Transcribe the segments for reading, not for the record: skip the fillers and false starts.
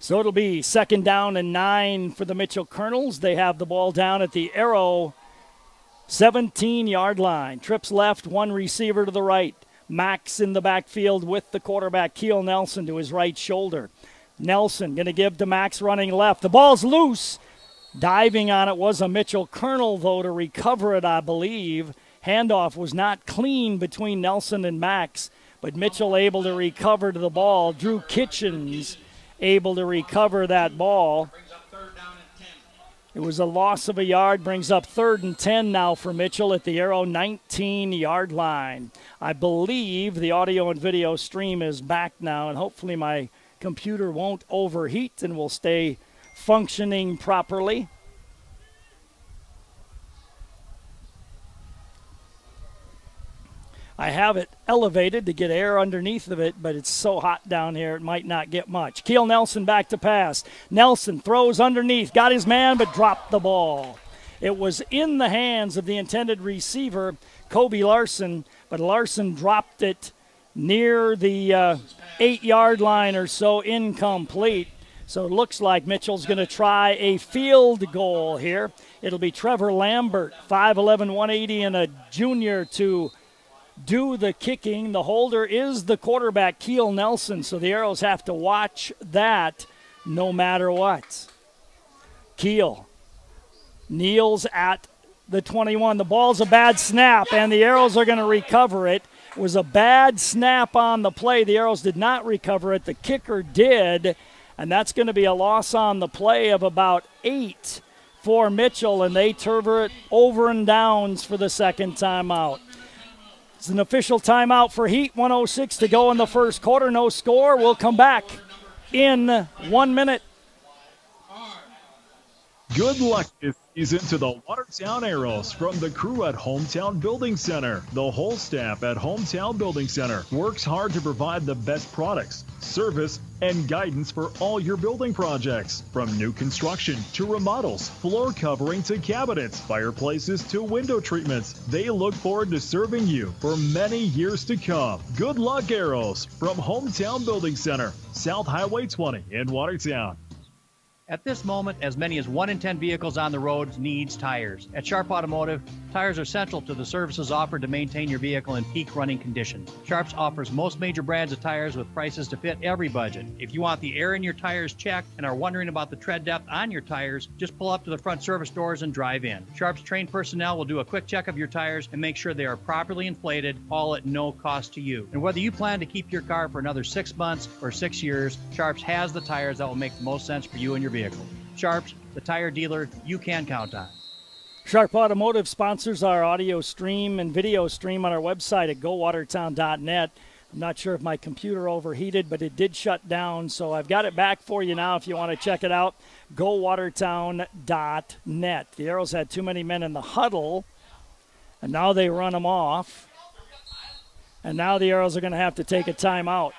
So it'll be 2nd down and 9 for the Mitchell Colonels. They have the ball down at the Arrow 17-yard line. Trips left, one receiver to the right. Max in the backfield with the quarterback, Keel Nelson, to his right shoulder. Nelson going to give to Max running left. The ball's loose. Diving on it was a Mitchell Colonel, though, to recover it, I believe. Handoff was not clean between Nelson and Max, but Mitchell able to recover to the ball. Drew Kitchens able to recover that ball. It was a loss of a yard, brings up 3rd and 10 now for Mitchell at the Arrow 19-yard line. I believe the audio and video stream is back now, and hopefully my computer won't overheat and will stay functioning properly. I have it elevated to get air underneath of it, but it's so hot down here it might not get much. Keel Nelson back to pass. Nelson throws underneath, got his man, but dropped the ball. It was in the hands of the intended receiver, Kobe Larson, but Larson dropped it near the 8-yard line or so, incomplete. So it looks like Mitchell's going to try a field goal here. It'll be Trevor Lambert, 5'11", 180, and a junior to do the kicking. The holder is the quarterback, Keel Nelson, so the Arrows have to watch that no matter what. Keel kneels at the 21. The ball's a bad snap, and the Arrows are going to recover it. It was a bad snap on the play. The Arrows did not recover it. The kicker did, and that's going to be a loss on the play of about 8 for Mitchell, and they turn it over and downs for the second timeout. It's an official timeout for Heat. 1:06 to go in the first quarter. No score. We'll come back in 1 minute. Good luck this season to the Watertown Arrows from the crew at Hometown Building Center. The whole staff at Hometown Building Center works hard to provide the best products, service, and guidance for all your building projects. From new construction to remodels, floor covering to cabinets, fireplaces to window treatments, they look forward to serving you for many years to come. Good luck, Arrows, from Hometown Building Center, South Highway 20 in Watertown. At this moment, as many as 1 in 10 vehicles on the road needs tires. At Sharp Automotive, tires are central to the services offered to maintain your vehicle in peak running condition. Sharps offers most major brands of tires with prices to fit every budget. If you want the air in your tires checked and are wondering about the tread depth on your tires, just pull up to the front service doors and drive in. Sharp's trained personnel will do a quick check of your tires and make sure they are properly inflated, all at no cost to you. And whether you plan to keep your car for another 6 months or 6 years, Sharps has the tires that will make the most sense for you and your vehicle. Sharps, the tire dealer you can count on. Sharp Automotive sponsors our audio stream and video stream on our website at gowatertown.net. I'm not sure if my computer overheated, but it did shut down, so I've got it back for you now if you want to check it out. gowatertown.net. The Arrows had too many men in the huddle, and now they run them off. And now the Arrows are going to have to take a timeout.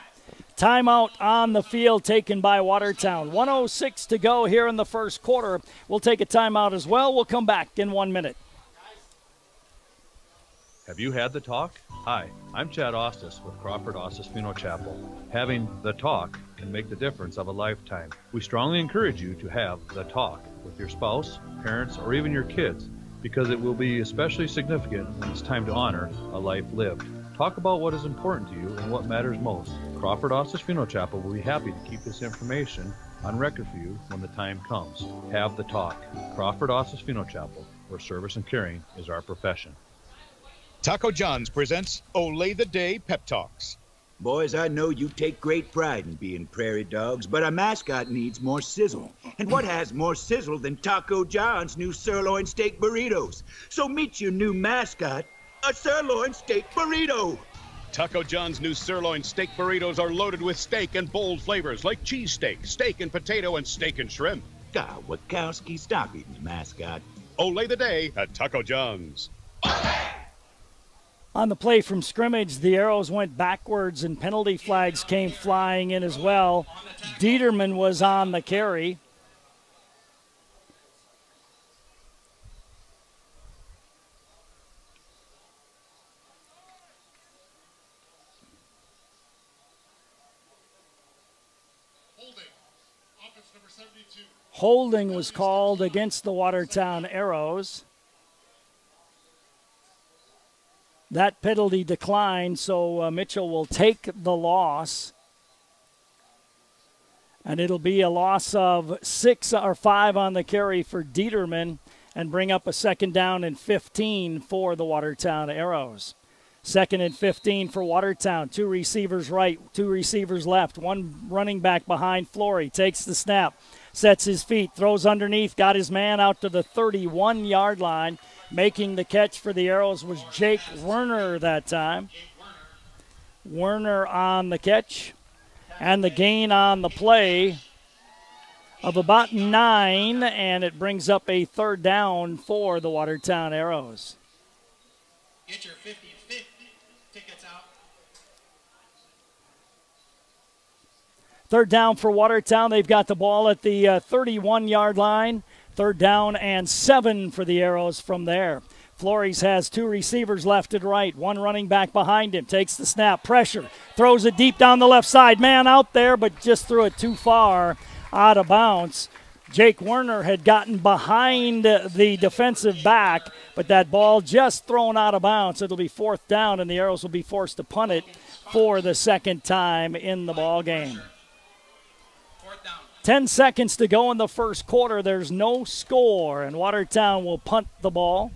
Timeout on the field taken by Watertown. 1:06 to go here in the first quarter. We'll take a timeout as well. We'll come back in 1 minute. Have you had the talk? Hi, I'm Chad Ostis with Crawford Ostis Funeral Chapel. Having the talk can make the difference of a lifetime. We strongly encourage you to have the talk with your spouse, parents, or even your kids, because it will be especially significant when it's time to honor a life lived. Talk about what is important to you and what matters most. Crawford Ostis Funeral Chapel will be happy to keep this information on record for you when the time comes. Have the talk. Crawford Ostis Funeral Chapel, where service and caring is our profession. Taco John's presents Olay the Day Pep Talks. Boys, I know you take great pride in being prairie dogs, but a mascot needs more sizzle. And what has more sizzle than Taco John's new sirloin steak burritos? So meet your new mascot, a sirloin steak burrito. Taco John's new sirloin steak burritos are loaded with steak and bold flavors like cheesesteak, steak and potato, and steak and shrimp. God, Wachowski, stop eating the mascot. Olay the Day at Taco John's. On the play from scrimmage, the Arrows went backwards and penalty flags came flying in as well. Dieterman was on the carry. Holding. Holding was called against the Watertown Arrows. That penalty declined, so Mitchell will take the loss. And it'll be a loss of 6 or 5 on the carry for Dieterman and bring up a 2nd down and 15 for the Watertown Arrows. 2nd and 15 for Watertown. 2 receivers right, 2 receivers left. 1 running back behind Flory. Takes the snap, sets his feet, throws underneath, got his man out to the 31-yard line. Making the catch for the Arrows was Jake Werner that time. Werner on the catch. And the gain on the play of about 9, and it brings up a 3rd down for the Watertown Arrows. Get your 50 and 50 tickets out. 3rd down for Watertown. They've got the ball at the 31-yard line. 3rd down and 7 for the Arrows from there. Flores has 2 receivers left and right. 1 running back behind him. Takes the snap. Pressure. Throws it deep down the left side. Man out there, but just threw it too far out of bounds. Jake Werner had gotten behind the defensive back, but that ball just thrown out of bounds. It'll be 4th down, and the Arrows will be forced to punt it for the 2nd time in the ball game. 10 seconds to go in the first quarter. There's no score, and Watertown will punt the ball.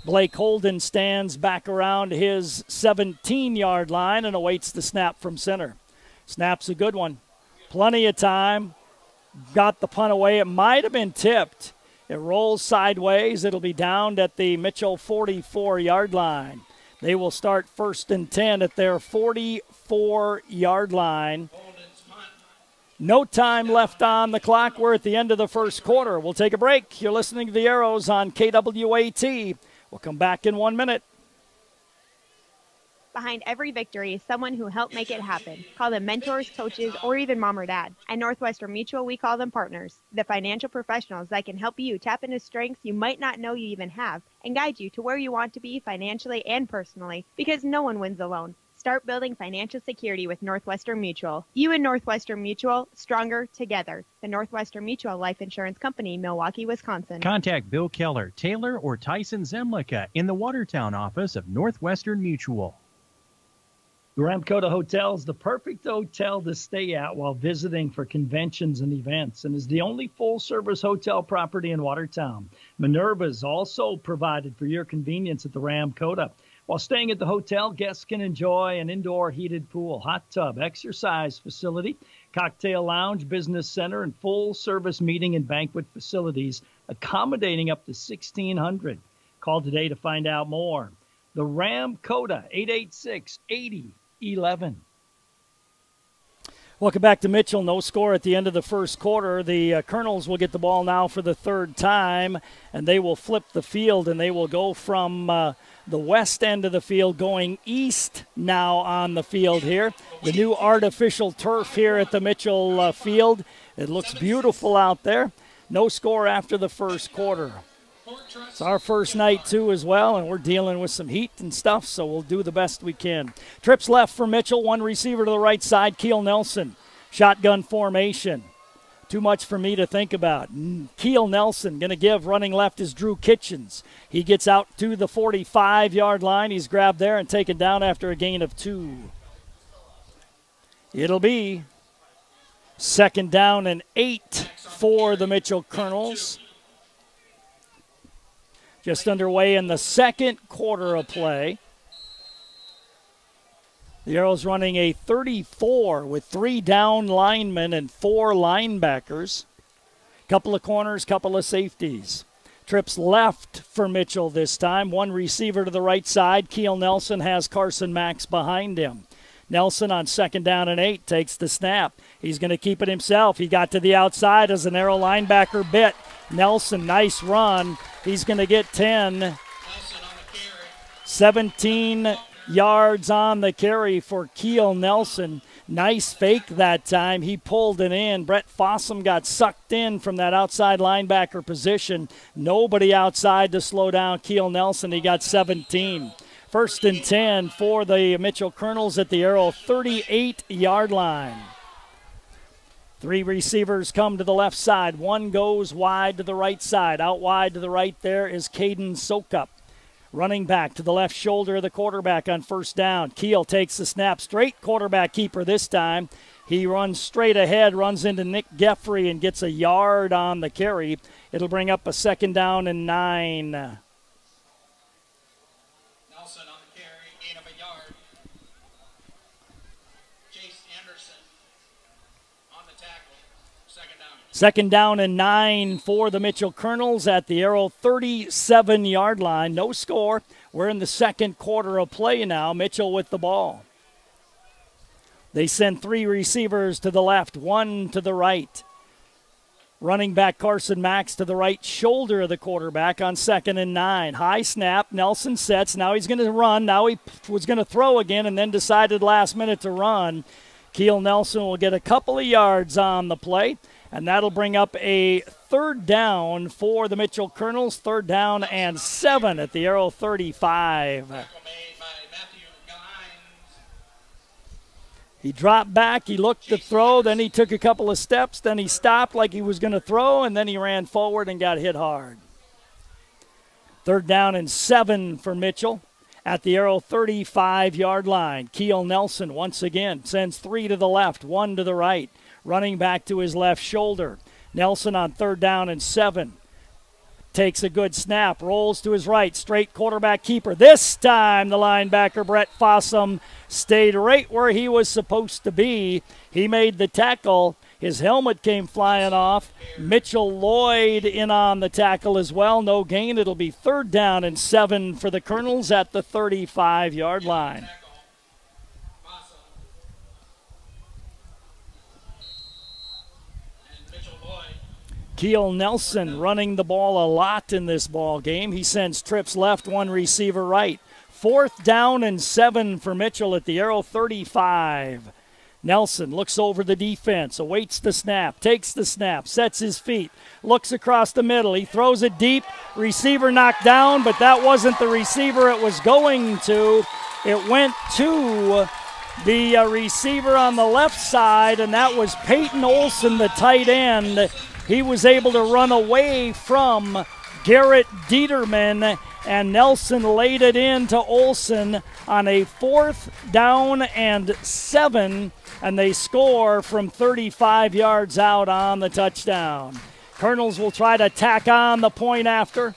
Blake Holden stands back around his 17-yard line and awaits the snap from center. Snap's a good one. Plenty of time. Got the punt away. It might have been tipped. It rolls sideways. It'll be downed at the Mitchell 44-yard line. They will start 1st and 10 at their 44-yard line. No time left on the clock. We're at the end of the first quarter. We'll take a break. You're listening to the Arrows on KWAT. We'll come back in 1 minute. Behind every victory is someone who helped make it happen. Call them mentors, coaches, or even mom or dad. At Northwestern Mutual, we call them partners, the financial professionals that can help you tap into strengths you might not know you even have and guide you to where you want to be financially and personally, because no one wins alone. Start building financial security with Northwestern Mutual. You and Northwestern Mutual, stronger together. The Northwestern Mutual Life Insurance Company, Milwaukee, Wisconsin. Contact Bill Keller, Taylor, or Tyson Zemlicka in the Watertown office of Northwestern Mutual. The Ramkota Hotel is the perfect hotel to stay at while visiting for conventions and events, and is the only full-service hotel property in Watertown. Minerva is also provided for your convenience at the Ramkota. While staying at the hotel, guests can enjoy an indoor heated pool, hot tub, exercise facility, cocktail lounge, business center, and full-service meeting and banquet facilities, accommodating up to 1,600. Call today to find out more. The Ramkota, 886-8011. Welcome back to Mitchell. No score at the end of the first quarter. The Colonels will get the ball now for the 3rd time, and they will flip the field, and they will go from the west end of the field going east now on the field here. The new artificial turf here at the Mitchell field. It looks beautiful out there. No score after the first quarter. It's our first night, too, as well, and we're dealing with some heat and stuff, so we'll do the best we can. Trips left for Mitchell, 1 receiver to the right side, Keel Nelson. Shotgun formation. Too much for me to think about. Keel Nelson going to give. Running left is Drew Kitchens. He gets out to the 45-yard line. He's grabbed there and taken down after a gain of 2. It'll be 2nd down and 8 for the Mitchell Colonels. Just underway in the second quarter of play. The Arrows running a 34 with 3 down linemen and 4 linebackers. Couple of corners, couple of safeties. Trips left for Mitchell this time. 1 receiver to the right side. Keel Nelson has Carson Max behind him. Nelson on 2nd down and 8 takes the snap. He's going to keep it himself. He got to the outside as an Arrow linebacker bit. Nelson, nice run. He's going to get 10. 17 yards on the carry for Keel Nelson. Nice fake that time. He pulled it in. Brett Fossum got sucked in from that outside linebacker position. Nobody outside to slow down Keel Nelson. He got 17. 1st and 10 for the Mitchell Colonels at the Arrow 38-yard line. 3 receivers come to the left side. 1 goes wide to the right side. Out wide to the right there is Caden Sokup. Running back to the left shoulder of the quarterback on first down. Keel takes the snap straight. Quarterback keeper this time. He runs straight ahead, runs into Nick Geffrey and gets a yard on the carry. It'll bring up a 2nd down and 9. Nelson on the carry, gain of a yard. Chase Anderson on the tackle, 2nd down. 2nd down and 9 for the Mitchell Colonels at the Arrow 37-yard line. No score. We're in the 2nd quarter of play now. Mitchell with the ball. They send 3 receivers to the left, 1 to the right. Running back Carson Max to the right shoulder of the quarterback on 2nd and 9. High snap. Nelson sets. Now he's going to run. Now he was going to throw again and then decided last minute to run. Keel Nelson will get a couple of yards on the play, and that'll bring up a 3rd down for the Mitchell Colonels. 3rd down and 7 at the Arrow 35. He dropped back, he looked to throw, then he took a couple of steps, then he stopped like he was going to throw, and then he ran forward and got hit hard. 3rd down and 7 for Mitchell at the Arrow 35-yard line. Keel Nelson once again sends 3 to the left, 1 to the right, running back to his left shoulder. Nelson on 3rd down and 7. Takes a good snap, rolls to his right, straight quarterback keeper. This time the linebacker, Brett Fossum, stayed right where he was supposed to be. He made the tackle. His helmet came flying off. Mitchell Lloyd in on the tackle as well. No gain. It'll be 3rd down and 7 for the Colonels at the 35-yard line. Keel Nelson running the ball a lot in this ball game. He sends trips left, 1 receiver right. 4th down and 7 for Mitchell at the Arrow 35. Nelson looks over the defense, awaits the snap, takes the snap, sets his feet, looks across the middle. He throws it deep. Receiver knocked down, but that wasn't the receiver it was going to. It went to the receiver on the left side, and that was Peyton Olson, the tight end. He was able to run away from Garrett Dieterman, and Nelson laid it in to Olson on a 4th down and 7, and they score from 35 yards out on the touchdown. Colonels will try to tack on the point after.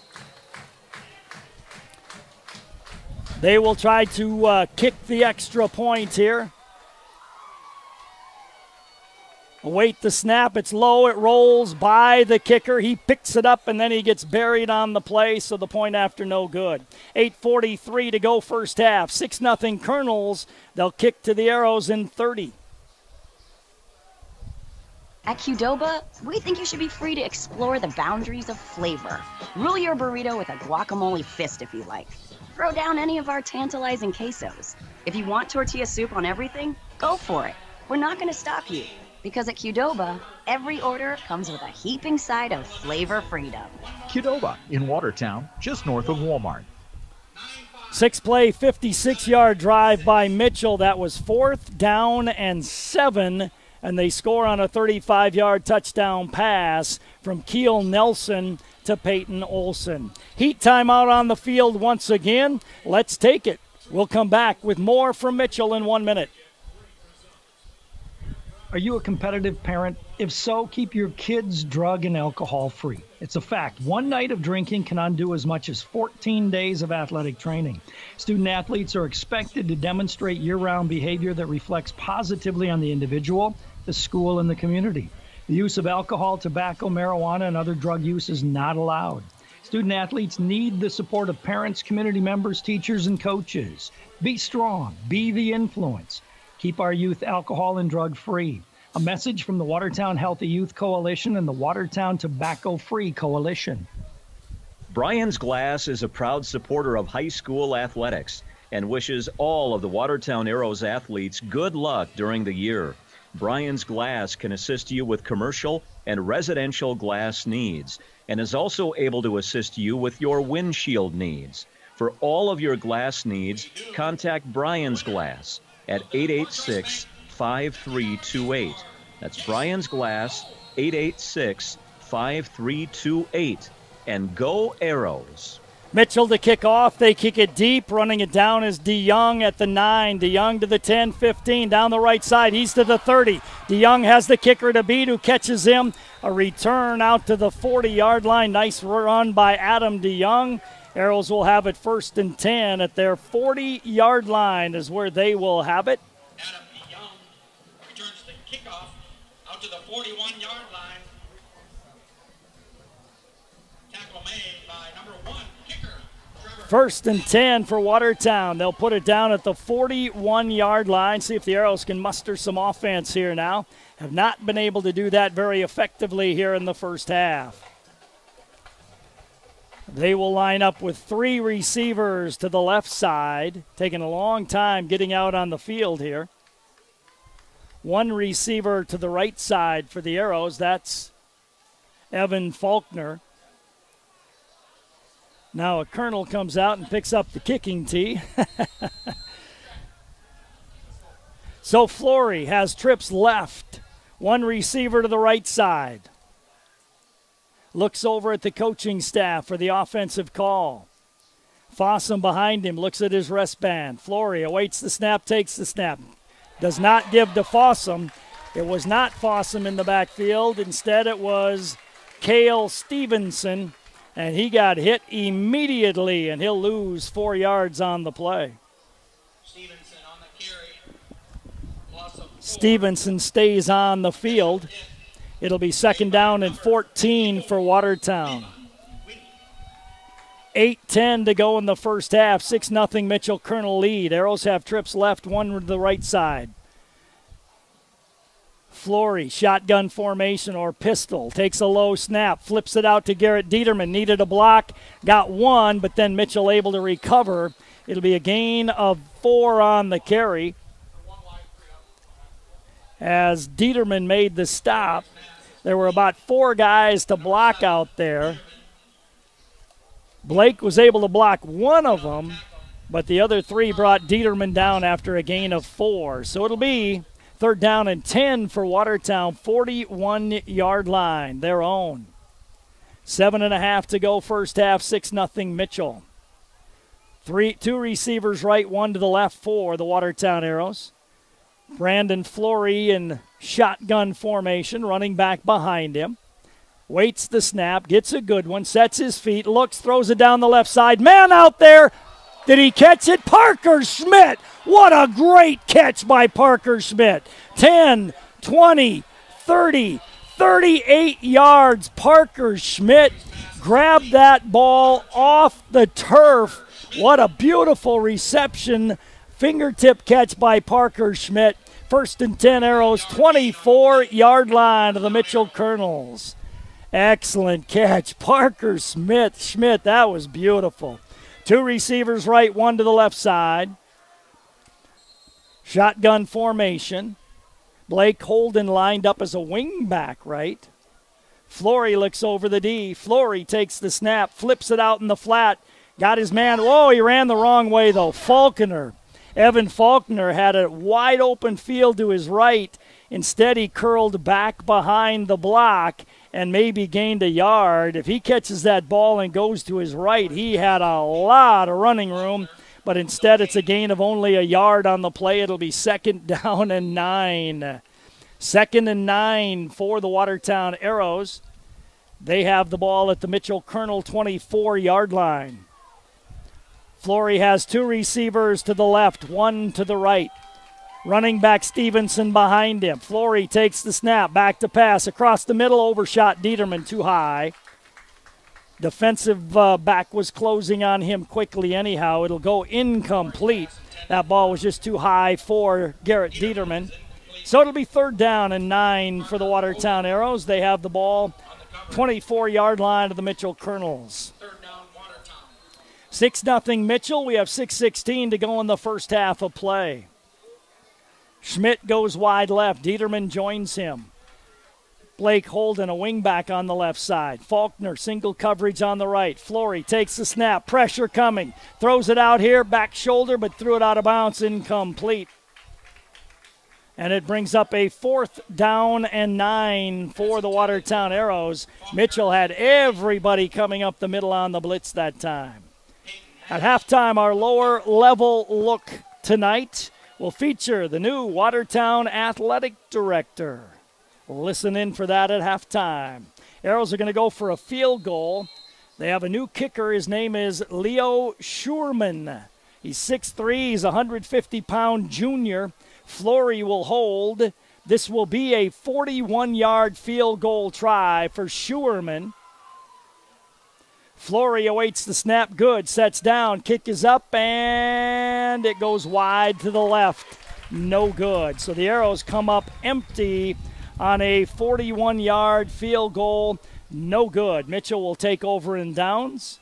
They will try to kick the extra point here. Await the snap. It's low. It rolls by the kicker. He picks it up, and then he gets buried on the play, so the point after no good. 8:43 to go first half. 6-0 Colonels. They'll kick to the Arrows in 30. At Qdoba, we think you should be free to explore the boundaries of flavor. Rule your burrito with a guacamole fist if you like. Throw down any of our tantalizing quesos. If you want tortilla soup on everything, go for it. We're not going to stop you. Because at Qdoba, every order comes with a heaping side of flavor freedom. Qdoba in Watertown, just north of Walmart. 6-play, 56-yard drive by Mitchell. That was 4th down and 7, and they score on a 35-yard touchdown pass from Keel Nelson to Peyton Olson. Heat timeout on the field once again. Let's take it. We'll come back with more from Mitchell in 1 minute. Are you a competitive parent? If so, keep your kids drug and alcohol free. It's a fact. One night of drinking can undo as much as 14 days of athletic training. Student athletes are expected to demonstrate year-round behavior that reflects positively on the individual, the school, and the community. The use of alcohol, tobacco, marijuana, and other drug use is not allowed. Student athletes need the support of parents, community members, teachers, and coaches. Be strong. Be the influence. Keep our youth alcohol and drug free. A message from the Watertown Healthy Youth Coalition and the Watertown Tobacco Free Coalition. Brian's Glass is a proud supporter of high school athletics and wishes all of the Watertown Arrows athletes good luck during the year. Brian's Glass can assist you with commercial and residential glass needs and is also able to assist you with your windshield needs. For all of your glass needs, contact Brian's Glass at 886-5328. That's Brian's Glass, 886-5328. And go Arrows. Mitchell to kick off. They kick it deep. Running it down is DeYoung at the 9. DeYoung to the 10, 15. Down the right side. He's to the 30. DeYoung has the kicker to beat, who catches him. A return out to the 40-yard line. Nice run by Adam DeYoung. Arrows will have it 1st and 10 at their 40-yard line is where they will have it. Adam DeYoung returns the kickoff out to the 41-yard line. Tackle made by number 1 kicker, Trevor. 1st and 10 for Watertown. They'll put it down at the 41-yard line. See if the Arrows can muster some offense here now. Have not been able to do that very effectively here in the first half. They will line up with 3 receivers to the left side. Taking a long time getting out on the field here. 1 receiver to the right side for the Arrows. That's Evan Faulkner. Now a Colonel comes out and picks up the kicking tee. So Flory has trips left. 1 receiver to the right side. Looks over at the coaching staff for the offensive call. Fossum behind him looks at his wristband. Flory awaits the snap, takes the snap. Does not give to Fossum. It was not Fossum in the backfield. Instead, it was Cale Stevenson, and he got hit immediately, and he'll lose 4 yards on the play. Stevenson on the carry. Stevenson stays on the field. It'll be 2nd down and 14 for Watertown. 8:10 to go in the first half. 6-0 Mitchell Colonel lead. Arrows have trips left, 1 to the right side. Flory, shotgun formation or pistol, takes a low snap, flips it out to Garrett Dieterman. Needed a block, got 1, but then Mitchell able to recover. It'll be a gain of 4 on the carry. As Dieterman made the stop, there were about 4 guys to block out there. Blake was able to block 1 of them, but the other 3 brought Dieterman down after a gain of 4. So it'll be 3rd down and 10 for Watertown, 41-yard line, their own. 7.5 to go first half, 6-0 Mitchell. 2 receivers right, 1 to the left for the Watertown Arrows. Brandon Flory in shotgun formation, running back behind him. Waits the snap, gets a good one, sets his feet, looks, throws it down the left side. Man out there! Did he catch it? Parker Schmidt! What a great catch by Parker Schmidt. 10, 20, 30, 38 yards. Parker Schmidt grabbed that ball off the turf. What a beautiful reception. Fingertip catch by Parker Schmidt. 1st and 10 Arrows, 24-yard line of the Mitchell Colonels. Excellent catch. Parker Schmidt, that was beautiful. 2 receivers right, 1 to the left side. Shotgun formation. Blake Holden lined up as a wingback right. Flory looks over the D. Flory takes the snap, flips it out in the flat. Got his man. Whoa, he ran the wrong way, though. Evan Faulkner had a wide open field to his right. Instead, he curled back behind the block and maybe gained a yard. If he catches that ball and goes to his right, he had a lot of running room. But instead, it's a gain of only a yard on the play. It'll be 2nd down and 9. 2nd and 9 for the Watertown Arrows. They have the ball at the Mitchell Colonel 24-yard line. Flory has 2 receivers to the left, 1 to the right. Running back Stevenson behind him. Flory takes the snap, back to pass, across the middle, overshot Dieterman too high. Defensive back was closing on him quickly anyhow. It'll go incomplete. That ball was just too high for Garrett Dieterman. So it'll be 3rd down and 9 for the Watertown Arrows. They have the ball 24-yard line of the Mitchell Colonels. 6-0 Mitchell. We have 6:16 to go in the first half of play. Schmidt goes wide left. Dieterman joins him. Blake Holden, a wingback on the left side. Faulkner, single coverage on the right. Flory takes the snap. Pressure coming. Throws it out here. Back shoulder, but threw it out of bounds. Incomplete. And it brings up a 4th down and 9 for the Watertown Arrows. Mitchell had everybody coming up the middle on the blitz that time. At halftime, our lower level look tonight will feature the new Watertown Athletic Director. Listen in for that at halftime. Arrows are going to go for a field goal. They have a new kicker. His name is Leo Schurman. He's 6'3". He's a 150-pound junior. Flory will hold. This will be a 41-yard field goal try for Schurman. Flory awaits the snap. Good. Sets down. Kick is up, and it goes wide to the left. No good. So the Arrows come up empty on a 41-yard field goal. No good. Mitchell will take over in downs.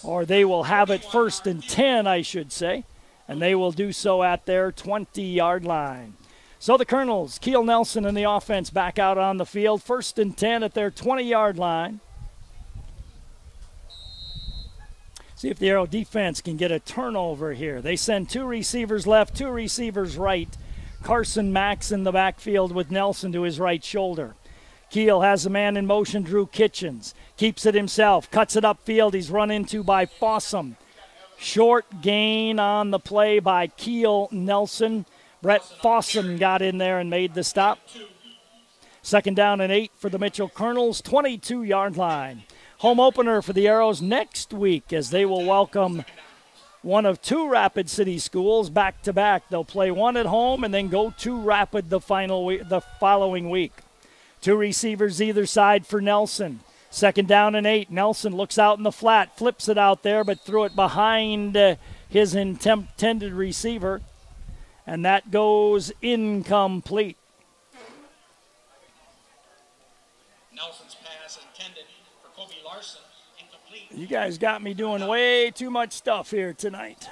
Or they will have it 1st and 10, I should say. And they will do so at their 20-yard line. So the Colonels, Keel Nelson and the offense back out on the field. 1st and 10 at their 20-yard line. See if the Arrow defense can get a turnover here. They send 2 receivers left, 2 receivers right. Carson Max in the backfield with Nelson to his right shoulder. Keel has a man in motion, Drew Kitchens. Keeps it himself, cuts it upfield. He's run into by Fossum. Short gain on the play by Keel Nelson. Brett Fossum got in there and made the stop. 2nd down and 8 for the Mitchell Colonels, 22-yard line. Home opener for the Arrows next week as they will welcome one of 2 Rapid City schools back-to-back. They'll play one at home and then go to Rapid the following week. 2 receivers either side for Nelson. 2nd down and 8. Nelson looks out in the flat, flips it out there, but threw it behind his intended receiver, and that goes incomplete. Nelson's pass intended for Kobe Larson, incomplete. You guys got me doing way too much stuff here tonight.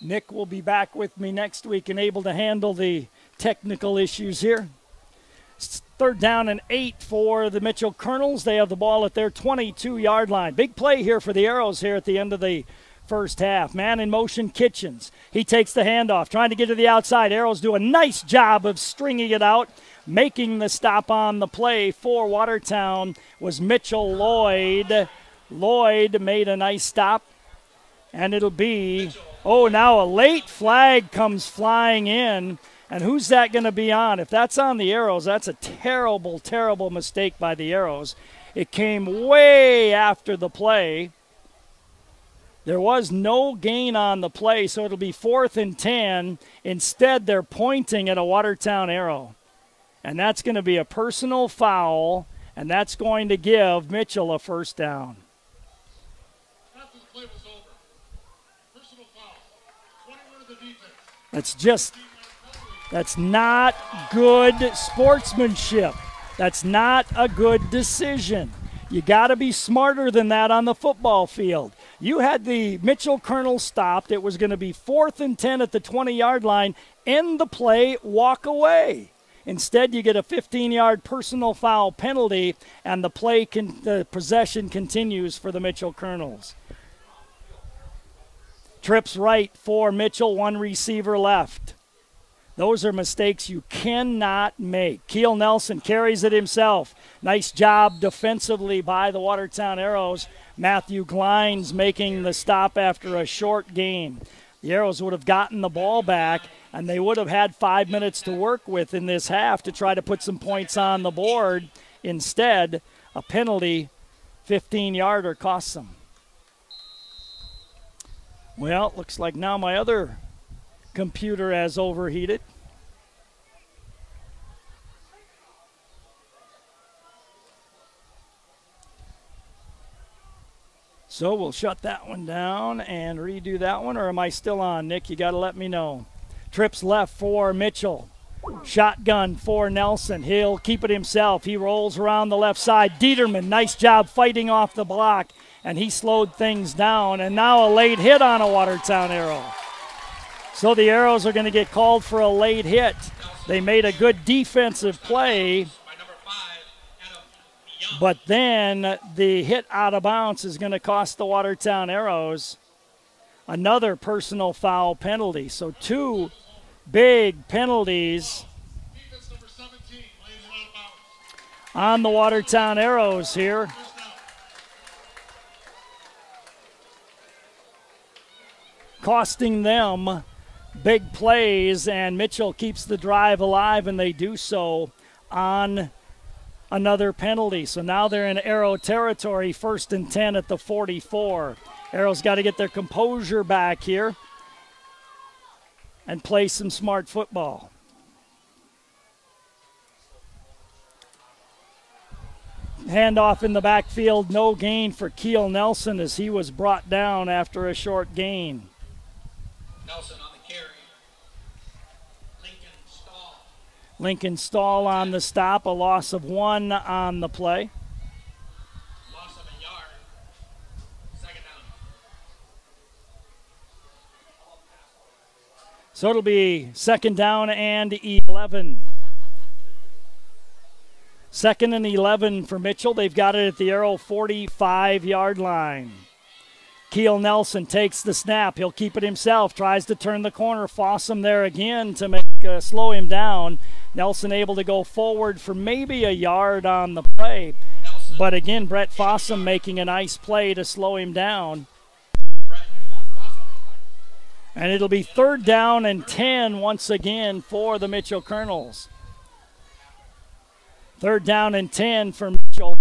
Nick will be back with me next week and able to handle the technical issues here. 3rd down and 8 for the Mitchell Colonels. They have the ball at their 22-yard line. Big play here for the Arrows here at the end of the first half. Man in motion, Kitchens. He takes the handoff, trying to get to the outside. Arrows do a nice job of stringing it out. Making the stop on the play for Watertown was Mitchell Lloyd. Lloyd made a nice stop, and it'll be, now a late flag comes flying in. And who's that going to be on? If that's on the Arrows, that's a terrible, terrible mistake by the Arrows. It came way after the play. There was no gain on the play, so it'll be 4th and 10. Instead, they're pointing at a Watertown Arrow. And that's going to be a personal foul, and that's going to give Mitchell a 1st down. After the play was over, personal foul, 21 of the That's defense. not good sportsmanship. That's not a good decision. You got to be smarter than that on the football field. You had the Mitchell Colonel stopped. It was going to be 4th and 10 at the 20-yard line. End the play, walk away. Instead, you get a 15-yard personal foul penalty, and the possession continues for the Mitchell Colonels. Trips right for Mitchell, 1 receiver left. Those are mistakes you cannot make. Keel Nelson carries it himself. Nice job defensively by the Watertown Arrows. Matthew Glines making the stop after a short gain. The Arrows would have gotten the ball back, and they would have had 5 minutes to work with in this half to try to put some points on the board. Instead, a penalty, 15-yarder, costs them. Well, looks like now my other computer has overheated. So we'll shut that one down and redo that one, or am I still on, Nick? You got to let me know. Trips left for Mitchell. Shotgun for Nelson. He'll keep it himself. He rolls around the left side. Dieterman, nice job fighting off the block, and he slowed things down. And now a late hit on a Watertown Arrow. So the Arrows are going to get called for a late hit. They made a good defensive play, but then the hit out of bounds is going to cost the Watertown Arrows another personal foul penalty. So 2 big penalties on the Watertown Arrows here. Costing them big plays, and Mitchell keeps the drive alive, and they do so on another penalty. So now they're in Arrow territory, 1st and 10 at the 44. Arrow's got to get their composure back here and play some smart football. Handoff in the backfield, no gain for Keel Nelson as he was brought down after a short gain. Nelson on the carry. Lincoln Stahl on the stop, a loss of 1 on the play. Loss of a yard. 2nd down. So it'll be 2nd down and 11. 2nd and 11 for Mitchell. They've got it at the Arrow 45-yard line. Keel Nelson takes the snap. He'll keep it himself. Tries to turn the corner. Fossum there again to slow him down. Nelson able to go forward for maybe a yard on the play. But again, Brett Fossum making a nice play to slow him down. And it'll be 3rd down and 10 once again for the Mitchell Colonels. 3rd down and 10 for Mitchell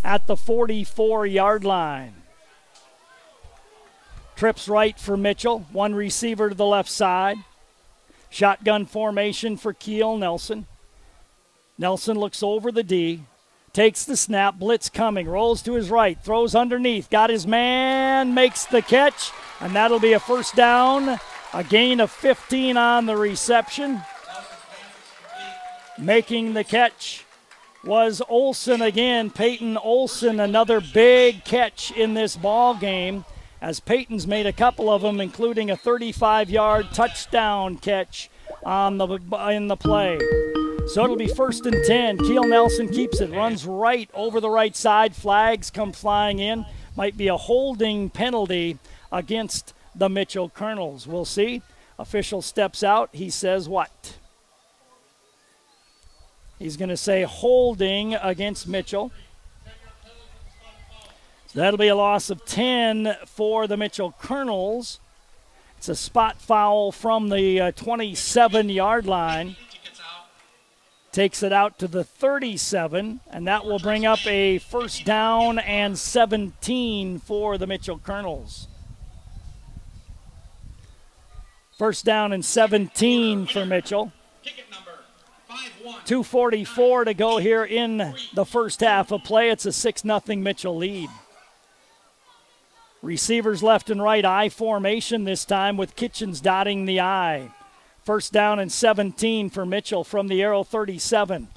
at the 44-yard line. Trips right for Mitchell. 1 receiver to the left side. Shotgun formation for Keel Nelson. Nelson looks over the D. Takes the snap. Blitz coming. Rolls to his right. Throws underneath. Got his man. Makes the catch. And that'll be a 1st down. A gain of 15 on the reception. Making the catch was Olson again. Peyton Olson, another big catch in this ball game, as Peyton's made a couple of them, including a 35-yard touchdown catch in the play. So it'll be 1st and 10. Keel Nelson keeps it, runs right over the right side. Flags come flying in. Might be a holding penalty against the Mitchell Colonels. We'll see. Official steps out. He says what? He's going to say holding against Mitchell. So that'll be a loss of 10 for the Mitchell Colonels. It's a spot foul from the 27-yard line. Takes it out to the 37, and that will bring up a 1st down and 17 for the Mitchell Colonels. 1st down and 17 for Mitchell. 2:44 to go here in the first half of play. It's a 6-0 Mitchell lead. Receivers left and right, I formation this time with Kitchens dotting the I. 1st down and 17 for Mitchell from the Arrow 37.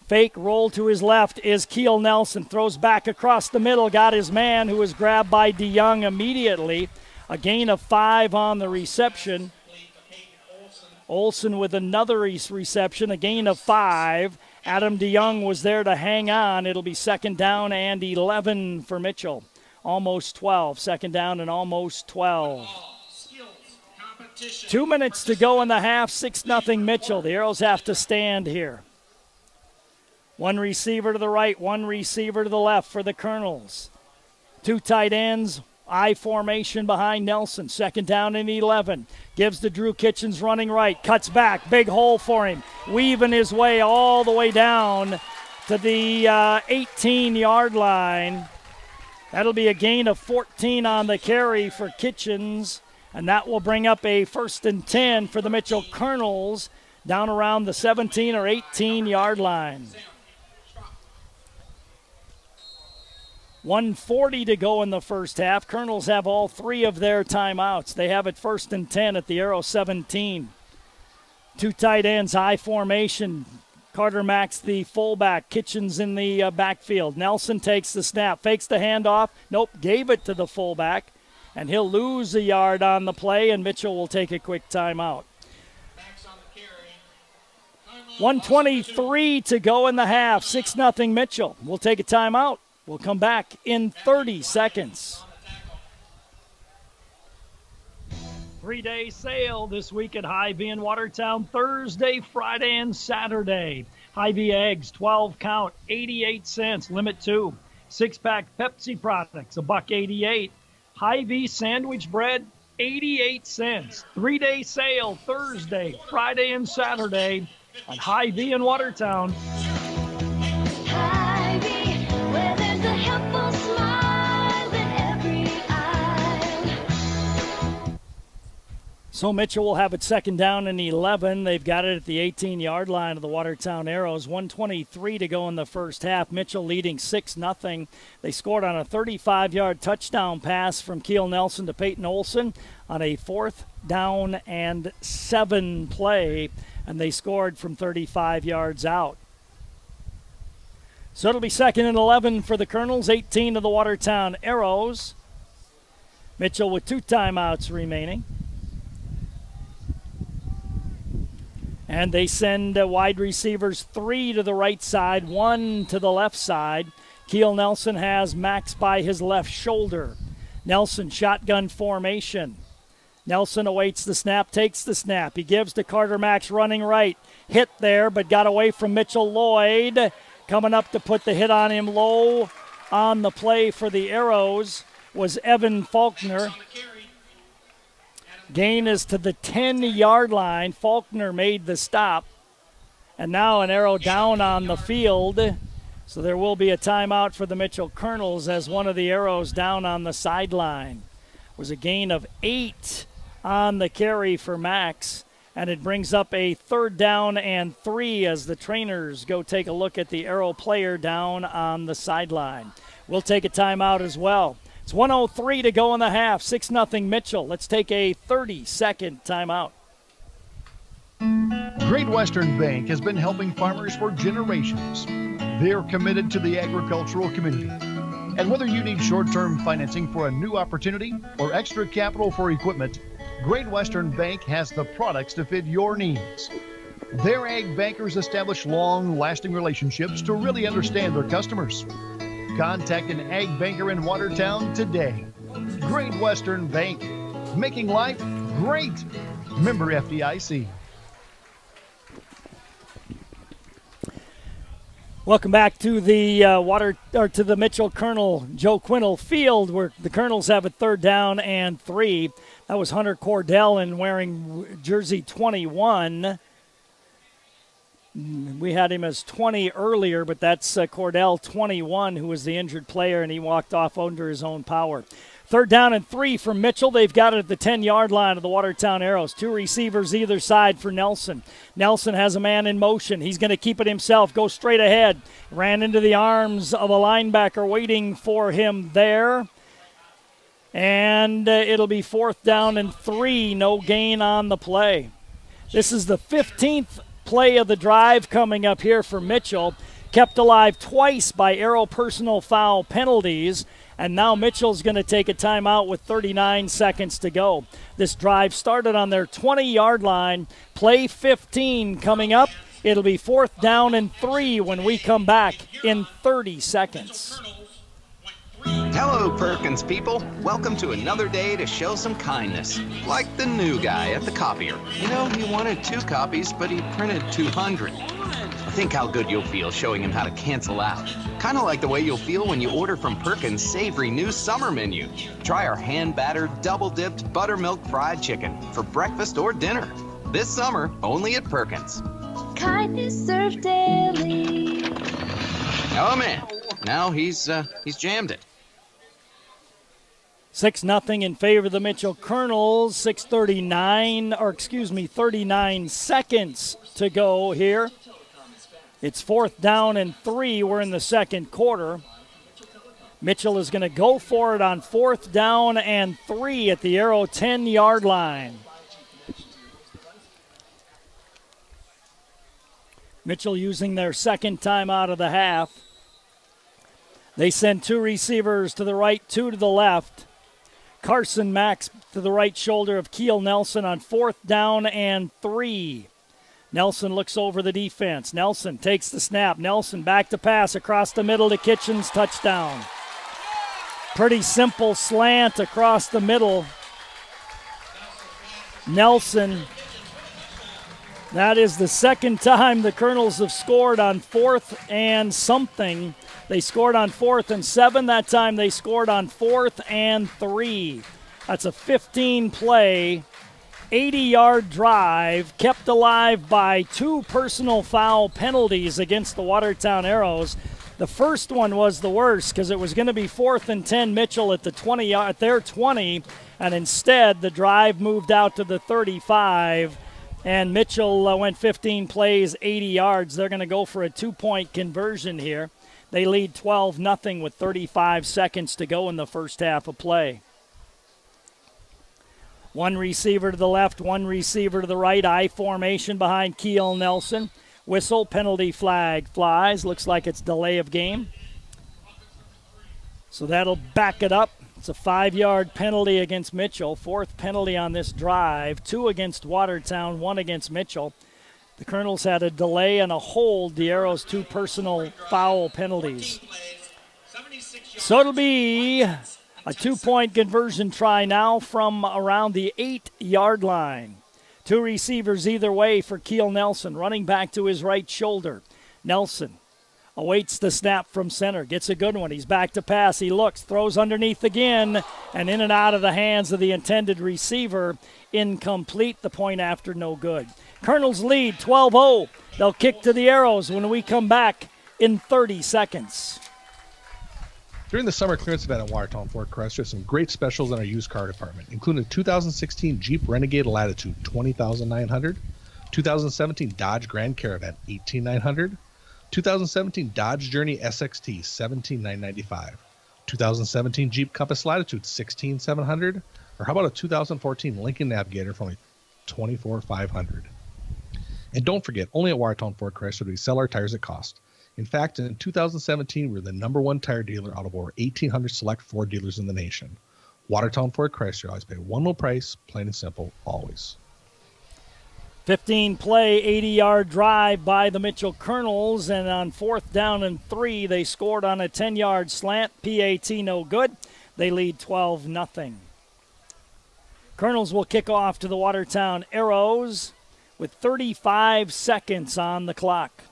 Fake roll to his left is Keel Nelson. Throws back across the middle. Got his man, who was grabbed by DeYoung immediately. A gain of 5 on the reception. Olson with another reception, a gain of 5. Adam DeYoung was there to hang on. It'll be 2nd down and 11 for Mitchell. Almost 12. 2nd down and almost 12. 2 minutes to go in the half. 6-0 Mitchell. The Arrows have to stand here. 1 receiver to the right, 1 receiver to the left for the Colonels. 2 tight ends. I formation behind Nelson. 2nd down and 11. Gives to Drew Kitchens running right. Cuts back. Big hole for him. Weaving his way all the way down to the 18-yard line. That'll be a gain of 14 on the carry for Kitchens. And that will bring up a 1st and 10 for the Mitchell Colonels down around the 17 or 18-yard line. 1:40 to go in the first half. Colonels have all 3 of their timeouts. They have it 1st and 10 at the Arrow 17. 2 tight ends, high formation. Carter Max, the fullback. Kitchens in the backfield. Nelson takes the snap, fakes the handoff. Nope, gave it to the fullback. And he'll lose a yard on the play, and Mitchell will take a quick timeout. 1:23 to go in the half. 6-0 Mitchell. We'll take a timeout. We'll come back in 30 seconds. 3-day sale this week at Hy-Vee in Watertown, Thursday, Friday, and Saturday. Hy-Vee eggs, 12 count, 88 cents, limit 2. 6-pack Pepsi products, $1.88. Hy-Vee sandwich bread, 88 cents. 3-day sale Thursday, Friday, and Saturday at Hy-Vee in Watertown. Hy-Vee, where there's a helpful smile in every eye. So Mitchell will have it second down and 11. They've got it at the 18-yard line of the Watertown Arrows. 1:23 to go in the first half. Mitchell leading 6-0. They scored on a 35-yard touchdown pass from Keel Nelson to Peyton Olson on a 4th down and 7 play, and they scored from 35 yards out. So it'll be second and 11 for the Colonels, 18 of the Watertown Arrows. Mitchell with 2 timeouts remaining. And they send wide receivers 3 to the right side, 1 to the left side. Keel Nelson has Max by his left shoulder. Nelson shotgun formation. Nelson awaits the snap, takes the snap. He gives to Carter Max running right. Hit there, but got away from Mitchell Lloyd. Coming up to put the hit on him low on the play for the Arrows was Evan Faulkner. Gain is to the 10-yard line. Faulkner made the stop. And now an Arrow down on the field. So there will be a timeout for the Mitchell Colonels as one of the Arrows down on the sideline. It was a gain of 8 on the carry for Max. And it brings up a 3rd down and 3 as the trainers go take a look at the Arrow player down on the sideline. We'll take a timeout as well. It's 1:03 to go in the half. 6-0 Mitchell. Let's take a 30-second timeout. Great Western Bank has been helping farmers for generations. They're committed to the agricultural community. And whether you need short-term financing for a new opportunity or extra capital for equipment, Great Western Bank has the products to fit your needs. Their ag bankers establish long-lasting relationships to really understand their customers. Contact an ag banker in Watertown today. Great Western Bank, making life great. Member FDIC. Welcome back to the to the Mitchell Colonel Joe Quinnell Field, where the Colonels have a 3rd down and 3. That was Hunter Cordell in wearing jersey 21. We had him as 20 earlier, but that's Cordell 21, who was the injured player, and he walked off under his own power. 3rd down and 3 from Mitchell. They've got it at the 10-yard line of the Watertown Arrows. 2 receivers either side for Nelson. Nelson has a man in motion. He's going to keep it himself, go straight ahead. Ran into the arms of a linebacker waiting for him there. And it'll be 4th down and 3, no gain on the play. This is the 15th play of the drive coming up here for Mitchell. Kept alive twice by Arrow personal foul penalties. And now Mitchell's going to take a timeout with 39 seconds to go. This drive started on their 20-yard line. Play 15 coming up. It'll be 4th down and 3 when we come back in 30 seconds. Hello, Perkins people. Welcome to another day to show some kindness. Like the new guy at the copier. You know, he wanted 2 copies, but he printed 200. Think how good you'll feel showing him how to cancel out. Kind of like the way you'll feel when you order from Perkins' savory new summer menu. Try our hand-battered, double-dipped buttermilk fried chicken for breakfast or dinner. This summer, only at Perkins. Kindness served daily. Oh, man. Now he's jammed it. 6-0 in favor of the Mitchell Colonels. 39 seconds to go here. It's 4th down and 3. We're in the second quarter. Mitchell is going to go for it on 4th down and 3 at the Arrow 10-yard line. Mitchell using their second timeout of the half. They send 2 receivers to the right, 2 to the left. Carson Max to the right shoulder of Keel Nelson on 4th down and 3. Nelson looks over the defense. Nelson takes the snap. Nelson back to pass across the middle to Kitchens, touchdown. Pretty simple slant across the middle. Nelson. That is the second time the Colonels have scored on 4th and something. They scored on 4th and 7. That time they scored on 4th and 3. That's a 15-play, 80-yard drive, kept alive by 2 personal foul penalties against the Watertown Arrows. The first one was the worst because it was going to be 4th and 10 Mitchell at the 20, at their 20, and instead the drive moved out to the 35. And Mitchell went 15 plays, 80 yards. They're going to go for a 2-point conversion here. They lead 12-0 with 35 seconds to go in the first half of play. One receiver to the left, one receiver to the right. I formation behind Keel Nelson. Whistle, penalty flag flies. Looks like it's delay of game. So that'll back it up. It's a 5-yard penalty against Mitchell. 4th penalty on this drive. 2 against Watertown, 1 against Mitchell. The Colonels had a delay and a hold. The Arrows 2 personal foul penalties. So it'll be a 2-point conversion try now from around the 8-yard line. 2 receivers either way for Keel Nelson. Running back to his right shoulder. Nelson awaits the snap from center. Gets a good one. He's back to pass. He looks, throws underneath again, and in and out of the hands of the intended receiver. Incomplete. The point after no good. Colonels lead 12-0. They'll kick to the Arrows when we come back in 30 seconds. During the summer clearance event at Watertown Ford Chrysler, some great specials in our used car department, including a 2016 Jeep Renegade Latitude, $20,900, 2017 Dodge Grand Caravan, $18,900, 2017 Dodge Journey SXT, $17,995, 2017 Jeep Compass Latitude, $16,700, or how about a 2014 Lincoln Navigator for only $24,500. And don't forget, only at Watertown Ford Chrysler do we sell our tires at cost. In fact, in 2017, we're the #1 tire dealer out of over 1,800 select Ford dealers in the nation. Watertown Ford Chrysler, always pay one low price, plain and simple, always. 15-play, 80-yard drive by the Mitchell Colonels, and on 4th down and 3, they scored on a 10-yard slant. PAT no good. They lead 12-0. Colonels will kick off to the Watertown Arrows with 35 seconds on the clock.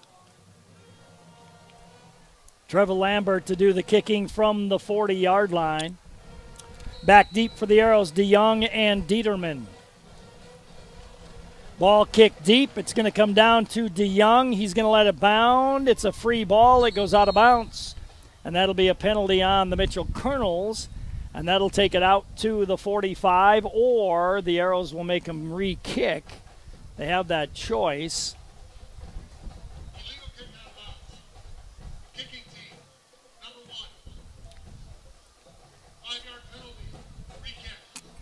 Trevor Lambert to do the kicking from the 40-yard line. Back deep for the Arrows, DeYoung and Dieterman. Ball kicked deep. It's going to come down to DeYoung. He's going to let it bound. It's a free ball. It goes out of bounds. And that'll be a penalty on the Mitchell Colonels. And that'll take it out to the 45, or the Arrows will make them re-kick. They have that choice.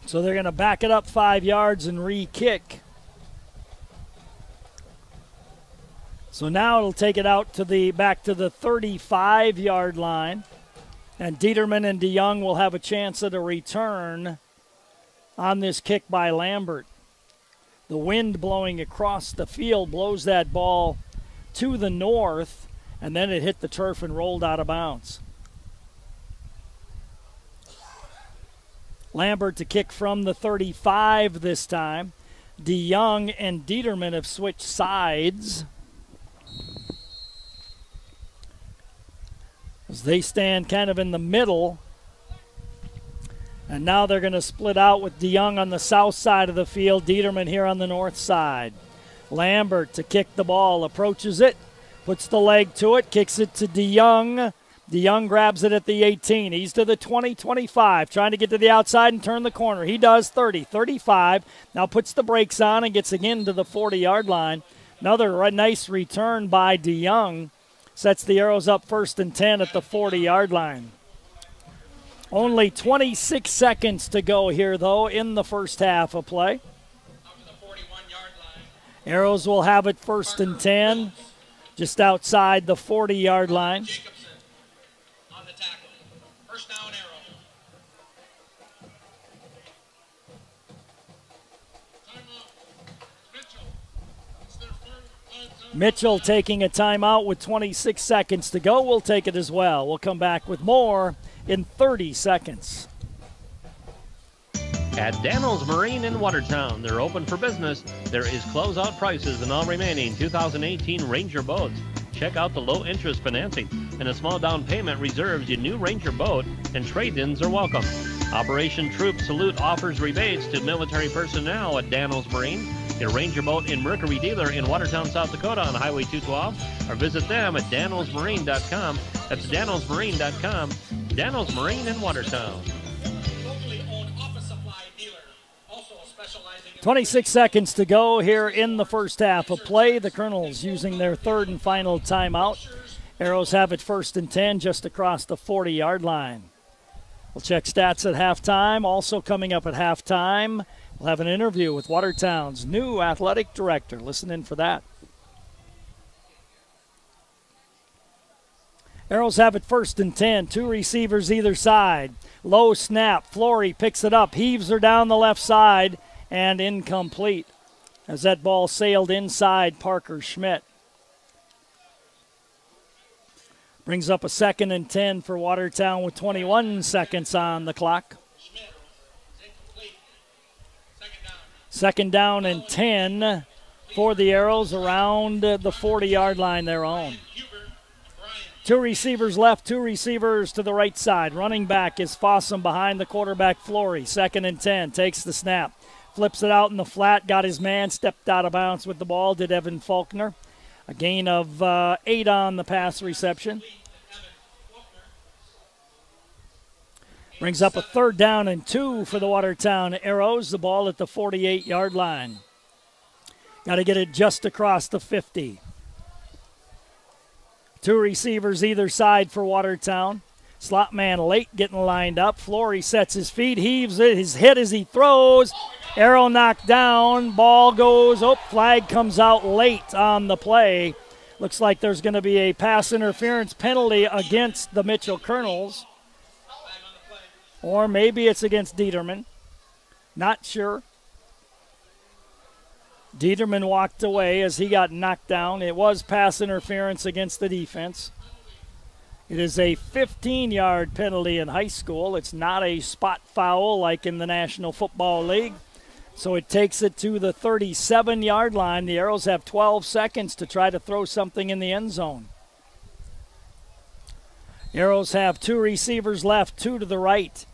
So they're going to back it up 5 yards and re-kick. So now it'll take it out to the back to the 35-yard line. And Dieterman and DeYoung will have a chance at a return on this kick by Lambert. The wind blowing across the field blows that ball to the north, and then it hit the turf and rolled out of bounds. Lambert to kick from the 35 this time. DeYoung and Dieterman have switched sides as they stand kind of in the middle. And now they're going to split out with DeYoung on the south side of the field, Dieterman here on the north side. Lambert to kick the ball, approaches it, puts the leg to it, kicks it to DeYoung. DeYoung grabs it at the 18. He's to the 20, 25, trying to get to the outside and turn the corner. He does 30, 35. Now puts the brakes on and gets again to the 40-yard line. Another nice return by DeYoung. Sets the Arrows up 1st and 10 at the 40-yard line. Only 26 seconds to go here, though, in the first half of play. Arrows will have it 1st and 10, just outside the 40-yard line. Mitchell taking a timeout with 26 seconds to go. We'll take it as well. We'll come back with more in 30 seconds. At Daniels Marine in Watertown, they're open for business. There is closeout prices on all remaining 2018 Ranger boats. Check out the low-interest financing, and a small down payment reserves your new Ranger boat, and trade-ins are welcome. Operation Troop Salute offers rebates to military personnel at Daniels Marine. Get a Ranger boat in Mercury Dealer in Watertown, South Dakota on Highway 212, or visit them at danielsmarine.com. That's danielsmarine.com. Daniels Marine in Watertown. 26 seconds to go here in the first half of play. The Colonels using their third and final timeout. Arrows have it 1st and 10 just across the 40-yard line. We'll check stats at halftime. Also coming up at halftime, we'll have an interview with Watertown's new athletic director. Listen in for that. Arrows have it 1st and 10. 2 receivers either side. Low snap. Flory picks it up, heaves her down the left side, and incomplete as that ball sailed inside Parker Schmidt. Brings up a 2nd and 10 for Watertown with 21 seconds on the clock. 2nd down and 10 for the Arrows around the 40-yard line their own. 2 receivers left, 2 receivers to the right side. Running back is Fossum behind the quarterback Flory. 2nd and 10, takes the snap. Flips it out in the flat, got his man, stepped out of bounds with the ball, did Evan Faulkner. A gain of 8 on the pass reception. Brings up a 3rd down and 2 for the Watertown Arrows. The ball at the 48-yard line. Got to get it just across the 50. 2 receivers either side for Watertown. Slot man late getting lined up. Flory sets his feet, heaves it, his hit as he throws. Arrow knocked down, ball goes, flag comes out late on the play. Looks like there's going to be a pass interference penalty against the Mitchell Colonels. Or maybe it's against Dieterman. Not sure. Dieterman walked away as he got knocked down. It was pass interference against the defense. It is a 15-yard penalty in high school. It's not a spot foul like in the National Football League. So it takes it to the 37-yard line. The Arrows have 12 seconds to try to throw something in the end zone. Arrows have 2 receivers left, 2 to the right.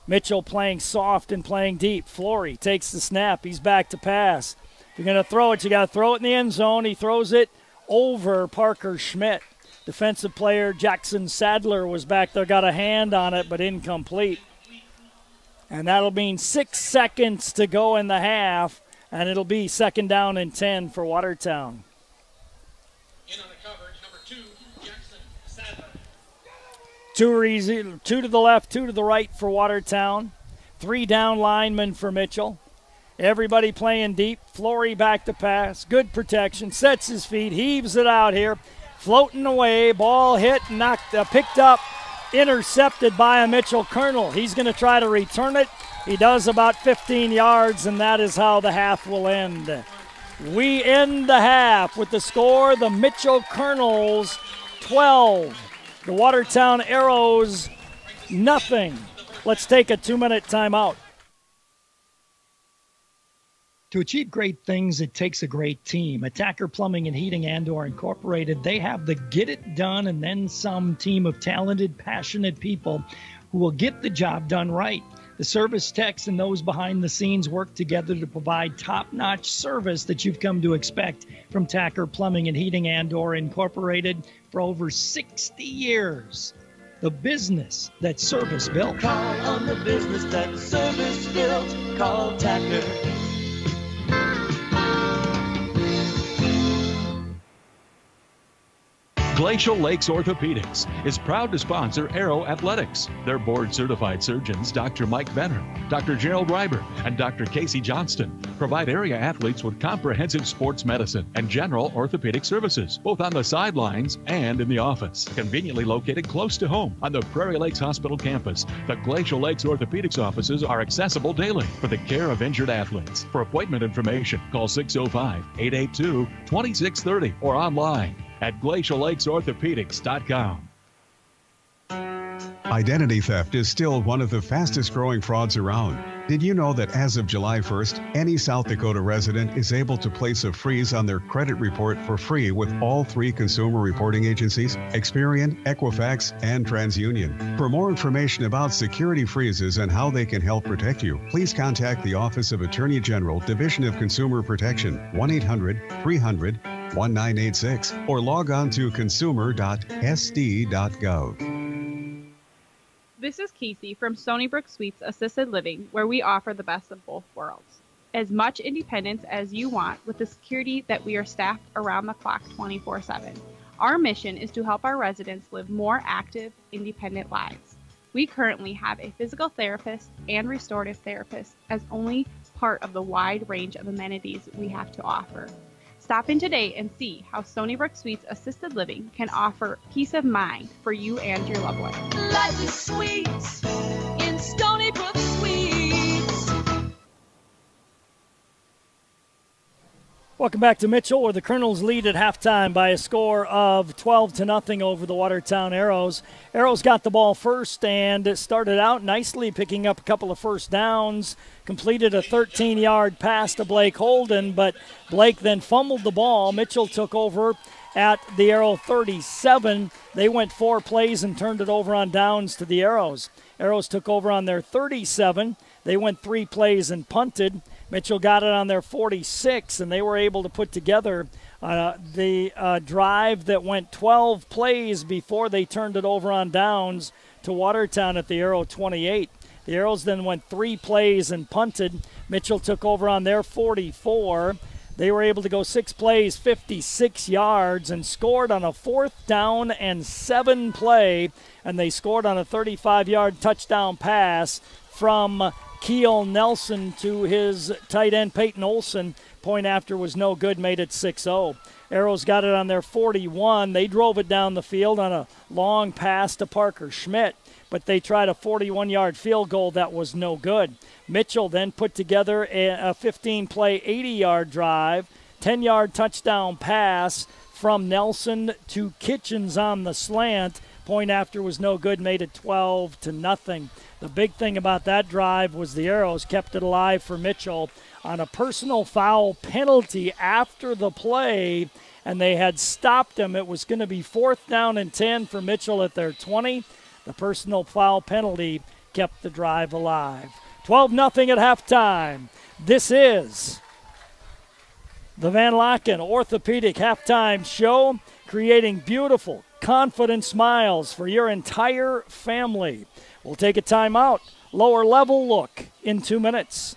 Mitchell playing soft and playing deep. Flory takes the snap. He's back to pass. If you're going to throw it, you got to throw it in the end zone. He throws it over Parker Schmidt. Defensive player Jackson Sadler was back there, got a hand on it, but incomplete. And that'll mean 6 seconds to go in the half, and it'll be 2nd down and 10 for Watertown. In on the coverage, number 2, Jackson Sadler. 2 to the left, 2 to the right for Watertown. 3 down linemen for Mitchell. Everybody playing deep. Flory back to pass. Good protection. Sets his feet. Heaves it out here. Floating away. Ball hit, picked up. Intercepted by a Mitchell Colonel. He's going to try to return it. He does about 15 yards, and that is how the half will end. We end the half with the score, the Mitchell Colonels 12. The Watertown Arrows, nothing. Let's take a 2-minute timeout. To achieve great things, it takes a great team. Attacker Plumbing and Heating Andor Incorporated, they have the get it done and then some team of talented, passionate people who will get the job done right. The service techs and those behind the scenes work together to provide top-notch service that you've come to expect from Tacker Plumbing and Heating Andor Incorporated for over 60 years. The business that service built. Call on the business that service built. Call Tacker. Glacial Lakes Orthopedics is proud to sponsor Aero Athletics. Their board-certified surgeons, Dr. Mike Benner, Dr. Gerald Reiber, and Dr. Casey Johnston, provide area athletes with comprehensive sports medicine and general orthopedic services, both on the sidelines and in the office. Conveniently located close to home on the Prairie Lakes Hospital campus, the Glacial Lakes Orthopedics offices are accessible daily for the care of injured athletes. For appointment information, call 605-882-2630 or online at glaciallakes.orthopedics.com. Identity theft is still one of the fastest growing frauds around. Did you know that as of July 1st, any South Dakota resident is able to place a freeze on their credit report for free with all 3 consumer reporting agencies, Experian, Equifax, and TransUnion? For more information about security freezes and how they can help protect you, please contact the Office of Attorney General, Division of Consumer Protection, 1-800-300-1986, or log on to consumer.sd.gov. This is Casey from Stony Brook Suites Assisted Living, where we offer the best of both worlds. As much independence as you want with the security that we are staffed around the clock 24/7. Our mission is to help our residents live more active, independent lives. We currently have a physical therapist and restorative therapist as only part of the wide range of amenities we have to offer. Stop in today and see how Stony Brook Suites Assisted Living can offer peace of mind for you and your loved one. Life is sweet in Stony Brook Suites. Welcome back to Mitchell, where the Colonels lead at halftime by a score of 12-0 over the Watertown Arrows. Arrows got the ball first and it started out nicely, picking up a couple of first downs, completed a 13-yard pass to Blake Holden, but Blake then fumbled the ball. Mitchell took over at the Arrow 37. They went 4 plays and turned it over on downs to the Arrows. Arrows took over on their 37. They went 3 plays and punted. Mitchell got it on their 46, and they were able to put together the drive that went 12 plays before they turned it over on downs to Watertown at the Arrow 28. The Arrows then went 3 plays and punted. Mitchell took over on their 44. They were able to go 6 plays, 56 yards, and scored on a 4th down and 7 play, and they scored on a 35-yard touchdown pass from Keel Nelson to his tight end Peyton Olson. Point after was no good, made it 6-0. Arrows got it on their 41. They drove it down the field on a long pass to Parker Schmidt, but they tried a 41-yard field goal that was no good. Mitchell then put together a 15-play, 80-yard drive, 10-yard touchdown pass from Nelson to Kitchens on the slant. Point after was no good, made it 12-0. The big thing about that drive was the Arrows kept it alive for Mitchell on a personal foul penalty after the play, and they had stopped him. It was going to be 4th down and 10 for Mitchell at their 20. The personal foul penalty kept the drive alive. 12-0 at halftime. This is the Van Laken Orthopedic Halftime Show, creating beautiful, confident smiles for your entire family. We'll take a timeout. Lower level look in 2 minutes.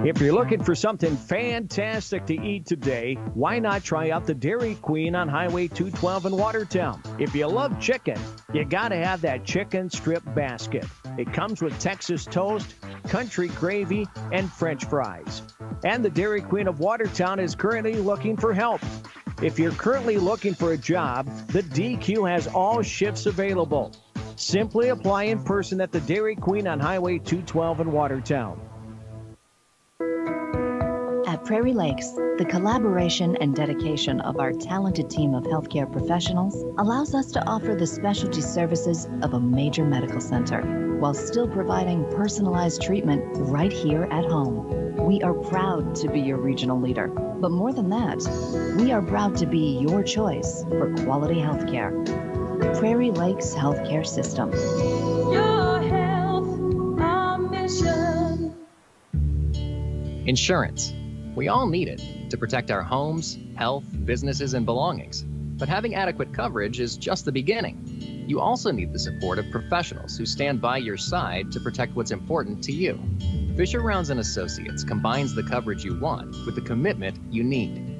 If you're looking for something fantastic to eat today, why not try out the Dairy Queen on Highway 212 in Watertown? If you love chicken, you got to have that chicken strip basket. It comes with Texas toast, country gravy, and French fries. And the Dairy Queen of Watertown is currently looking for help. If you're currently looking for a job, the DQ has all shifts available. Simply apply in person at the Dairy Queen on Highway 212 in Watertown. At Prairie Lakes, the collaboration and dedication of our talented team of healthcare professionals allows us to offer the specialty services of a major medical center while still providing personalized treatment right here at home. We are proud to be your regional leader, but more than that, we are proud to be your choice for quality healthcare. Prairie Lakes Healthcare System. Your health, our mission. Insurance. We all need it to protect our homes, health, businesses, and belongings. But having adequate coverage is just the beginning. You also need the support of professionals who stand by your side to protect what's important to you. Fisher Rounds & Associates combines the coverage you want with the commitment you need.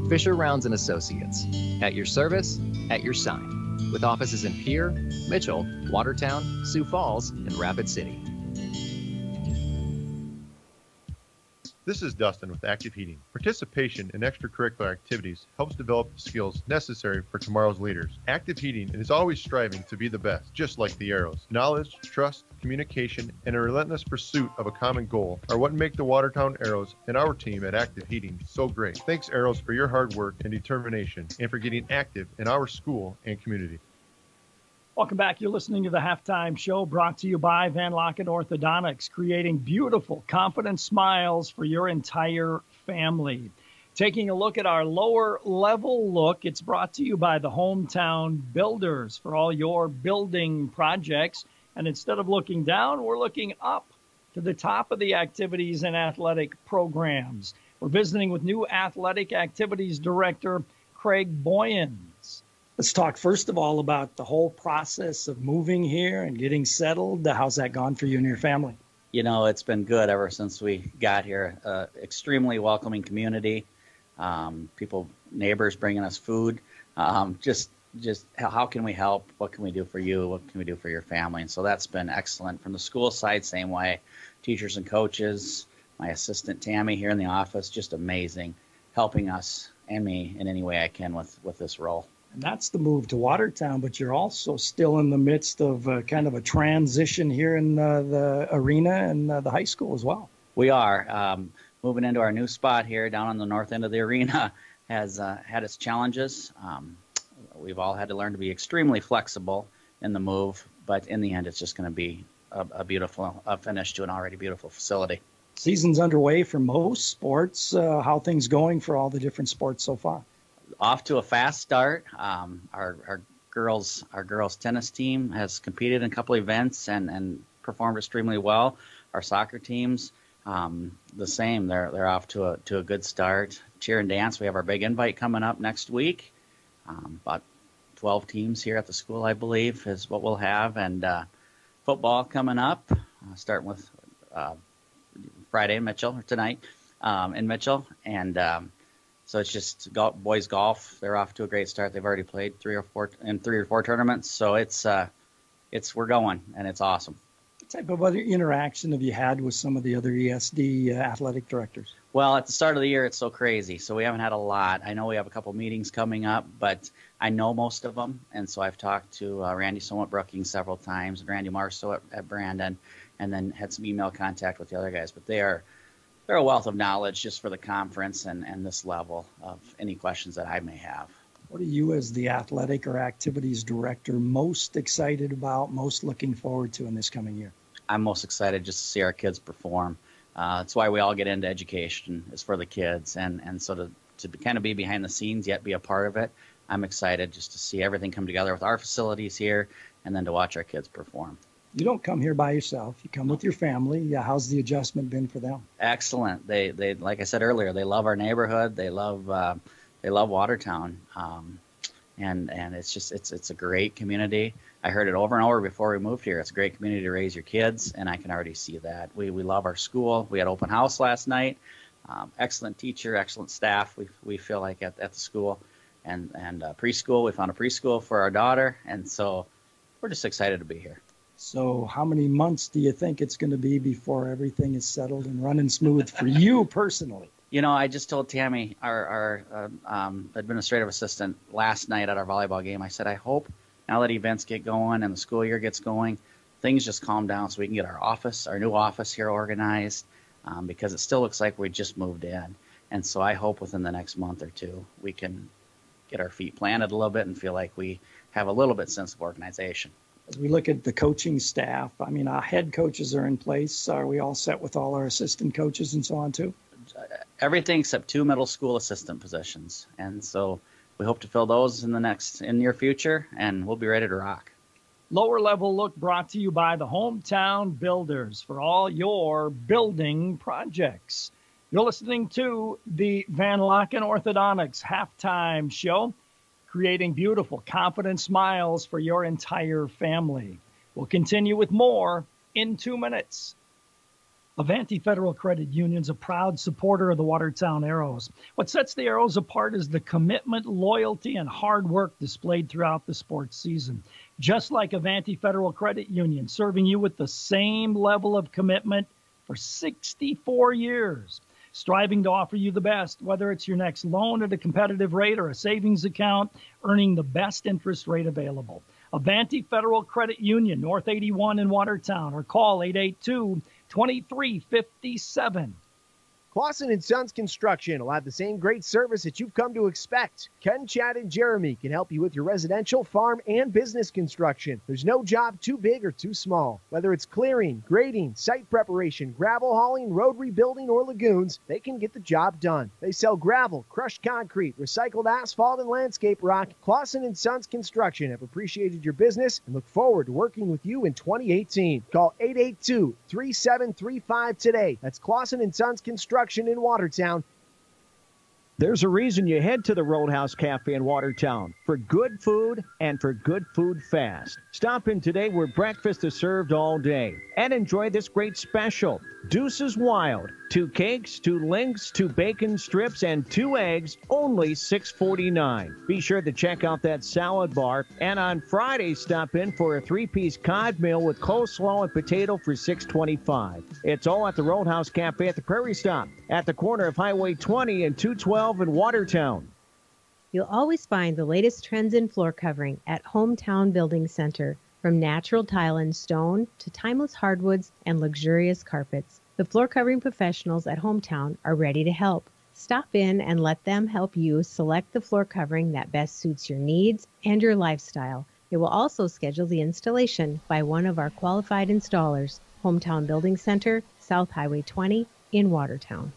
Fisher Rounds & Associates. At your service, at your side. With offices in Pierre, Mitchell, Watertown, Sioux Falls, and Rapid City. This is Dustin with Active Heating. Participation in extracurricular activities helps develop the skills necessary for tomorrow's leaders. Active Heating is always striving to be the best, just like the Arrows. Knowledge, trust, communication, and a relentless pursuit of a common goal are what make the Watertown Arrows and our team at Active Heating so great. Thanks, Arrows, for your hard work and determination, and for getting active in our school and community. Welcome back. You're listening to the Halftime Show, brought to you by Van Locken Orthodontics, creating beautiful, confident smiles for your entire family. Taking a look at our lower level look, it's brought to you by the Hometown Builders for all your building projects. And instead of looking down, we're looking up to the top of the activities and athletic programs. We're visiting with new athletic activities director, Craig Boyens. Let's talk first of all about the whole process of moving here and getting settled. How's that gone for you and your family? You know, it's been good ever since we got here. Extremely welcoming community. People, neighbors bringing us food. Just how can we help? What can we do for you? What can we do for your family? And so that's been excellent. From the school side, same way. Teachers and coaches, my assistant Tammy here in the office, just amazing, helping us and me in any way I can with this role. And that's the move to Watertown, but you're also still in the midst of kind of a transition here in the arena and the high school as well. We are. Moving into our new spot here down on the north end of the arena has had its challenges. We've all had to learn to be extremely flexible in the move, but in the end, it's just going to be a beautiful finish to an already beautiful facility. Season's underway for most sports. How things going for all the different sports so far? Off to a fast start. Our girls tennis team has competed in a couple events and performed extremely well. Our soccer teams, the same. They're off to a good start. Cheer and dance. We have our big invite coming up next week. About 12 teams here at the school, I believe, is what we'll have. And football coming up, starting with Friday in Mitchell, or tonight in Mitchell. And so it's just boys golf. They're off to a great start. They've already played three or four tournaments. So we're going, and it's awesome. What type of other interaction have you had with some of the other ESD athletic directors? Well, at the start of the year, it's so crazy, so we haven't had a lot. I know we have a couple meetings coming up, but I know most of them, and so I've talked to Randy Sohn at Brookings several times, and Randy Marceau at Brandon, and then had some email contact with the other guys. But they're a wealth of knowledge just for the conference and this level of any questions that I may have. What are you, as the athletic or activities director, most excited about, most looking forward to in this coming year? I'm most excited just to see our kids perform. That's why we all get into education, is for the kids. And so to kind of be behind the scenes yet be a part of it, I'm excited just to see everything come together with our facilities here and then to watch our kids perform. You don't come here by yourself. You come with your family. Yeah, how's the adjustment been for them? Excellent. They like I said earlier, they love our neighborhood. They love Watertown. And it's a great community. I heard it over and over before we moved here. It's a great community to raise your kids, and I can already see that. We love our school. We had open house last night. Excellent teacher, excellent staff. We feel like at the school, and preschool. We found a preschool for our daughter, and so we're just excited to be here. So how many months do you think it's going to be before everything is settled and running smooth for you personally? You know, I just told Tammy, our administrative assistant, last night at our volleyball game, I said, I hope now that events get going and the school year gets going, things just calm down so we can get our new office here organized, because it still looks like we just moved in. And so I hope within the next month or two we can get our feet planted a little bit and feel like we have a little bit sense of organization. As we look at the coaching staff, I mean, our head coaches are in place. Are we all set with all our assistant coaches and so on too? Everything except 2 middle school assistant positions. And so we hope to fill those in near future, and we'll be ready to rock. Lower level look brought to you by the Hometown Builders for all your building projects. You're listening to the Van Locken Orthodontics Halftime Show, creating beautiful, confident smiles for your entire family. We'll continue with more in 2 minutes. Avanti Federal Credit Union is a proud supporter of the Watertown Arrows. What sets the Arrows apart is the commitment, loyalty, and hard work displayed throughout the sports season. Just like Avanti Federal Credit Union, serving you with the same level of commitment for 64 years. Striving to offer you the best, whether it's your next loan at a competitive rate or a savings account, earning the best interest rate available. Avanti Federal Credit Union, North 81 in Watertown, or call 882-2357. Clausen & Sons Construction will have the same great service that you've come to expect. Ken, Chad, and Jeremy can help you with your residential, farm, and business construction. There's no job too big or too small. Whether it's clearing, grading, site preparation, gravel hauling, road rebuilding, or lagoons, they can get the job done. They sell gravel, crushed concrete, recycled asphalt, and landscape rock. Clausen & Sons Construction have appreciated your business and look forward to working with you in 2018. Call 882-3735 today. That's Clausen & Sons Construction in Watertown. There's a reason you head to the Roadhouse Cafe in Watertown, for good food and for good food fast. Stop in today where breakfast is served all day and enjoy this great special. Deuces Wild, 2 cakes, 2 links, 2 bacon strips, and 2 eggs, only $6.49. Be sure to check out that salad bar. And on Friday, stop in for a 3-piece cod meal with coleslaw and potato for $6.25. It's all at the Roadhouse Cafe at the Prairie Stop, at the corner of Highway 20 and 212 in Watertown. You'll always find the latest trends in floor covering at Hometown Building Center. From natural tile and stone to timeless hardwoods and luxurious carpets, the floor covering professionals at Hometown are ready to help. Stop in and let them help you select the floor covering that best suits your needs and your lifestyle. They will also schedule the installation by one of our qualified installers. Hometown Building Center, South Highway 20 in Watertown.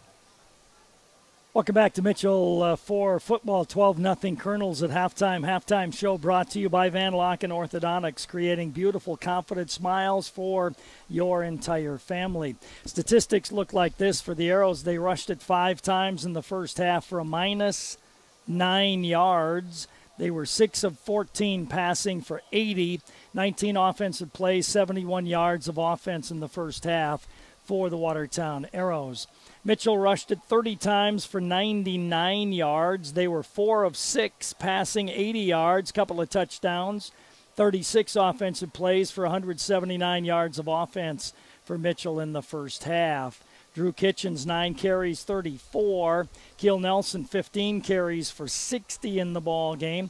Welcome back to Mitchell for football. 12-0 Colonels at halftime. Halftime show brought to you by Van Locken Orthodontics, creating beautiful, confident smiles for your entire family. Statistics look like this for the Arrows. They rushed it 5 times in the first half for a -9 yards. They were 6 of 14 passing for 80, 19 offensive plays, 71 yards of offense in the first half for the Watertown Arrows. Mitchell rushed it 30 times for 99 yards. They were 4 of 6 passing, 80 yards, couple of touchdowns, 36 offensive plays for 179 yards of offense for Mitchell in the first half. Drew Kitchens, 9 carries, 34. Keel Nelson, 15 carries for 60 in the ball game.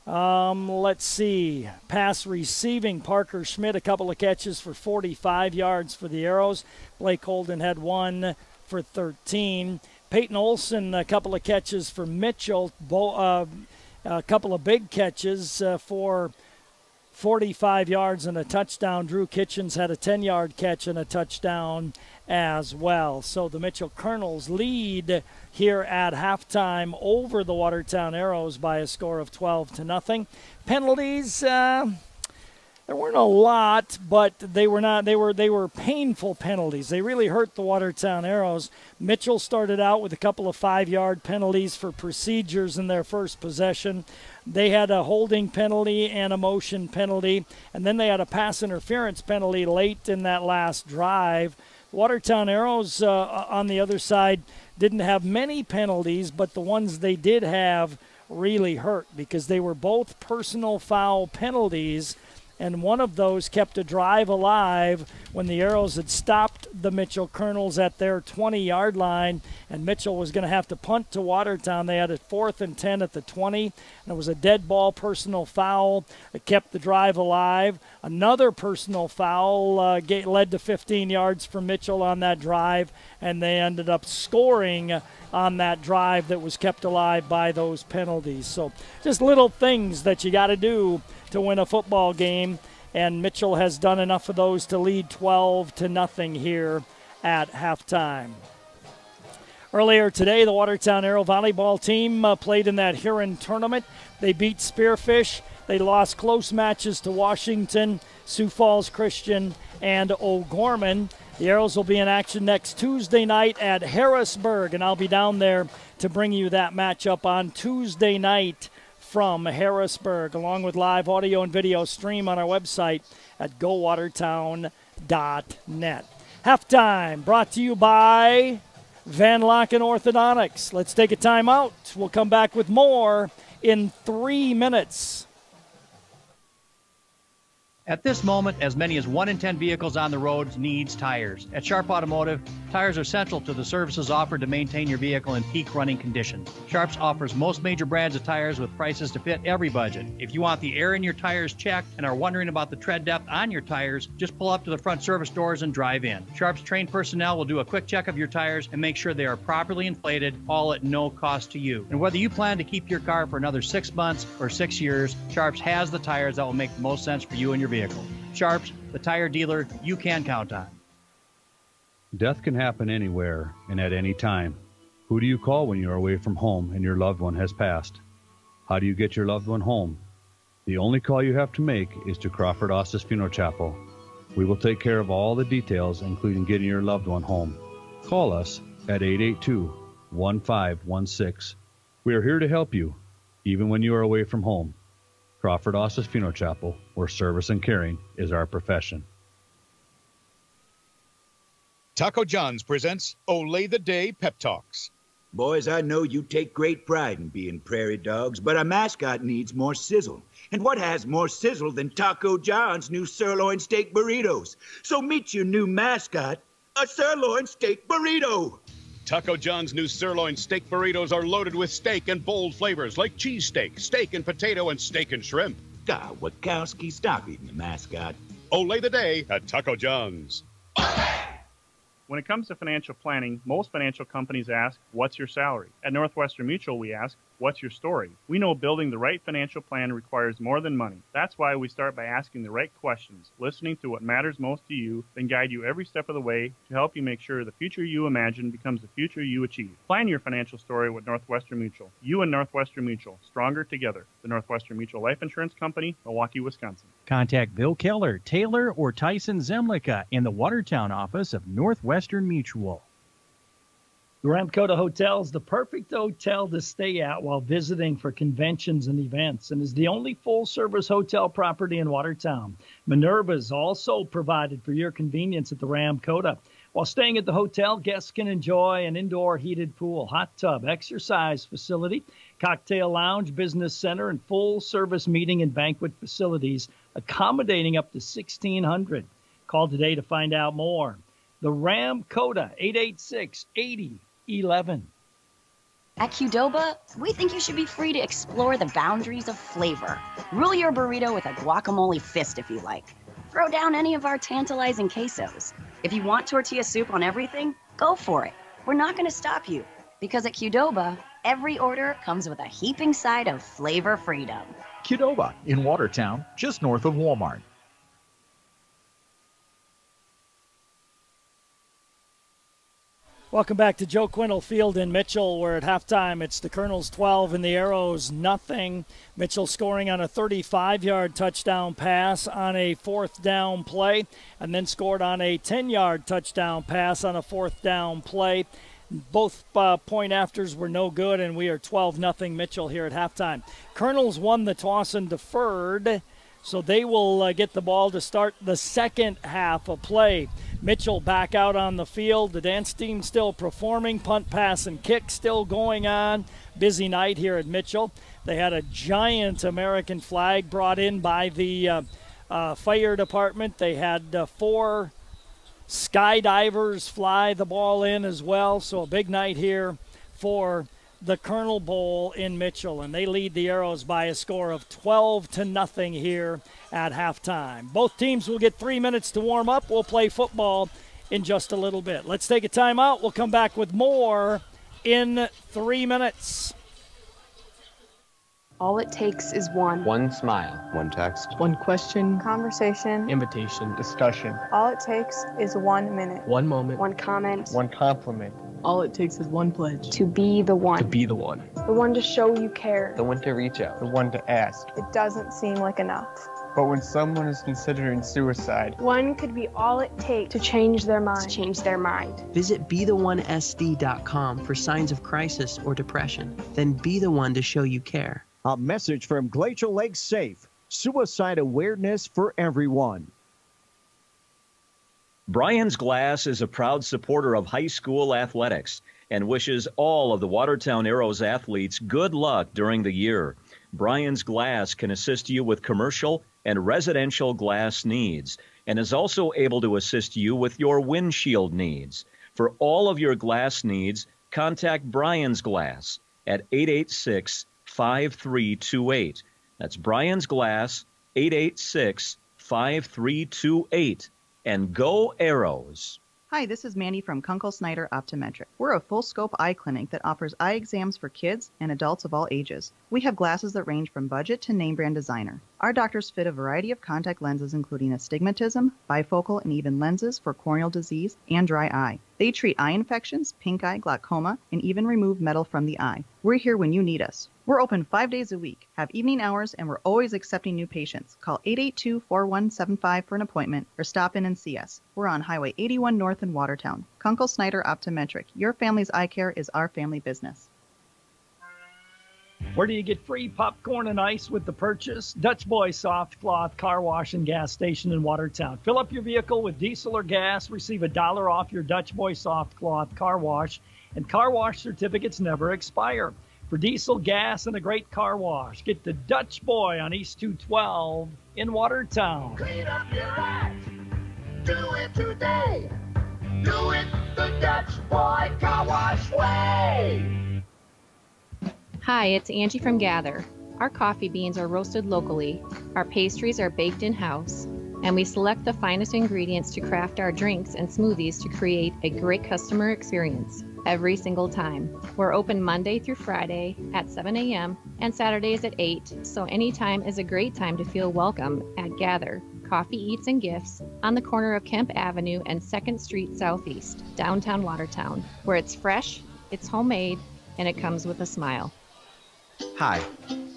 Let's see. Pass receiving, Parker Schmidt, a couple of catches for 45 yards for the Arrows. Blake Holden had 1 for 13. Peyton Olson, a couple of catches for Mitchell. A couple of big catches for 45 yards and a touchdown. Drew Kitchens had a 10-yard catch and a touchdown as well. So the Mitchell Colonels lead here at halftime over the Watertown Arrows by a score of 12-0. Penalties, there weren't a lot, but they were painful penalties. They really hurt the Watertown Arrows. Mitchell started out with a couple of 5-yard penalties for procedures in their first possession. They had a holding penalty and a motion penalty, and then they had a pass interference penalty late in that last drive. Watertown Arrows, on the other side, didn't have many penalties, but the ones they did have really hurt because they were both personal foul penalties, and one of those kept a drive alive when the Arrows had stopped the Mitchell Colonels at their 20-yard line, and Mitchell was going to have to punt to Watertown. They had a 4th and 10 at the 20, and it was a dead ball personal foul that kept the drive alive. Another personal foul led to 15 yards for Mitchell on that drive, and they ended up scoring on that drive that was kept alive by those penalties. So just little things that you got to do to win a football game, and Mitchell has done enough of those to lead 12-0 here at halftime. Earlier today, the Watertown Arrow volleyball team played in that Huron tournament. They beat Spearfish. They lost close matches to Washington, Sioux Falls Christian, and O'Gorman. The Arrows will be in action next Tuesday night at Harrisburg, and I'll be down there to bring you that matchup on Tuesday night from Harrisburg, along with live audio and video stream on our website at gowatertown.net. Halftime brought to you by Van Locken Orthodontics. Let's take a time out. We'll come back with more in 3 minutes. At this moment, as many as 1 in 10 vehicles on the roads needs tires. At Sharp Automotive, tires are central to the services offered to maintain your vehicle in peak running conditions. Sharps offers most major brands of tires with prices to fit every budget. If you want the air in your tires checked and are wondering about the tread depth on your tires, just pull up to the front service doors and drive in. Sharp's trained personnel will do a quick check of your tires and make sure they are properly inflated, all at no cost to you. And whether you plan to keep your car for another 6 months or 6 years, Sharps has the tires that will make the most sense for you and your vehicle. Sharps, the tire dealer you can count on. Death can happen anywhere and at any time. Who do you call when you are away from home and your loved one has passed? How do you get your loved one home? The only call you have to make is to Crawford Ostis Funeral Chapel. We will take care of all the details, including getting your loved one home. Call us at 882-1516. We are here to help you, even when you are away from home. Crawford Ostis Funeral Chapel, where service and caring is our profession. Taco John's presents Olay the Day Pep Talks. Boys, I know you take great pride in being prairie dogs, but our mascot needs more sizzle. And what has more sizzle than Taco John's new sirloin steak burritos? So meet your new mascot, a sirloin steak burrito. Taco John's new sirloin steak burritos are loaded with steak and bold flavors like cheesesteak, steak and potato, and steak and shrimp. God, Wachowski, stop eating the mascot. Olay the Day at Taco John's. When it comes to financial planning, most financial companies ask, what's your salary? At Northwestern Mutual, we ask, what's your story? We know building the right financial plan requires more than money. That's why we start by asking the right questions, listening to what matters most to you, then guide you every step of the way to help you make sure the future you imagine becomes the future you achieve. Plan your financial story with Northwestern Mutual. You and Northwestern Mutual, stronger together. The Northwestern Mutual Life Insurance Company, Milwaukee, Wisconsin. Contact Bill Keller, Taylor, or Tyson Zemlicka in the Watertown office of Northwestern Mutual. The Ramkota Hotel is the perfect hotel to stay at while visiting for conventions and events, and is the only full-service hotel property in Watertown. Minerva is also provided for your convenience at the Ramkota. While staying at the hotel, guests can enjoy an indoor heated pool, hot tub, exercise facility, cocktail lounge, business center, and full-service meeting and banquet facilities, accommodating up to 1,600. Call today to find out more. The Ramkota, 886-8011. At Qdoba, we think you should be free to explore the boundaries of flavor. Rule your burrito with a guacamole fist if you like. Throw down any of our tantalizing quesos. If you want tortilla soup on everything, go for it. We're not going to stop you. Because at Qdoba, every order comes with a heaping side of flavor freedom. Qdoba in Watertown, just north of Walmart. Welcome back to Joe Quintal Field in Mitchell, where at halftime it's the Colonels 12 and the Arrows nothing. Mitchell scoring on a 35-yard touchdown pass on a fourth down play, and then scored on a 10-yard touchdown pass on a fourth down play. Both point afters were no good, and we are 12-0 Mitchell here at halftime. Colonels won the toss and deferred, so they will get the ball to start the second half of play. Mitchell back out on the field. The dance team still performing. Punt, pass, and kick still going on. Busy night here at Mitchell. They had a giant American flag brought in by the fire department. They had 4 skydivers fly the ball in as well. So a big night here for the Colonel Bowl in Mitchell, and they lead the Arrows by a score of 12-0 here at halftime. Both teams will get 3 minutes to warm up. We'll play football in just a little bit. Let's take a timeout. We'll come back with more in 3 minutes. All it takes is one smile, one text, one question, conversation, invitation, discussion. All it takes is 1 minute, One moment, one comment, one compliment. all it takes is one pledge. To be the one. To be the one. The one to show you care. The one to reach out. The one to ask. It doesn't seem like enough. But when someone is considering suicide, One could be all it takes to change their mind. Visit BeTheOneSD.com for signs of crisis or depression. Then be the one to show you care. A message from Glacial Lake Safe. Suicide awareness for everyone. Brian's Glass is a proud supporter of high school athletics and wishes all of the Watertown Arrows athletes good luck during the year. Brian's Glass can assist you with commercial and residential glass needs and is also able to assist you with your windshield needs. For all of your glass needs, contact Brian's Glass at 886-5328. That's Brian's Glass, 886-5328. And go Arrows! Hi, this is Mandy from Kunkel Snyder Optometric. We're a full-scope eye clinic that offers eye exams for kids and adults of all ages. We have glasses that range from budget to name-brand designer. Our doctors fit a variety of contact lenses including astigmatism, bifocal, and even lenses for corneal disease and dry eye. They treat eye infections, pink eye, glaucoma, and even remove metal from the eye. We're here when you need us. We're open 5 days a week, have evening hours, and we're always accepting new patients. Call 882-4175 for an appointment or stop in and see us. We're on Highway 81 North in Watertown. Kunkel Snyder Optometric. Your family's eye care is our family business. Where do you get free popcorn and ice with the purchase? Dutch Boy Soft Cloth Car Wash and Gas Station in Watertown. Fill up your vehicle with diesel or gas. Receive $1 off your Dutch Boy Soft Cloth Car Wash. And car wash certificates never expire. For diesel, gas, and a great car wash, get the Dutch Boy on East 212 in Watertown. Clean up your act. Do it today. Do it the Dutch Boy Car Wash way. Hi, it's Angie from Gather. Our coffee beans are roasted locally, our pastries are baked in-house, and we select the finest ingredients to craft our drinks and smoothies to create a great customer experience every single time. We're open Monday through Friday at 7 a.m. and Saturdays at 8, so anytime is a great time to feel welcome at Gather Coffee, Eats, and Gifts on the corner of Kemp Avenue and 2nd Street Southeast, downtown Watertown, where it's fresh, it's homemade, and it comes with a smile. Hi,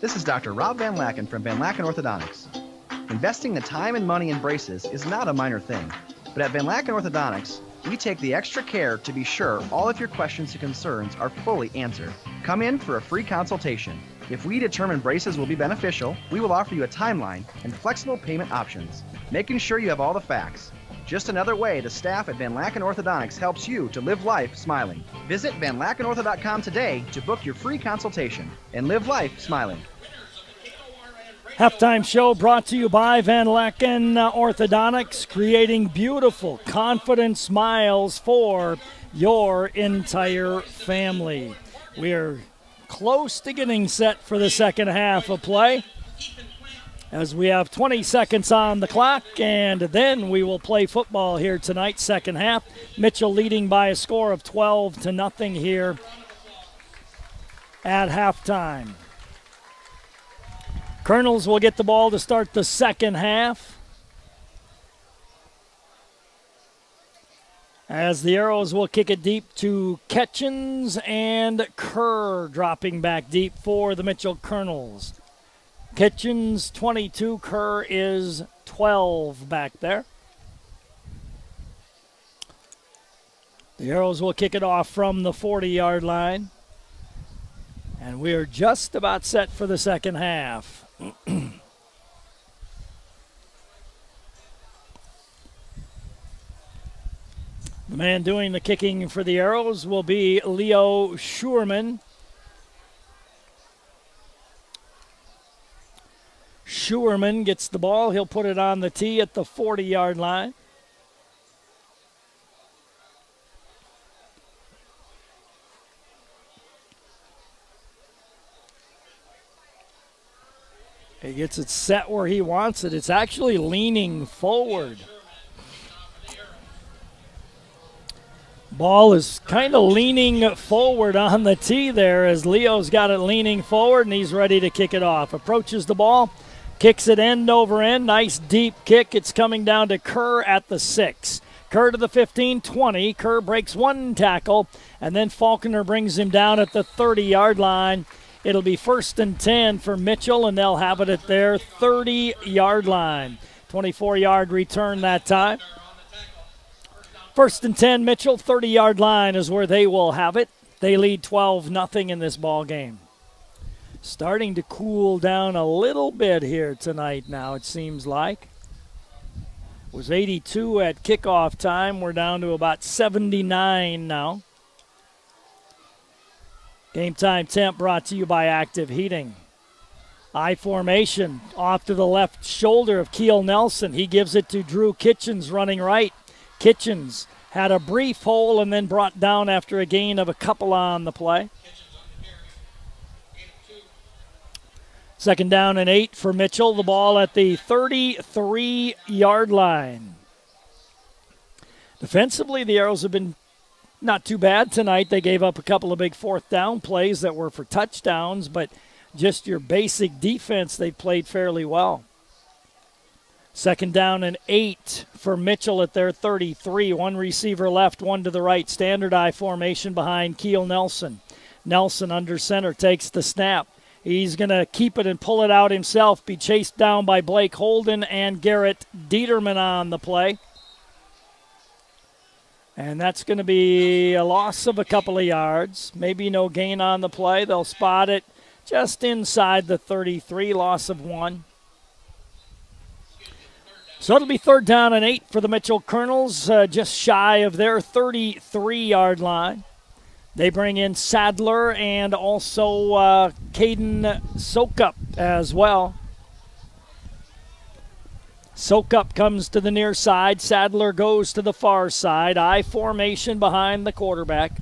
this is Dr. Rob Van Laken from Van Laken Orthodontics. Investing the time and money in braces is not a minor thing, but at Van Laken Orthodontics, we take the extra care to be sure all of your questions and concerns are fully answered. Come in for a free consultation. If we determine braces will be beneficial, we will offer you a timeline and flexible payment options, making sure you have all the facts. Just another way the staff at Van Laken Orthodontics helps you to live life smiling. Visit VanLakenOrtho.com today to book your free consultation and live life smiling. Halftime show brought to you by Van Laken Orthodontics, creating beautiful, confident smiles for your entire family. We are close to getting set for the second half of play, as we have 20 seconds on the clock, and then we will play football here tonight, second half. Mitchell leading by a score of 12-0 here at halftime. Colonels will get the ball to start the second half, as the Arrows will kick it deep to Ketchens, and Kerr dropping back deep for the Mitchell Colonels. Kitchens 22, Kerr is 12 back there. The Arrows will kick it off from the 40-yard line. And we are just about set for the second half. The man doing the kicking for the Arrows will be Leo Schurman. Schurman gets the ball. He'll put it on the tee at the 40-yard line. He gets it set where he wants it. It's actually leaning forward. Ball is kind of leaning forward on the tee there, as Leo's got it leaning forward, and he's ready to kick it off. Approaches the ball. Kicks it end over end. Nice deep kick. It's coming down to Kerr at the 6. Kerr to the 15, 20. Kerr breaks one tackle, and then Faulkner brings him down at the 30-yard line. It'll be 1st and 10 for Mitchell, and they'll have it at their 30-yard line. 24-yard return that time. 1st and 10, Mitchell, 30-yard line is where they will have it. They lead 12-0 in this ball game. Starting to cool down a little bit here tonight now, it seems like. It was 82 at kickoff time. We're down to about 79 now. Game time temp brought to you by Active Heating. I formation off to the left shoulder of Keel Nelson. He gives it to Drew Kitchens running right. Kitchens had a brief hole and then brought down after a gain of a couple on the play. 2nd down and 8 for Mitchell. The ball at the 33-yard line. Defensively, the Arrows have been not too bad tonight. They gave up a couple of big 4th down plays that were for touchdowns, but just your basic defense, they played fairly well. 2nd down and 8 for Mitchell at their 33. One receiver left, one to the right. Standard I formation behind Keel Nelson. Nelson under center takes the snap. He's going to keep it and pull it out himself, be chased down by Blake Holden and Garrett Dieterman on the play. And that's going to be a loss of a couple of yards. Maybe no gain on the play. They'll spot it just inside the 33, loss of 1. So it'll be 3rd down and 8 for the Mitchell Colonels, just shy of their 33-yard line. They bring in Sadler and also Caden Sokup as well. Sokup comes to the near side. Sadler goes to the far side. I formation behind the quarterback.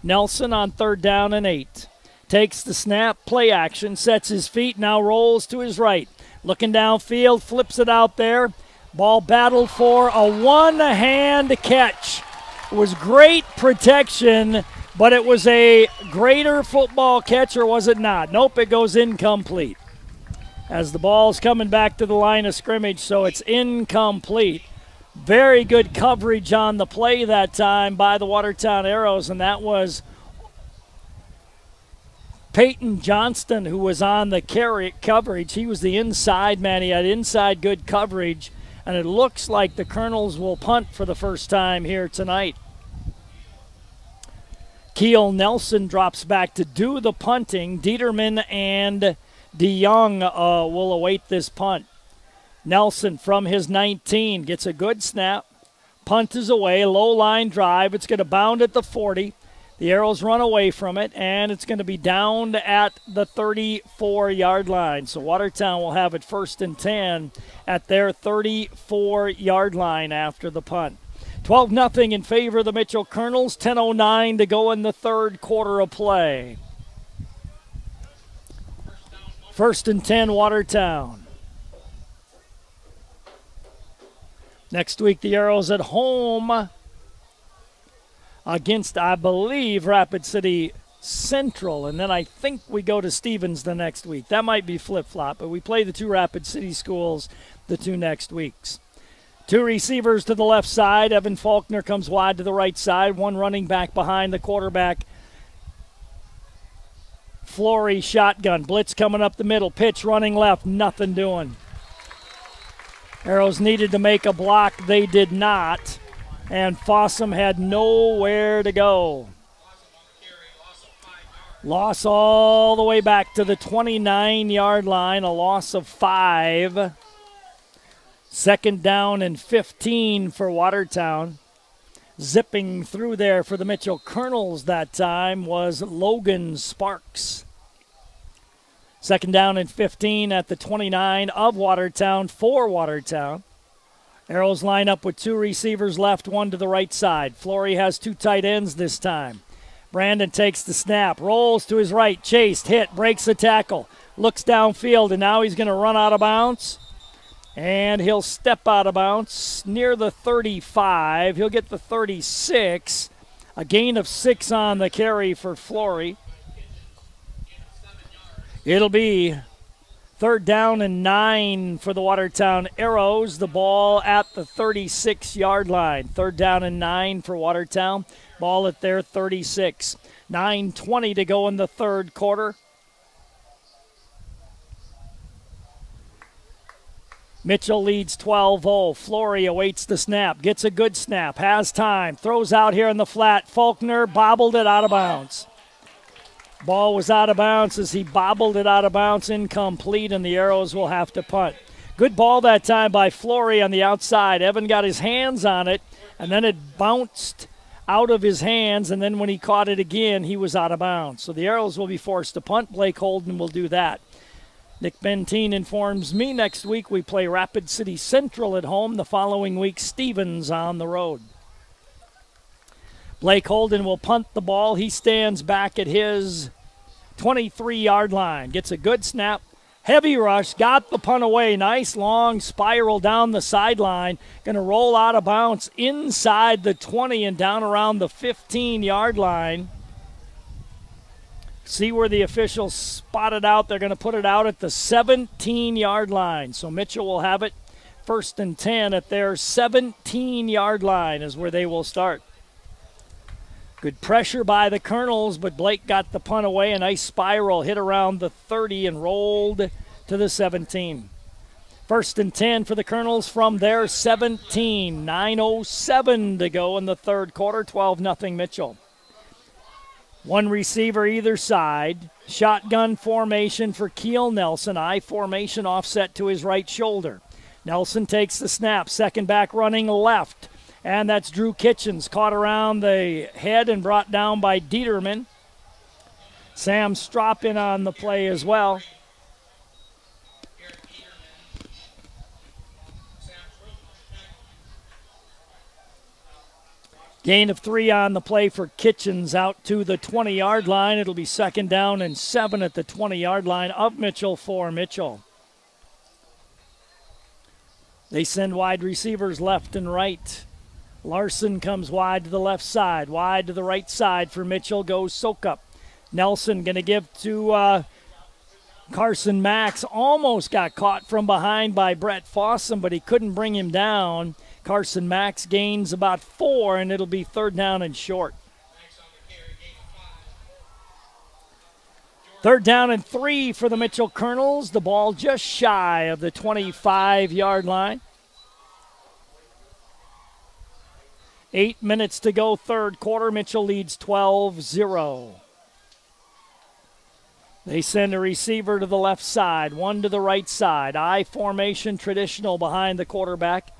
Nelson on 3rd down and 8. Takes the snap, play action, sets his feet, now rolls to his right. Looking downfield, flips it out there. Ball battled for a one-hand catch. It was great protection, but it was a greater football catch, or was it not? Nope, it goes incomplete. As the ball's coming back to the line of scrimmage, so it's incomplete. Very good coverage on the play that time by the Watertown Arrows, and that was Peyton Johnston who was on the coverage. He was the inside man. He had inside good coverage, and it looks like the Colonels will punt for the first time here tonight. Keel Nelson drops back to do the punting. Dieterman and DeYoung will await this punt. Nelson from his 19 gets a good snap. Punt is away, low line drive. It's going to bound at the 40. The Arrows run away from it, and it's going to be downed at the 34-yard line. So Watertown will have it 1st and 10 at their 34-yard line after the punt. 12-0 in favor of the Mitchell Colonels. 10:09 to go in the 3rd quarter of play. 1st and 10, Watertown. Next week, the Arrows at home against, I believe, Rapid City Central. And then I think we go to Stevens the next week. That might be flip-flop, but we play the 2 Rapid City schools the 2 next weeks. 2 receivers to the left side. Evan Faulkner comes wide to the right side. 1 running back behind the quarterback. Flory shotgun. Blitz coming up the middle. Pitch running left. Nothing doing. Arrows needed to make a block. They did not. And Fossum had nowhere to go. Loss all the way back to the 29-yard line. A loss of 5. 2nd down and 15 for Watertown. Zipping through there for the Mitchell Colonels that time was Logan Sparks. 2nd down and 15 at the 29 of Watertown for Watertown. Arrows line up with 2 receivers left, 1 to the right side. Flory has 2 tight ends this time. Brandon takes the snap, rolls to his right, chased, hit, breaks the tackle, looks downfield, and now he's going to run out of bounds. And he'll step out of bounds near the 35. He'll get the 36. A gain of 6 on the carry for Flory. It'll be 3rd down and 9 for the Watertown Arrows. The ball at the 36-yard line. 3rd down and 9 for Watertown. Ball at their 36. 9:20 to go in the 3rd quarter. Mitchell leads 12-0. Flory awaits the snap, gets a good snap, has time, throws out here in the flat. Faulkner bobbled it out of bounds. Ball was out of bounds as he bobbled it out of bounds, incomplete, and the Arrows will have to punt. Good ball that time by Flory on the outside. Evan got his hands on it, and then it bounced out of his hands, and then when he caught it again, he was out of bounds. So the Arrows will be forced to punt. Blake Holden will do that. Nick Bentine informs me next week we play Rapid City Central at home. The following week, Stevens on the road. Blake Holden will punt the ball. He stands back at his 23-yard line. Gets a good snap. Heavy rush. Got the punt away. Nice long spiral down the sideline. Going to roll out of bounds inside the 20 and down around the 15-yard line. See where the officials spot it out. They're going to put it out at the 17-yard line. So Mitchell will have it 1st and 10 at their 17-yard line is where they will start. Good pressure by the Colonels, but Blake got the punt away. A nice spiral hit around the 30 and rolled to the 17. 1st and 10 for the Colonels from their 17. 9:07 to go in the third quarter. 12-0 Mitchell. One receiver either side. Shotgun formation for Keel Nelson. I formation offset to his right shoulder. Nelson takes the snap. Second back running left. And that's Drew Kitchens. Caught around the head and brought down by Dieterman. Sam Strop in on the play as well. Gain of 3 on the play for Kitchens out to the 20-yard line. It'll be 2nd down and 7 at the 20-yard line of Mitchell for Mitchell. They send wide receivers left and right. Larson comes wide to the left side. Wide to the right side for Mitchell goes Sokup. Nelson going to give to Carson Max. Almost got caught from behind by Brett Fossum, but he couldn't bring him down. Carson Max gains about 4, and it'll be 3rd down and short. 3rd down and 3 for the Mitchell Colonels. The ball just shy of the 25-yard line. 8 minutes to go, third quarter. Mitchell leads 12-0. They send a receiver to the left side, one to the right side. I formation traditional behind the quarterback.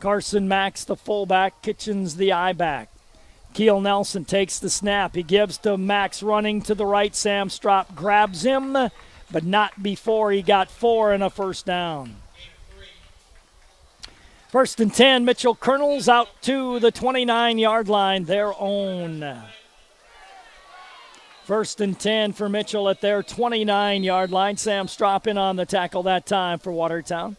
Carson Max, the fullback. Kitchens, the I-back. Keel Nelson takes the snap. He gives to Max running to the right. Sam Strop grabs him, but not before he got 4 and a 1st down. 1st and 10, Mitchell Colonels out to the 29-yard line, their own. 1st and 10 for Mitchell at their 29-yard line. Sam Strop in on the tackle that time for Watertown.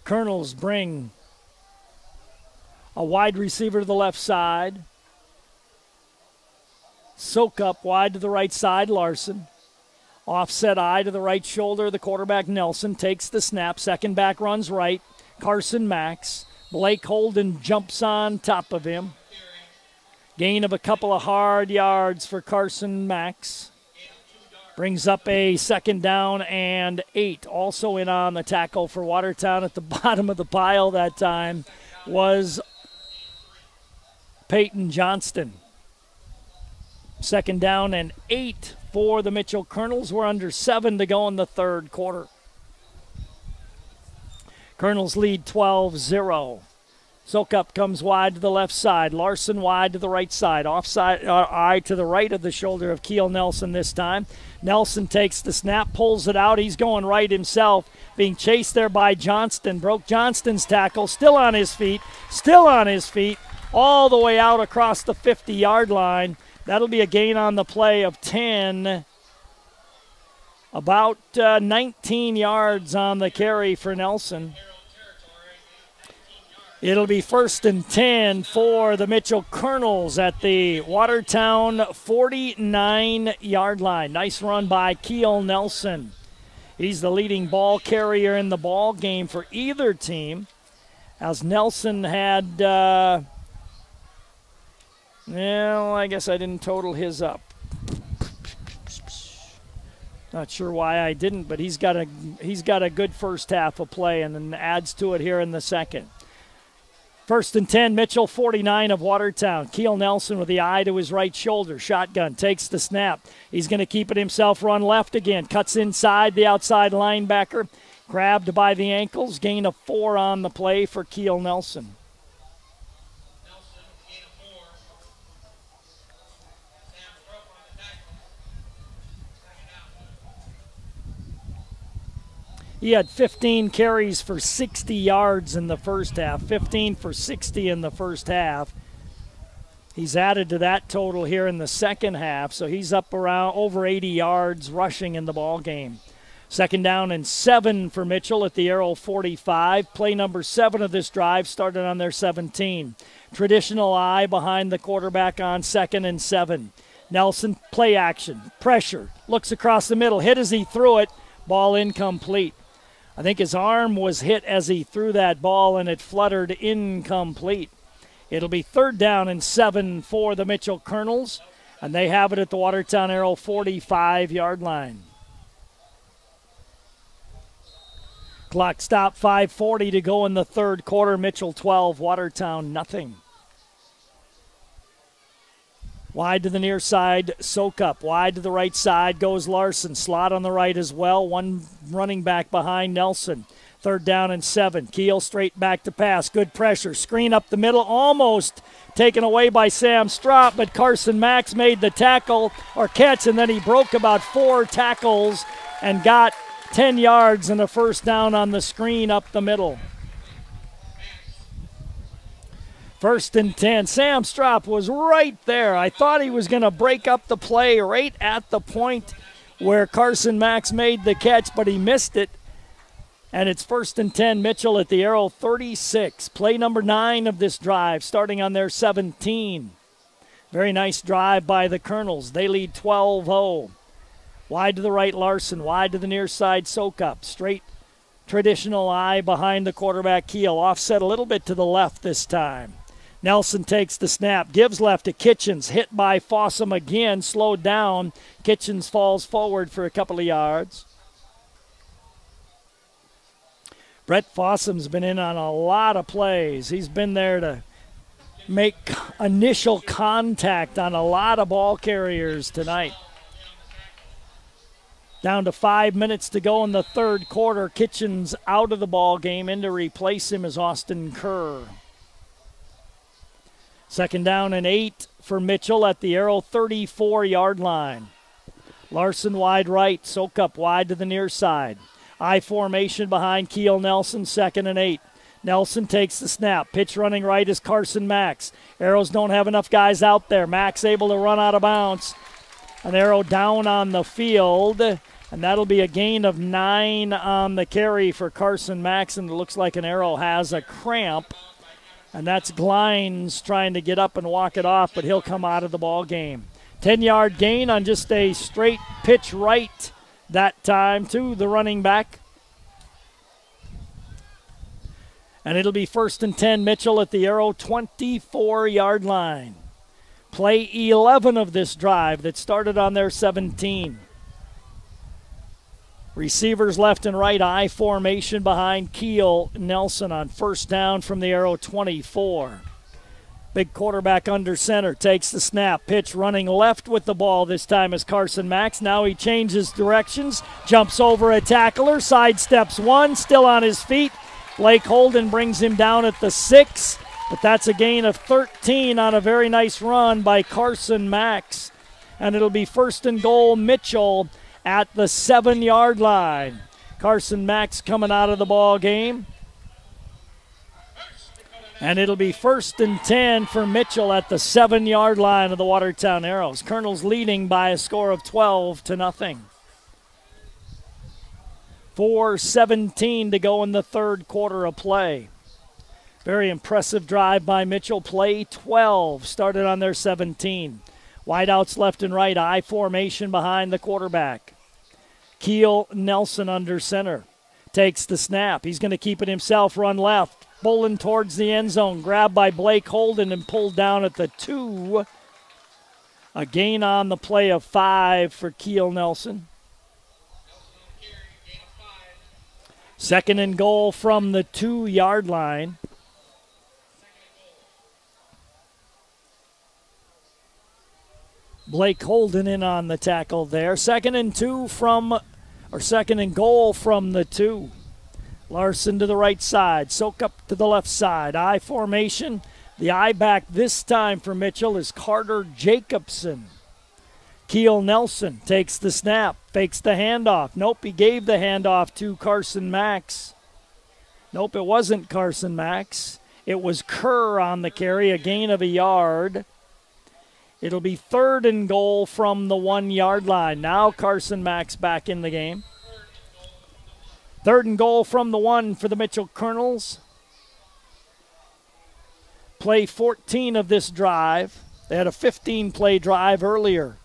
Colonels bring a wide receiver to the left side. Sokup wide to the right side, Larson. Offset eye to the right shoulder, the quarterback Nelson takes the snap. Second back runs right. Carson Max. Blake Holden jumps on top of him. Gain of a couple of hard yards for Carson Max. Brings up a 2nd down and 8. Also in on the tackle for Watertown at the bottom of the pile that time was Peyton Johnston. 2nd down and 8 for the Mitchell Colonels. We're under 7 to go in the third quarter. Colonels lead 12-0. Sokup comes wide to the left side. Larson wide to the right side. Offside eye to the right of the shoulder of Keel Nelson this time. Nelson takes the snap, pulls it out. He's going right himself. Being chased there by Johnston. Broke Johnston's tackle. Still on his feet. All the way out across the 50-yard line. That'll be a gain on the play of 10. About 19 yards on the carry for Nelson. It'll be 1st and 10 for the Mitchell Colonels at the Watertown 49-yard line. Nice run by Keel Nelson. He's the leading ball carrier in the ball game for either team. As Nelson had, I guess I didn't total his up. Not sure why I didn't, but he's got a good first half of play and then adds to it here in the second. 1st and 10, Mitchell 49 of Watertown. Keel Nelson with the eye to his right shoulder. Shotgun, takes the snap. He's going to keep it himself, run left again. Cuts inside the outside linebacker. Grabbed by the ankles. Gain of 4 on the play for Keel Nelson. He had 15 carries for 60 yards in the first half, 15 for 60 in the first half. He's added to that total here in the second half, so he's up around over 80 yards rushing in the ball game. 2nd down and 7 for Mitchell at the Arrow 45. Play number 7 of this drive started on their 17. Traditional eye behind the quarterback on 2nd and 7. Nelson, play action, pressure, looks across the middle, hit as he threw it, ball incomplete. I think his arm was hit as he threw that ball and it fluttered incomplete. It'll be 3rd down and 7 for the Mitchell Colonels, and they have it at the Watertown Arrow 45-yard line. Clock stop, 5:40 to go in the third quarter. Mitchell 12, Watertown nothing. Wide to the near side, Sokup. Wide to the right side goes Larson. Slot on the right as well. One running back behind Nelson. 3rd down and 7. Keel straight back to pass. Good pressure. Screen up the middle. Almost taken away by Sam Strop, but Carson Max made the tackle or catch, and then he broke about 4 tackles and got 10 yards and a first down on the screen up the middle. 1st and 10. Sam Strop was right there. I thought he was going to break up the play right at the point where Carson Max made the catch, but he missed it. And it's 1st and 10, Mitchell at the Arrow 36. Play number 9 of this drive, starting on their 17. Very nice drive by the Colonels. They lead 12-0. Wide to the right, Larson. Wide to the near side, Sokup. Straight traditional eye behind the quarterback, Keel. Offset a little bit to the left this time. Nelson takes the snap, gives left to Kitchens. Hit by Fossum again, slowed down. Kitchens falls forward for a couple of yards. Brett Fossum's been in on a lot of plays. He's been there to make initial contact on a lot of ball carriers tonight. Down to 5 minutes to go in the third quarter. Kitchens out of the ball game. In to replace him is Austin Kerr. 2nd down and 8 for Mitchell at the Arrow 34-yard line. Larson wide right. Sokup wide to the near side. I formation behind Keel Nelson, 2nd and 8. Nelson takes the snap. Pitch running right is Carson Max. Arrows don't have enough guys out there. Max able to run out of bounds. An Arrow down on the field, and that'll be a gain of 9 on the carry for Carson Max, and it looks like an Arrow has a cramp, and that's Glines trying to get up and walk it off, but he'll come out of the ball game. 10-yard gain on just a straight pitch right that time to the running back. And it'll be 1st and 10, Mitchell at the Arrow 24-yard line. Play 11 of this drive that started on their 17. Receivers left and right, I formation behind Keel Nelson on 1st down from the Arrow 24. Big quarterback under center, takes the snap, pitch running left with the ball this time is Carson Max. Now he changes directions, jumps over a tackler, sidesteps one, still on his feet. Blake Holden brings him down at the 6. But that's a gain of 13 on a very nice run by Carson Max. And it'll be 1st and goal, Mitchell at the 7-yard line. Carson Max coming out of the ball game. And it'll be 1st and 10 for Mitchell at the 7-yard line of the Watertown Arrows. Colonels leading by a score of 12-0. 4:17 to go in the third quarter of play. Very impressive drive by Mitchell. Play 12 started on their 17. Wideouts left and right. I formation behind the quarterback. Keel Nelson under center. Takes the snap. He's going to keep it himself. Run left. Bowling towards the end zone. Grabbed by Blake Holden and pulled down at the 2. A gain on the play of 5 for Keel Nelson. 2nd and goal from the 2-yard line. Blake Holden in on the tackle there. 2nd and goal from the 2. Larson to the right side. Sokup to the left side. I formation. The I back this time for Mitchell is Carter Jacobson. Keel Nelson takes the snap. Fakes the handoff. Nope, he gave the handoff to Carson Max. Nope, it wasn't Carson Max. It was Kerr on the carry, a gain of a yard. It'll be 3rd and goal from the 1-yard line. Now Carson Max back in the game. 3rd and goal from the 1 for the Mitchell Colonels. Play 14 of this drive. They had a 15-play drive earlier.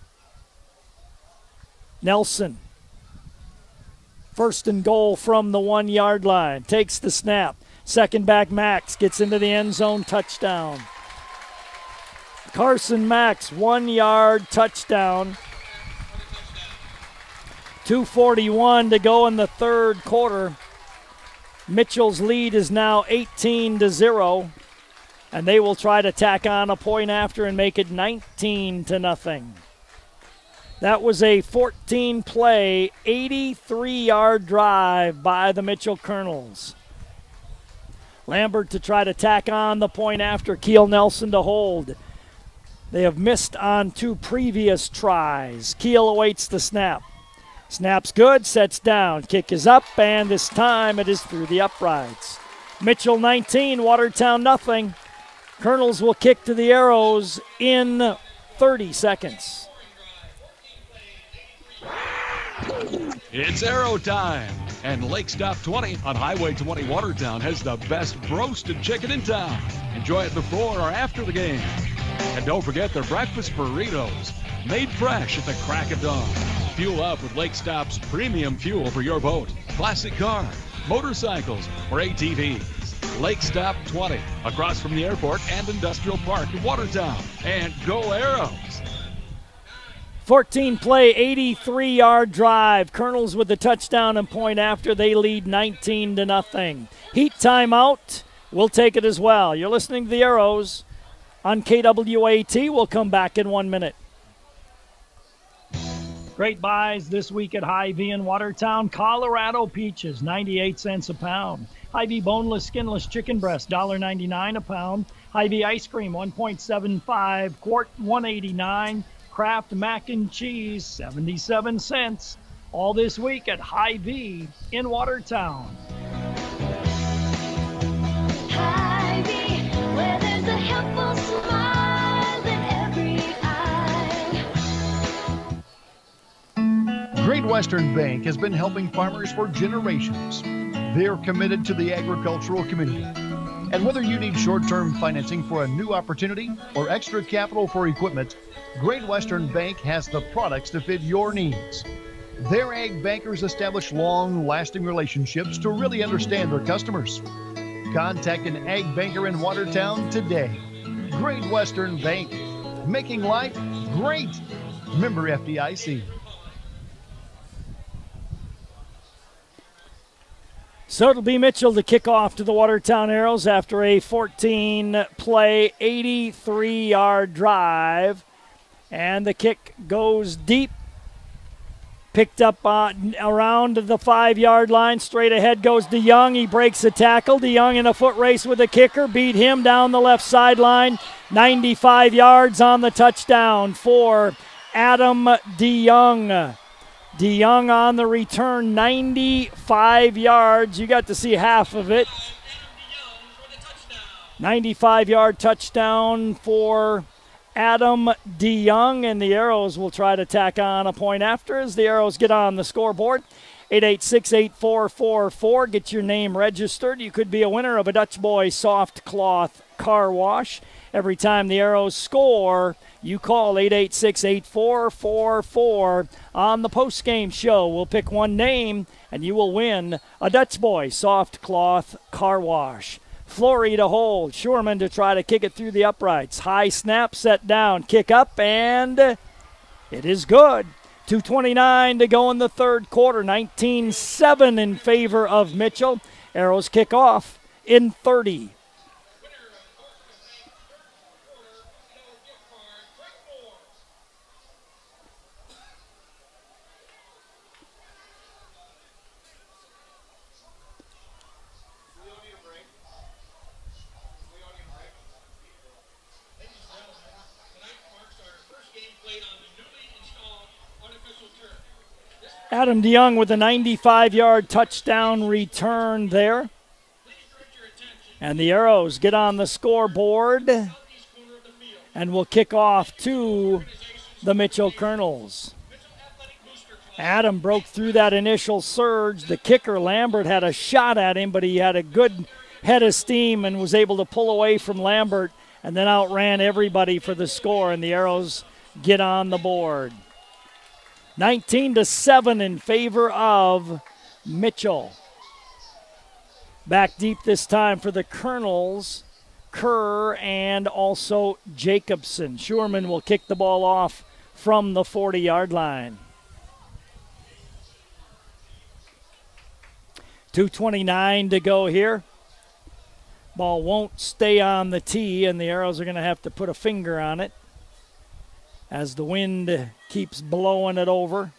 Nelson. 1st and goal from the 1-yard line. Takes the snap. Second back Max gets into the end zone, touchdown. Carson Max, 1-yard touchdown. 2:41 to go in the 3rd quarter. Mitchell's lead is now 18-0, and they will try to tack on a point after and make it 19-0. That was a 14-play, 83-yard drive by the Mitchell Colonels. Lambert to try to tack on the point after. Keel Nelson to hold. They have missed on 2 previous tries. Keel awaits the snap. Snap's good, sets down. Kick is up, and this time it is through the uprights. Mitchell 19, Watertown nothing. Colonels will kick to the Arrows in 30 seconds. It's Arrow time, and Lake Stop 20 on Highway 20 Watertown has the best roasted chicken in town. Enjoy it before or after the game. And don't forget their breakfast burritos, made fresh at the crack of dawn. Fuel up with Lake Stop's premium fuel for your boat, classic car, motorcycles, or ATVs. Lake Stop 20, across from the airport and industrial park in Watertown. And go Arrows! 14-play, 83-yard drive. Colonels with the touchdown and point after. They lead 19-0. Heat timeout. We'll take it as well. You're listening to the Arrows on KWAT. We'll come back in 1 minute. Great buys this week at Hy-Vee in Watertown. Colorado peaches, 98 cents a pound. Hy-Vee boneless, skinless chicken breast, $1.99 a pound. Hy-Vee ice cream, 1.75 quart, $1.89. Kraft mac and cheese, 77 cents. All this week at Hy-Vee in Watertown. Hy-Vee, where there's a helpful smile in every eye. Great Western Bank has been helping farmers for generations. They're committed to the agricultural community. And whether you need short-term financing for a new opportunity or extra capital for equipment, Great Western Bank has the products to fit your needs. Their ag bankers establish long-lasting relationships to really understand their customers. Contact an ag banker in Watertown today. Great Western Bank, making life great. Member FDIC. So it'll be Mitchell to kick off to the Watertown Arrows after a 14-play, 83-yard drive. And the kick goes deep. Picked up around the 5-yard line. Straight ahead goes DeYoung. He breaks a tackle. DeYoung in a foot race with the kicker. Beat him down the left sideline. 95 yards on the touchdown for Adam DeYoung. DeYoung on the return, 95 yards. You got to see half of it. 95-yard touchdown for Adam DeYoung, and the Arrows will try to tack on a point after as the Arrows get on the scoreboard. 886-8444. Get your name registered. You could be a winner of a Dutch Boy soft cloth car wash. Every time the Arrows score, you call 886-8444. On the postgame show, we'll pick one name, and you will win a Dutch Boy soft cloth car wash. Flory to hold. Schurman to try to kick it through the uprights. High snap, set down, kick up, and it is good. 2:29 to go in the 3rd quarter. 19-7 in favor of Mitchell. Arrows kick off in 30. Played on the newly installed artificial turf. This Adam DeYoung with a 95-yard touchdown return there. And the Arrows get on the scoreboard and will kick off to the Mitchell Colonels. Adam broke through that initial surge. The kicker, Lambert, had a shot at him, but he had a good head of steam and was able to pull away from Lambert and then outran everybody for the score, and the Arrows get on the board. 19-7 in favor of Mitchell. Back deep this time for the Colonels, Kerr and also Jacobson. Schurman will kick the ball off from the 40-yard line. 2:29 to go here. Ball won't stay on the tee, and the Arrows are going to have to put a finger on it as the wind keeps blowing it over.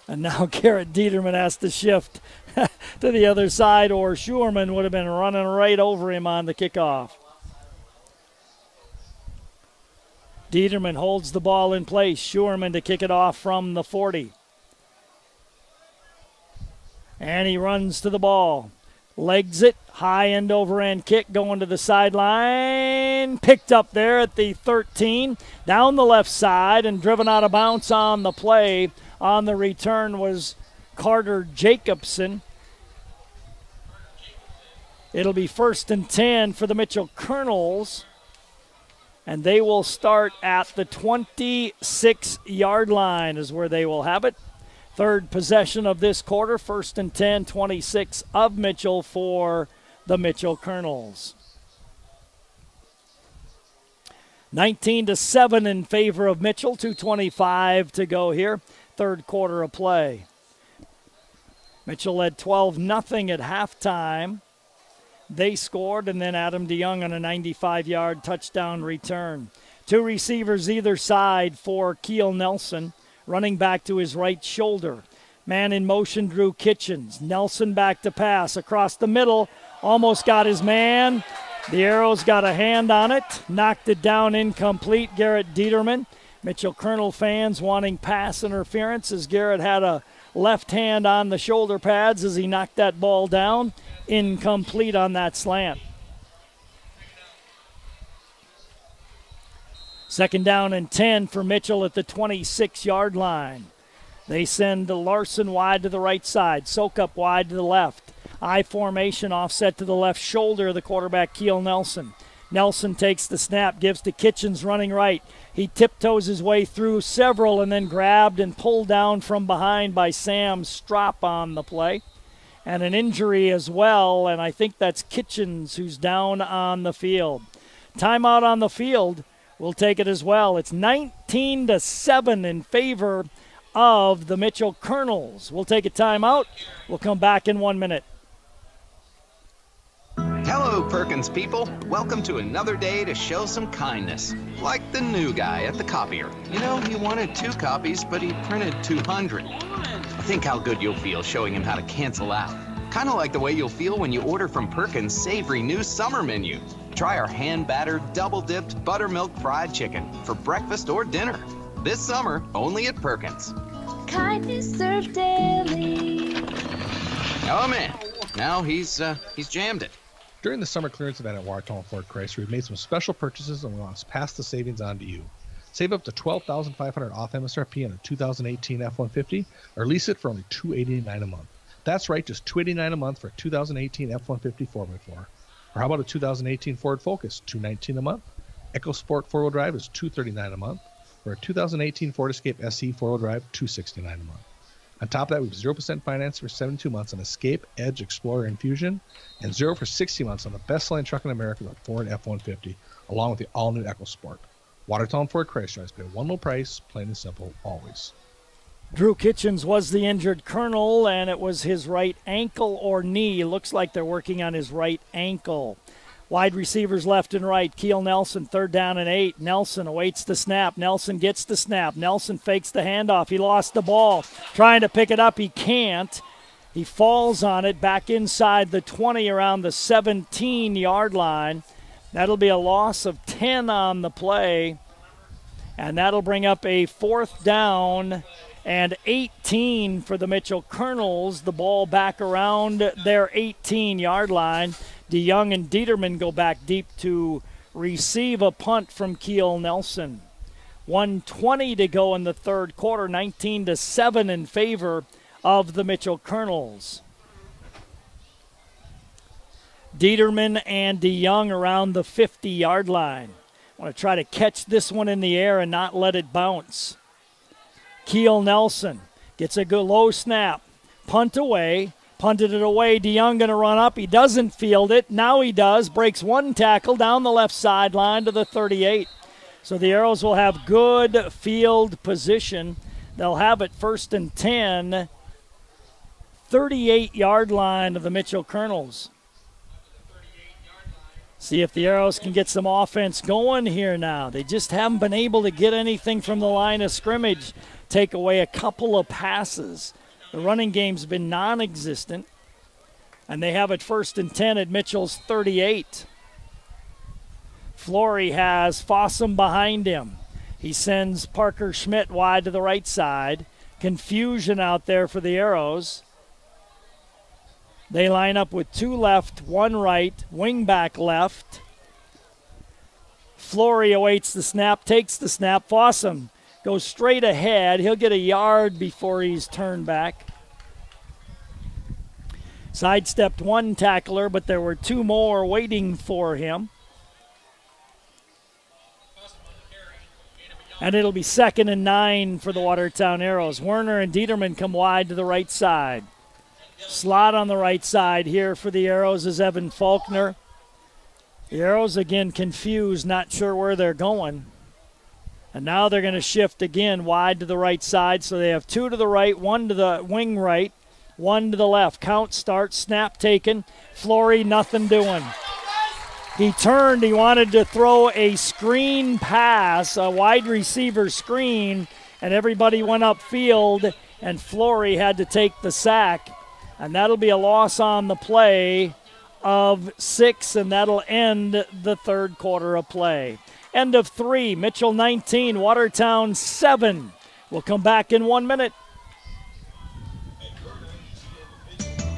And now Garrett Dieterman has to shift to the other side, or Schurman would have been running right over him on the kickoff. Dieterman holds the ball in place. Schurman to kick it off from the 40. And he runs to the ball. Legs it. High end over end kick going to the sideline. Picked up there at the 13. Down the left side and driven out of bounds on the play. On the return was Carter Jacobson. It'll be 1st and 10 for the Mitchell Colonels. And they will start at the 26-yard line is where they will have it. Third possession of this quarter, 1st and 10, 26 of Mitchell for the Mitchell Colonels. 19-7 in favor of Mitchell, 2:25 to go here. Third quarter of play. Mitchell led 12-0 at halftime. They scored, and then Adam DeYoung on a 95-yard touchdown return. Two receivers either side for Keel Nelson. Running back to his right shoulder. Man in motion, Drew Kitchens. Nelson back to pass across the middle. Almost got his man. The Arrows got a hand on it. Knocked it down incomplete. Garrett Dieterman. Mitchell Colonel fans wanting pass interference as Garrett had a left hand on the shoulder pads as he knocked that ball down. Incomplete on that slant. Second down and 10 for Mitchell at the 26-yard line. They send Larson wide to the right side. Sokup wide to the left. I formation offset to the left shoulder of the quarterback, Keel Nelson. Nelson takes the snap, gives to Kitchens running right. He tiptoes his way through several and then grabbed and pulled down from behind by Sam Strop on the play. And an injury as well, and I think that's Kitchens who's down on the field. Timeout on the field. We'll take it as well. It's 19-7 in favor of the Mitchell Colonels. We'll take a timeout. We'll come back in 1 minute. Hello, Perkins people. Welcome to another day to show some kindness. Like the new guy at the copier. You know, he wanted 2 copies, but he printed 200. Think how good you'll feel showing him how to cancel out. Kind of like the way you'll feel when you order from Perkins' savory new summer menu. Try our hand-battered, double-dipped buttermilk fried chicken for breakfast or dinner. This summer, only at Perkins. Kindness served daily. Oh, man. Now he's jammed it. During the summer clearance event at Watertown Ford Chrysler, we've made some special purchases and we want to pass the savings on to you. Save up to $12,500 off MSRP on a 2018 F-150 or lease it for only $289 a month. That's right, just $289 a month for a 2018 F-150 4x4. Or how about a 2018 Ford Focus, $219 a month? EcoSport 4-wheel drive is $239 a month. Or a 2018 Ford Escape SE 4-wheel drive, $269 a month. On top of that, we have 0% finance for 72 months on Escape, Edge, Explorer, and Fusion, and 0 for 60 months on the best-selling truck in America, the Ford F-150, along with the all-new EcoSport. Watertown Ford Chrysler has paid one low price, plain and simple, always. Drew Kitchens was the injured Colonel, and it was his right ankle or knee. Looks like they're working on his right ankle. Wide receivers left and right. Keel Nelson, 3rd down and 8. Nelson awaits the snap. Nelson gets the snap. Nelson fakes the handoff. He lost the ball. Trying to pick it up. He can't. He falls on it back inside the 20 around the 17-yard line. That'll be a loss of 10 on the play, and that'll bring up a 4th down and 18 for the Mitchell Colonels. The ball back around their 18-yard line. DeYoung and Dieterman go back deep to receive a punt from Keel Nelson. 1:20 to go in the third quarter, 19-7 in favor of the Mitchell Colonels. Dieterman and DeYoung around the 50-yard line. Want to try to catch this one in the air and not let it bounce. Keel Nelson gets a good low snap. Punt away. Punted it away. DeYoung going to run up. He doesn't field it. Now he does. Breaks one tackle down the left sideline to the 38. So the Arrows will have good field position. They'll have it 1st and 10. 38-yard line of the Mitchell Colonels. See if the Arrows can get some offense going here now. They just haven't been able to get anything from the line of scrimmage. Take away a couple of passes. The running game's been non-existent. And they have it 1st and 10 at Mitchell's 38. Flory has Fossum behind him. He sends Parker Schmidt wide to the right side. Confusion out there for the Arrows. They line up with 2 left, 1 right, wing back left. Flory awaits the snap, takes the snap. Fossum goes straight ahead. He'll get a yard before he's turned back. Sidestepped 1 tackler, but there were 2 more waiting for him. And it'll be 2nd and 9 for the Watertown Arrows. Werner and Dieterman come wide to the right side. Slot on the right side here for the Arrows is Evan Faulkner. The Arrows again confused, not sure where they're going. And now they're going to shift again wide to the right side. So they have 2 to the right, 1 to the wing right, 1 to the left. Count starts, snap taken. Flory, nothing doing. He turned, he wanted to throw a screen pass, a wide receiver screen, and everybody went upfield, and Flory had to take the sack. And that'll be a loss on the play of 6, and that'll end the third quarter of play. End of 3, Mitchell 19, Watertown 7. We'll come back in 1 minute.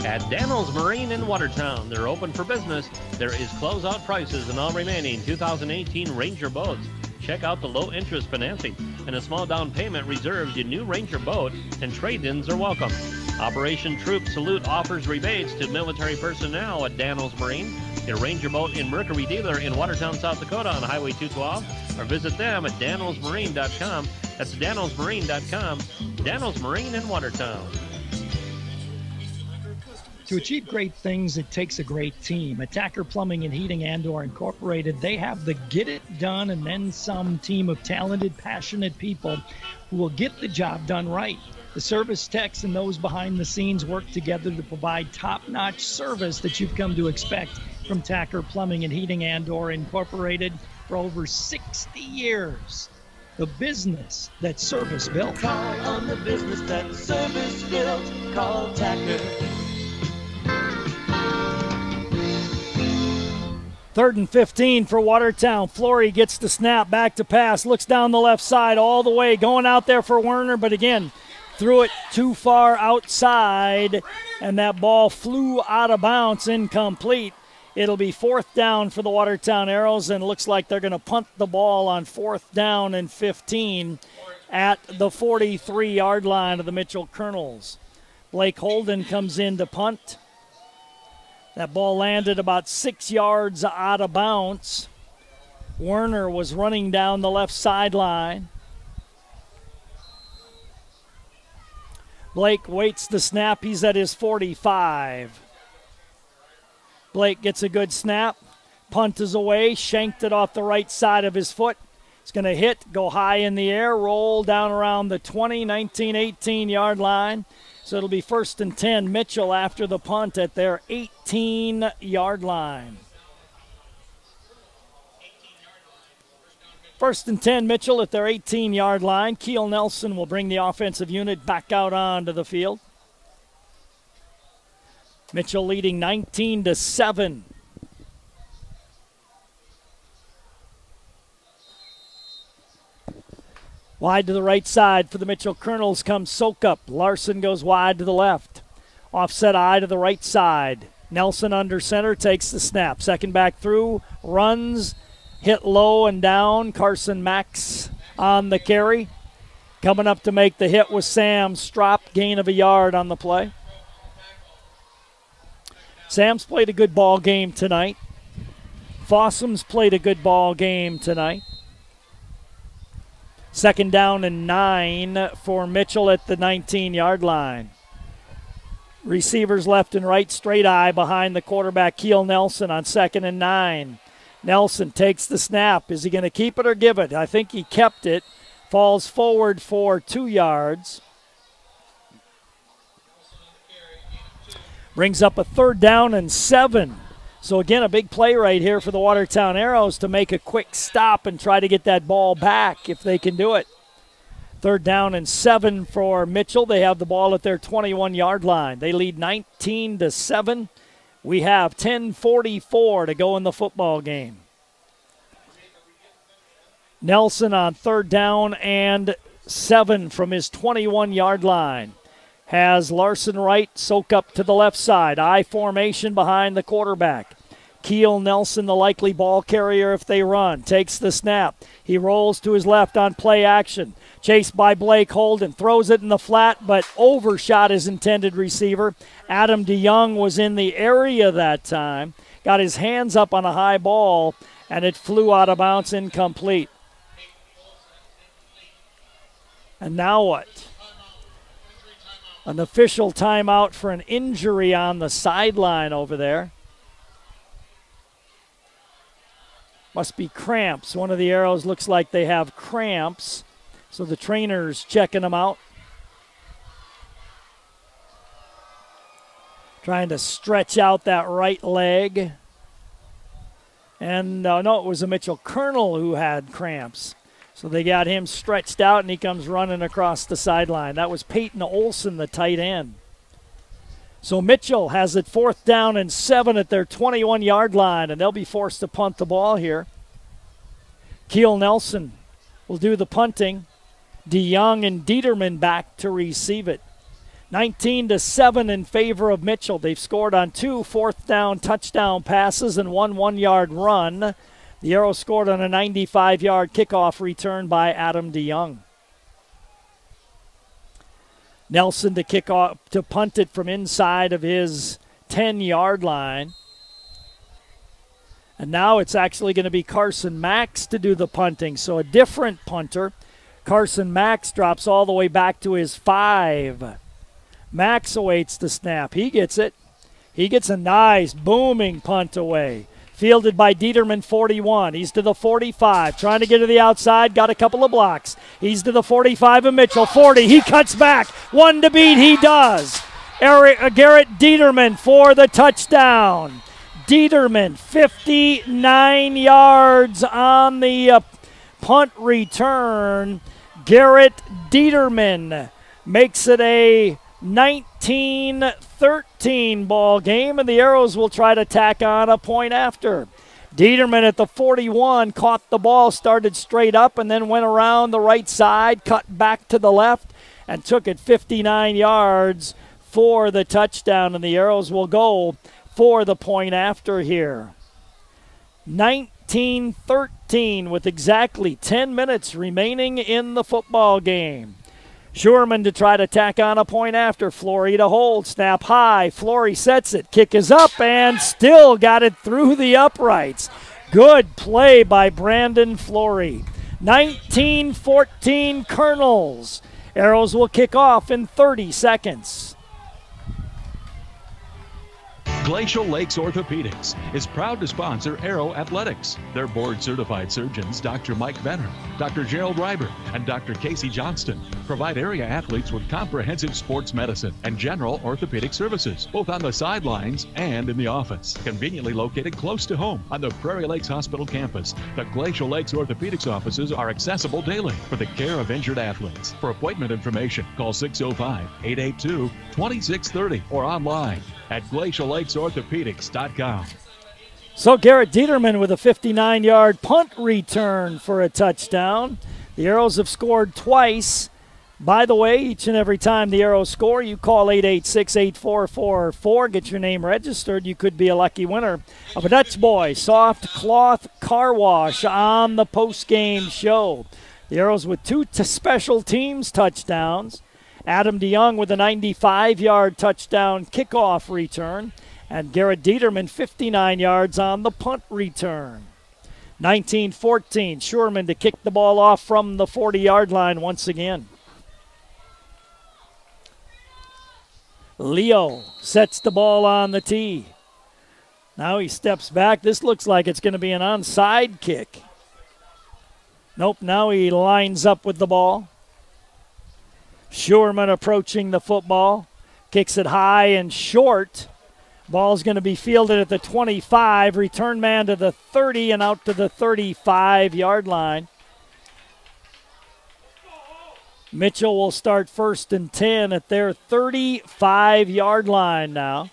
At Daniels Marine in Watertown, they're open for business. There is closeout prices on all remaining 2018 Ranger boats. Check out the low-interest financing, and a small down payment reserves your new Ranger boat, and trade-ins are welcome. Operation Troop Salute offers rebates to military personnel at Daniels Marine, your Ranger boat and Mercury dealer in Watertown, South Dakota on Highway 212, or visit them at danielsmarine.com. That's danielsmarine.com. Daniels Marine in Watertown. To achieve great things, it takes a great team. Attacker Plumbing and Heating Andor Incorporated, they have the get it done and then some team of talented, passionate people who will get the job done right. The service techs and those behind the scenes work together to provide top-notch service that you've come to expect from Tacker Plumbing and Heating Andor Incorporated for over 60 years. The business that service built. Call on the business that service built. Call Tacker. 3rd and 15 for Watertown. Flory gets the snap, back to pass, looks down the left side all the way, going out there for Werner, but again, threw it too far outside, and that ball flew out of bounds, incomplete. It'll be 4th down for the Watertown Arrows, and it looks like they're going to punt the ball on 4th down and 15 at the 43-yard line of the Mitchell Colonels. Blake Holden comes in to punt. That ball landed about 6 yards out of bounds. Werner was running down the left sideline. Blake waits the snap. He's at his 45. Blake gets a good snap. Punt is away. Shanked it off the right side of his foot. It's going to hit, go high in the air, roll down around the 20, 19, 18-yard line. So it'll be 1st and 10, Mitchell after the punt at their 18-yard line. 1st and 10, Mitchell at their 18-yard line. Keel Nelson will bring the offensive unit back out onto the field. Mitchell leading 19-7. Wide to the right side for the Mitchell Colonels comes Sokup. Larson goes wide to the left. Offset eye to the right side. Nelson under center takes the snap. Second back through, runs, hit low and down. Carson Max on the carry. Coming up to make the hit was Sam Strop, gain of a yard on the play. Sam's played a good ball game tonight. Fossum's played a good ball game tonight. Second down and 9 for Mitchell at the 19-yard line. Receivers left and right, straight eye behind the quarterback, Keel Nelson, on 2nd and 9. Nelson takes the snap. Is he going to keep it or give it? I think he kept it. Falls forward for 2 yards. Brings up a 3rd down and 7. So again, a big play right here for the Watertown Arrows to make a quick stop and try to get that ball back if they can do it. 3rd down and 7 for Mitchell. They have the ball at their 21-yard line. They lead 19-7. We have 10:44 to go in the football game. Nelson on 3rd down and 7 from his 21-yard line. Has Larson right, Sokup to the left side. I formation behind the quarterback. Keel Nelson, the likely ball carrier if they run, takes the snap. He rolls to his left on play action. Chased by Blake Holden, throws it in the flat, but overshot his intended receiver. Adam DeYoung was in the area that time. Got his hands up on a high ball, and it flew out of bounds, incomplete. And now what? An official timeout for an injury on the sideline over there. Must be cramps. One of the Arrows looks like they have cramps. So the trainer's checking them out. Trying to stretch out that right leg. And no, it was a Mitchell Colonel who had cramps. So they got him stretched out, and he comes running across the sideline. That was Peyton Olson, the tight end. So Mitchell has it 4th down and 7 at their 21-yard line, and they'll be forced to punt the ball here. Keel Nelson will do the punting. DeYoung and Dieterman back to receive it. 19-7 in favor of Mitchell. They've scored on 2 4th down touchdown passes and 1 1-yard run. The Arrows scored on a 95-yard kickoff return by Adam DeYoung. Nelson to kick off, to punt it from inside of his 10-yard line. And now it's actually going to be Carson Max to do the punting. So a different punter. Carson Max drops all the way back to his 5. Max awaits the snap. He gets it. He gets a nice booming punt away. Fielded by Dieterman, 41. He's to the 45. Trying to get to the outside. Got a couple of blocks. He's to the 45 of Mitchell. 40. He cuts back. 1 to beat. He does. Garrett Dieterman for the touchdown. Dieterman, 59 yards on the punt return. Garrett Dieterman makes it a 19-13 ball game, and the Arrows will try to tack on a point after. Dieterman at the 41 caught the ball, started straight up, and then went around the right side, cut back to the left, and took it 59 yards for the touchdown, and the Arrows will go for the point after here. 19-13 with exactly 10 minutes remaining in the football game. Schurman to try to tack on a point after. Flory to hold. Snap high. Flory sets it. Kick is up and still got it through the uprights. Good play by Brandon Flory. 19-14 Colonels. Arrows will kick off in 30 seconds. Glacial Lakes Orthopedics is proud to sponsor Aero Athletics. Their board-certified surgeons, Dr. Mike Benner, Dr. Gerald Reiber, and Dr. Casey Johnston, provide area athletes with comprehensive sports medicine and general orthopedic services, both on the sidelines and in the office. Conveniently located close to home on the Prairie Lakes Hospital campus, the Glacial Lakes Orthopedics offices are accessible daily for the care of injured athletes. For appointment information, call 605-882-2630 or online at glaciallakes.orthopedics.com. So Garrett Dieterman with a 59-yard punt return for a touchdown. The Arrows have scored twice. By the way, each and every time the Arrows score, you call 886-8444. Get your name registered. You could be a lucky winner of a Dutch Boy soft cloth car wash on the post-game show. The Arrows with 2 special teams touchdowns. Adam DeYoung with a 95-yard touchdown kickoff return. And Garrett Dieterman 59 yards on the punt return. 19-14, Schurman to kick the ball off from the 40-yard line once again. Leo sets the ball on the tee. Now he steps back. This looks like it's going to be an onside kick. Nope, now he lines up with the ball. Schurman approaching the football. Kicks it high and short. Ball's going to be fielded at the 25. Return man to the 30 and out to the 35-yard line. Mitchell will start 1st and 10 at their 35-yard line now.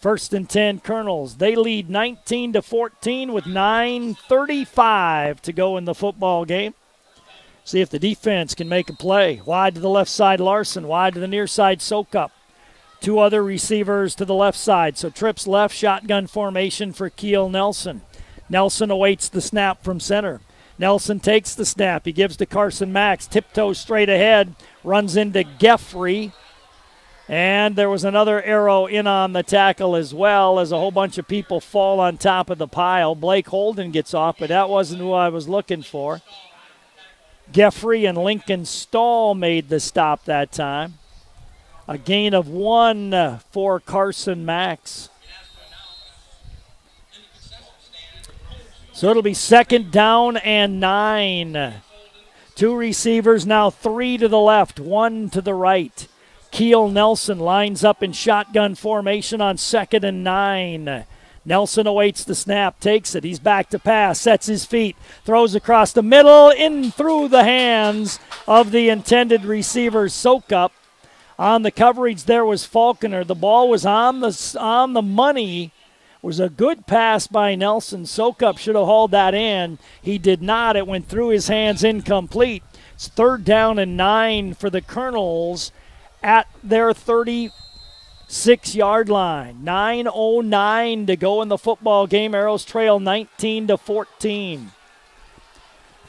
1st and 10 Colonels. They lead 19-14 with 9:35 to go in the football game. See if the defense can make a play. Wide to the left side, Larson. Wide to the near side, Sokup. 2 other receivers to the left side. So trips left, shotgun formation for Keel Nelson. Nelson awaits the snap from center. Nelson takes the snap. He gives to Carson Max. Tiptoes straight ahead. Runs into Geffrey. And there was another Arrow in on the tackle as well as a whole bunch of people fall on top of the pile. Blake Holden gets off, but that wasn't who I was looking for. Geffrey and Lincoln Stahl made the stop that time. A gain of 1 for Carson Max. So it'll be 2nd down and 9. 2 receivers now, 3 to the left, 1 to the right. Keel Nelson lines up in shotgun formation on 2nd and 9. Nelson awaits the snap, takes it. He's back to pass, sets his feet, throws across the middle, in through the hands of the intended receiver, Sokup. On the coverage there was Falconer. The ball was on the money. It was a good pass by Nelson. Sokup should have hauled that in. He did not. It went through his hands, incomplete. It's 3rd down and 9 for the Colonels at their 36-yard line. 9:09 to go in the football game. Arrows trail 19-14.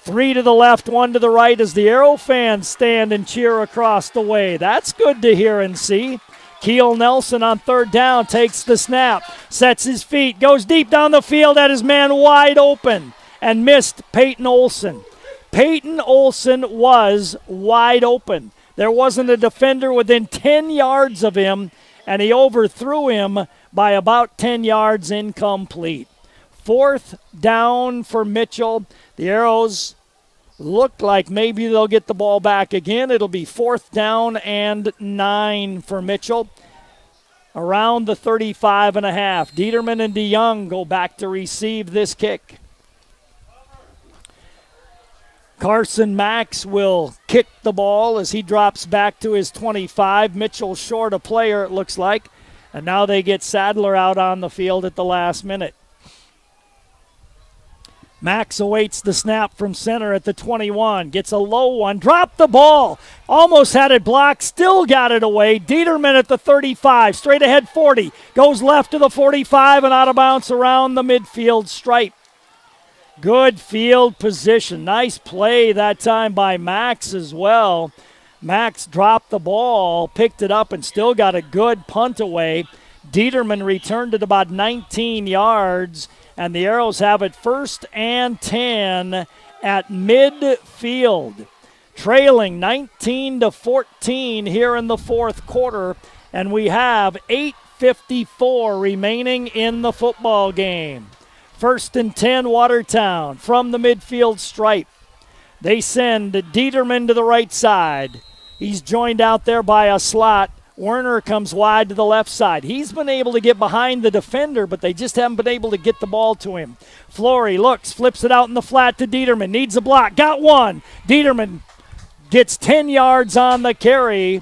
3 to the left, 1 to the right as the Arrow fans stand and cheer across the way. That's good to hear and see. Keel Nelson on 3rd down takes the snap, sets his feet, goes deep down the field at his man wide open and missed Peyton Olson. Peyton Olson was wide open. There wasn't a defender within 10 yards of him, and he overthrew him by about 10 yards, incomplete. 4th down for Mitchell. The Arrows look like maybe they'll get the ball back again. It'll be 4th down and 9 for Mitchell. Around the 35.5. Dieterman and DeYoung go back to receive this kick. Carson Max will kick the ball as he drops back to his 25. Mitchell short a player, it looks like. And now they get Sadler out on the field at the last minute. Max awaits the snap from center at the 21. Gets a low one. Dropped the ball. Almost had it blocked. Still got it away. Dieterman at the 35. Straight ahead 40. Goes left to the 45 and out of bounds around the midfield stripe. Good field position. Nice play that time by Max as well. Max dropped the ball, picked it up, and still got a good punt away. Dieterman returned it about 19 yards. And the Arrows have it 1st and 10 at midfield. Trailing 19-14 here in the 4th quarter. And we have 8:54 remaining in the football game. 1st and 10 Watertown from the midfield stripe. They send Dieterman to the right side. He's joined out there by a slot. Werner comes wide to the left side. He's been able to get behind the defender, but they just haven't been able to get the ball to him. Flory looks, flips it out in the flat to Dieterman. Needs a block. Got one. Dieterman gets 10 yards on the carry.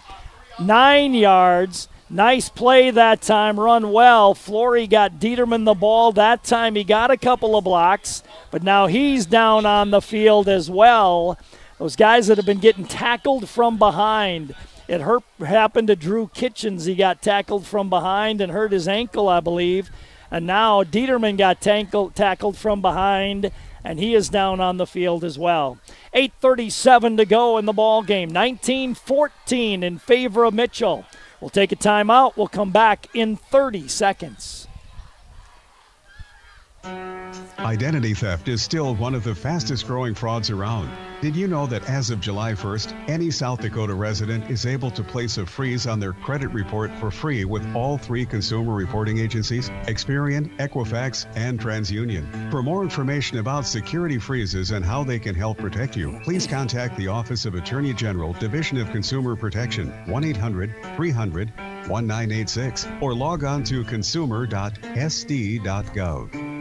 9 yards. Nice play that time, run well. Flory got Dieterman the ball. That time he got a couple of blocks, but now he's down on the field as well. Those guys that have been getting tackled from behind. It happened to Drew Kitchens. He got tackled from behind and hurt his ankle, I believe. And now Dieterman got tackled from behind, and he is down on the field as well. 8:37 to go in the ball game. 19-14 in favor of Mitchell. We'll take a timeout. We'll come back in 30 seconds. Identity theft is still one of the fastest growing frauds around. Did you know that as of July 1st, any South Dakota resident is able to place a freeze on their credit report for free with all 3 consumer reporting agencies, Experian, Equifax, and TransUnion. For more information about security freezes and how they can help protect you, please contact the Office of Attorney General, Division of Consumer Protection, 1-800-300-1986, or log on to consumer.sd.gov.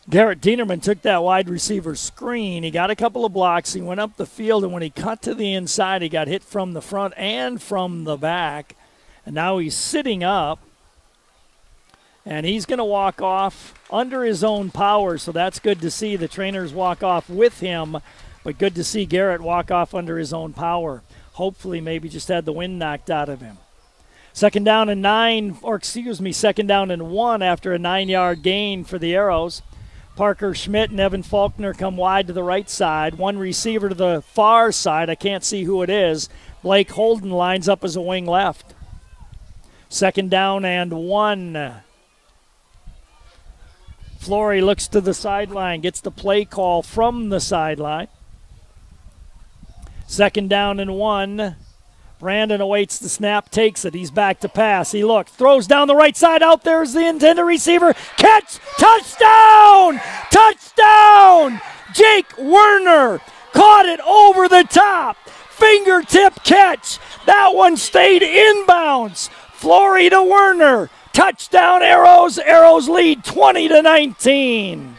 Garrett Dieterman took that wide receiver screen. He got a couple of blocks. He went up the field, and when he cut to the inside, he got hit from the front and from the back. And now he's sitting up, and he's going to walk off under his own power, so that's good to see. The trainers walk off with him, but good to see Garrett walk off under his own power. Hopefully maybe just had the wind knocked out of him. Second down and 1 after a 9-yard gain for the Arrows. Parker Schmidt and Evan Faulkner come wide to the right side. One receiver to the far side. I can't see who it is. Blake Holden lines up as a wing left. Second down and 1. Flory looks to the sideline, gets the play call from the sideline. Second down and 1. Brandon awaits the snap, takes it. He's back to pass. He looks, throws down the right side. Out there's the intended receiver. Catch! Touchdown! Touchdown! Jake Werner caught it over the top. Fingertip catch. That one stayed inbounds. Flory to Werner. Touchdown Arrows. Arrows lead 20-19.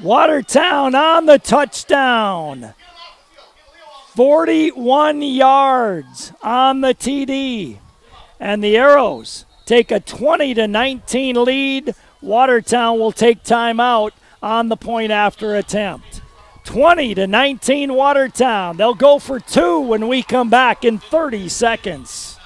Watertown on the touchdown. 41 yards on the TD. And the Arrows take a 20-19 lead. Watertown will take timeout on the point after attempt. 20-19 Watertown. They'll go for 2 when we come back in 30 seconds.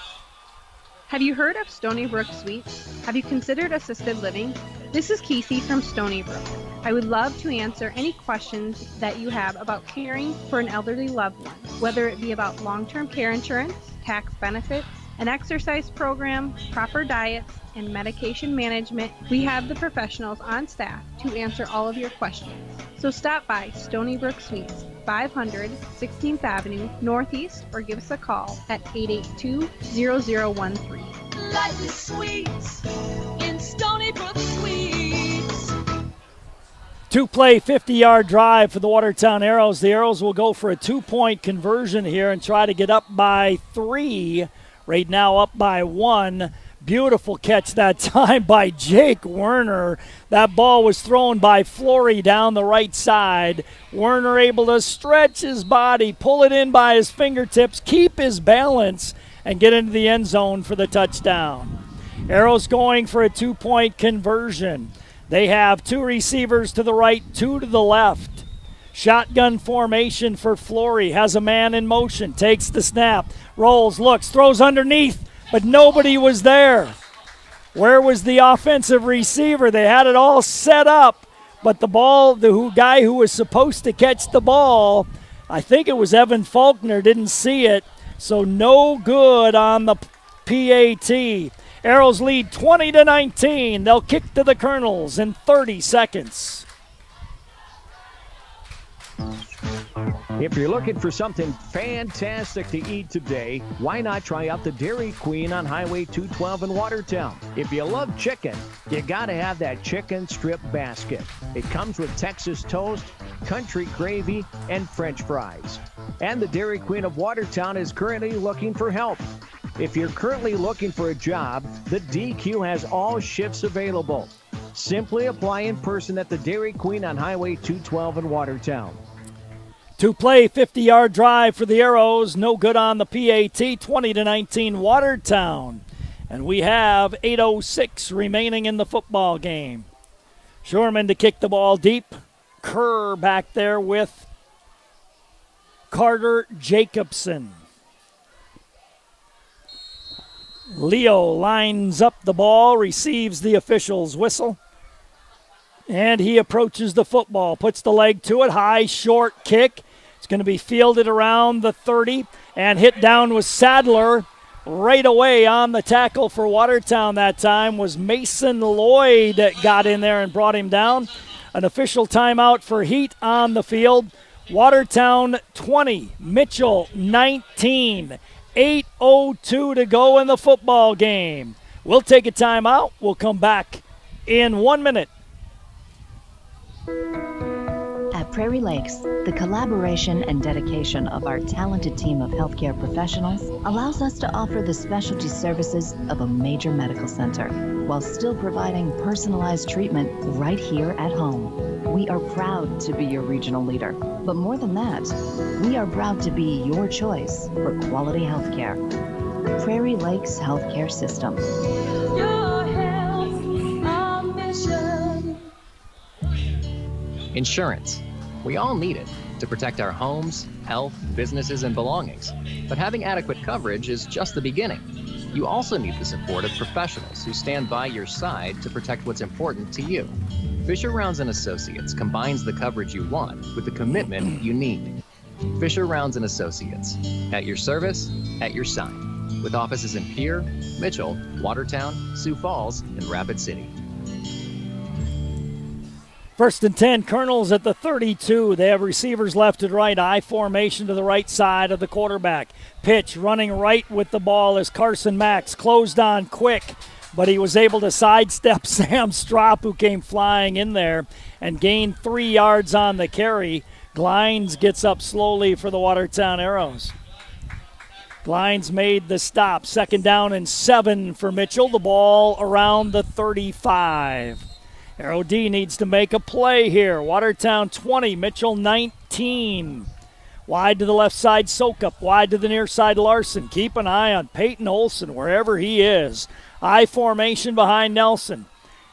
Have you heard of Stony Brook Suites? Have you considered assisted living? This is Casey from Stony Brook. I would love to answer any questions that you have about caring for an elderly loved one, whether it be about long-term care insurance, tax benefits, an exercise program, proper diets, and medication management. We have the professionals on staff to answer all of your questions. So stop by Stony Brook Suites, 500 16th Avenue Northeast, or give us a call at 882-0013. Life is sweet in Stony Brook Suites. 2-play, 50-yard drive for the Watertown Arrows. The Arrows will go for a 2-point conversion here and try to get up by 3. Right now up by 1. Beautiful catch that time by Jake Werner. That ball was thrown by Flory down the right side. Werner able to stretch his body, pull it in by his fingertips, keep his balance, and get into the end zone for the touchdown. Arrows going for a 2-point conversion. They have 2 receivers to the right, 2 to the left. Shotgun formation for Flory. Has a man in motion, takes the snap, rolls, looks, throws underneath, but nobody was there. Where was the offensive receiver? They had it all set up, but the ball, the guy who was supposed to catch the ball, I think it was Evan Faulkner, didn't see it, so no good on the PAT. Arrows lead 20-19. They'll kick to the Colonels in 30 seconds. If you're looking for something fantastic to eat today, why not try out the Dairy Queen on Highway 212 in Watertown? If you love chicken, you got to have that chicken strip basket. It comes with Texas toast, country gravy, and French fries. And the Dairy Queen of Watertown is currently looking for help. If you're currently looking for a job, the DQ has all shifts available. Simply apply in person at the Dairy Queen on Highway 212 in Watertown. To play, 50-yard drive for the Arrows. No good on the PAT, 20-19 Watertown. And we have 8:06 remaining in the football game. Shurman to kick the ball deep. Kerr back there with Carter Jacobson. Leo lines up the ball, receives the official's whistle. And he approaches the football, puts the leg to it, high, short kick. It's going to be fielded around the 30 and hit down with Sadler. Right away on the tackle for Watertown that time was Mason Lloyd that got in there and brought him down. An official timeout for Heat on the field. Watertown 20, Mitchell 19. 8:02 to go in the football game. We'll take a timeout. We'll come back in 1 minute. At Prairie Lakes, the collaboration and dedication of our talented team of healthcare professionals allows us to offer the specialty services of a major medical center while still providing personalized treatment right here at home. We are proud to be your regional leader, but more than that, we are proud to be your choice for quality healthcare. Prairie Lakes Healthcare System. Your health, our mission. Insurance. We all need it to protect our homes, health, businesses, and belongings. But having adequate coverage is just the beginning. You also need the support of professionals who stand by your side to protect what's important to you. Fisher Rounds & Associates combines the coverage you want with the commitment you need. Fisher Rounds & Associates, at your service, at your side, with offices in Pierre, Mitchell, Watertown, Sioux Falls, and Rapid City. 1st and 10, Colonels at the 32. They have receivers left and right. I formation to the right side of the quarterback. Pitch running right with the ball is Carson Max. Closed on quick, but he was able to sidestep Sam Strop, who came flying in there and gained 3 yards on the carry. Glines gets up slowly for the Watertown Arrows. Glines made the stop. 2nd down and 7 for Mitchell. The ball around the 35. Arrow D needs to make a play here. Watertown 20, Mitchell 19. Wide to the left side, Sokup. Wide to the near side, Larson. Keep an eye on Peyton Olson wherever he is. I formation behind Nelson.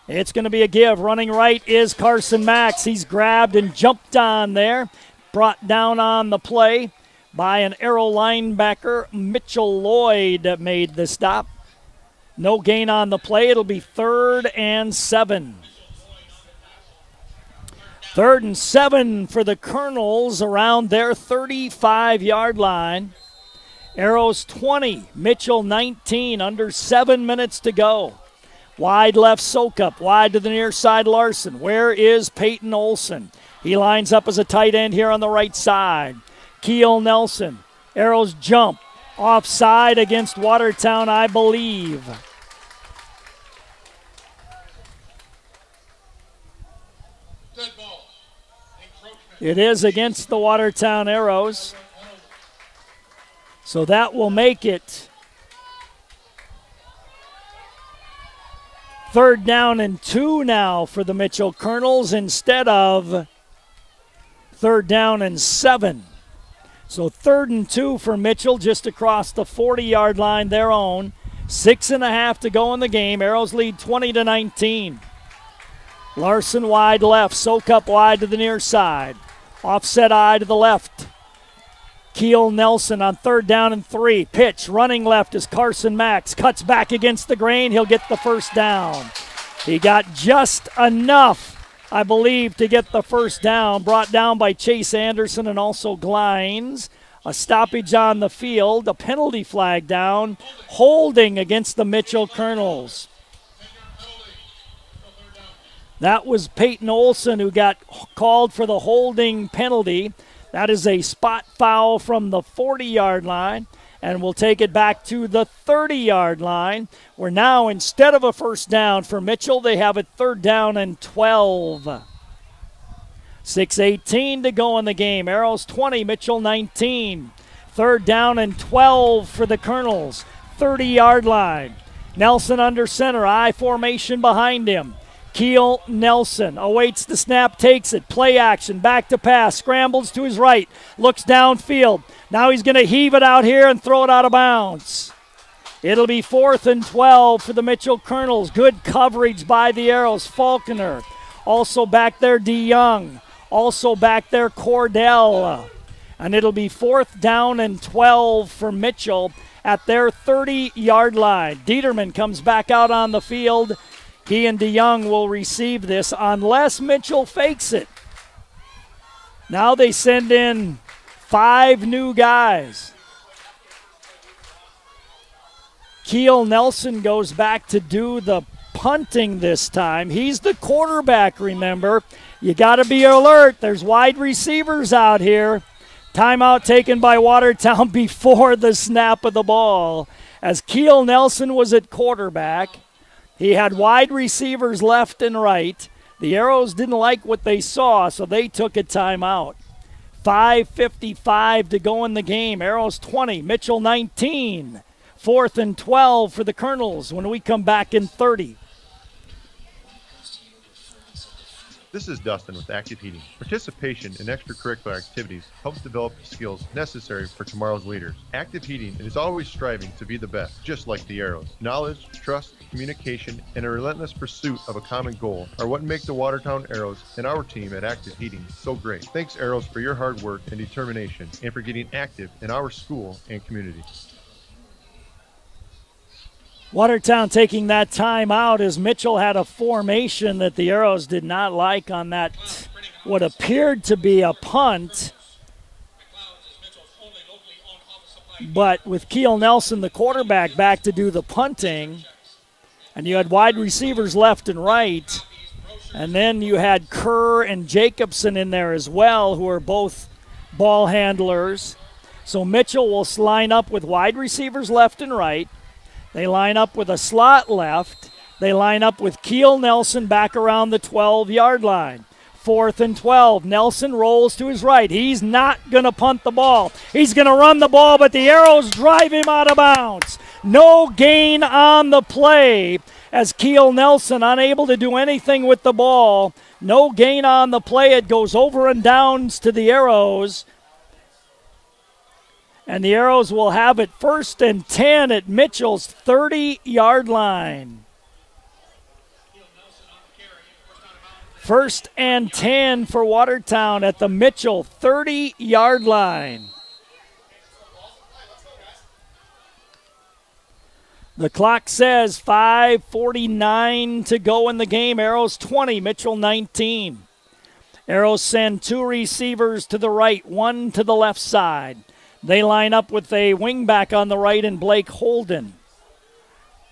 It's going to be a give. Running right is Carson Max. He's grabbed and jumped on there. Brought down on the play by an Arrow linebacker. Mitchell Lloyd made the stop. No gain on the play. It'll be 3rd and 7. 3rd and 7 for the Colonels around their 35-yard line. Arrows 20, Mitchell 19, under 7 minutes to go. Wide left, Sokup. Wide to the near side, Larson. Where is Peyton Olson? He lines up as a tight end here on the right side. Keel Nelson. Arrows jump. Offside against Watertown, I believe. It is against the Watertown Arrows. So that will make it 3rd down and 2 now for the Mitchell Colonels instead of 3rd down and 7. So 3rd and 2 for Mitchell just across the 40-yard line, their own. 6.5 to go in the game. Arrows lead 20-19. Larson wide left. Sokup wide to the near side. Offset eye to the left. Keel Nelson on 3rd down and 3. Pitch running left is Carson Max. Cuts back against the grain. He'll get the 1st down. He got just enough, I believe, to get the 1st down. Brought down by Chase Anderson and also Glines. A stoppage on the field. A penalty flag down. Holding against the Mitchell Colonels. That was Peyton Olson who got called for the holding penalty. That is a spot foul from the 40-yard line, and we'll take it back to the 30-yard line, where now instead of a 1st down for Mitchell, they have it 3rd down and 12. 6:18 to go in the game. Arrows 20, Mitchell 19. 3rd down and 12 for the Colonels. 30-yard line. Nelson under center, I formation behind him. Keel Nelson awaits the snap, takes it. Play action, back to pass, scrambles to his right, looks downfield. Now he's going to heave it out here and throw it out of bounds. It'll be 4th and 12 for the Mitchell Colonels. Good coverage by the Arrows. Falconer. Also back there, DeYoung. Also back there, Cordell. And it'll be 4th down and 12 for Mitchell at their 30-yard line. Dieterman comes back out on the field. He and DeYoung will receive this unless Mitchell fakes it. Now they send in 5 new guys. Keel Nelson goes back to do the punting this time. He's the quarterback, remember. You got to be alert. There's wide receivers out here. Timeout taken by Watertown before the snap of the ball. As Keel Nelson was at quarterback, he had wide receivers left and right. The Arrows didn't like what they saw, so they took a timeout. 5:55 to go in the game. Arrows 20, Mitchell 19. 4th and 12 for the Colonels when we come back in 30. This is Dustin with Active Heating. Participation in extracurricular activities helps develop the skills necessary for tomorrow's leaders. Active Heating is always striving to be the best, just like the Arrows. Knowledge, trust, communication, and a relentless pursuit of a common goal are what make the Watertown Arrows and our team at Active Heating so great. Thanks, Arrows, for your hard work and determination and for getting active in our school and community. Watertown taking that time out as Mitchell had a formation that the Arrows did not like on that what appeared to be a punt. But with Keel Nelson, the quarterback, back to do the punting, and you had wide receivers left and right, and then you had Kerr and Jacobson in there as well, who are both ball handlers. So Mitchell will line up with wide receivers left and right. They line up with a slot left. They line up with Keel Nelson back around the 12-yard line. 4th and 12. Nelson rolls to his right. He's not going to punt the ball. He's going to run the ball, but the Arrows drive him out of bounds. No gain on the play as Keel Nelson unable to do anything with the ball. No gain on the play. It goes over and downs to the Arrows. And the Arrows will have it 1st and 10 at Mitchell's 30-yard line. 1st and 10 for Watertown at the Mitchell 30-yard line. The clock says 5:49 to go in the game. Arrows 20, Mitchell 19. Arrows send 2 receivers to the right, 1 to the left side. They line up with a wingback on the right and Blake Holden.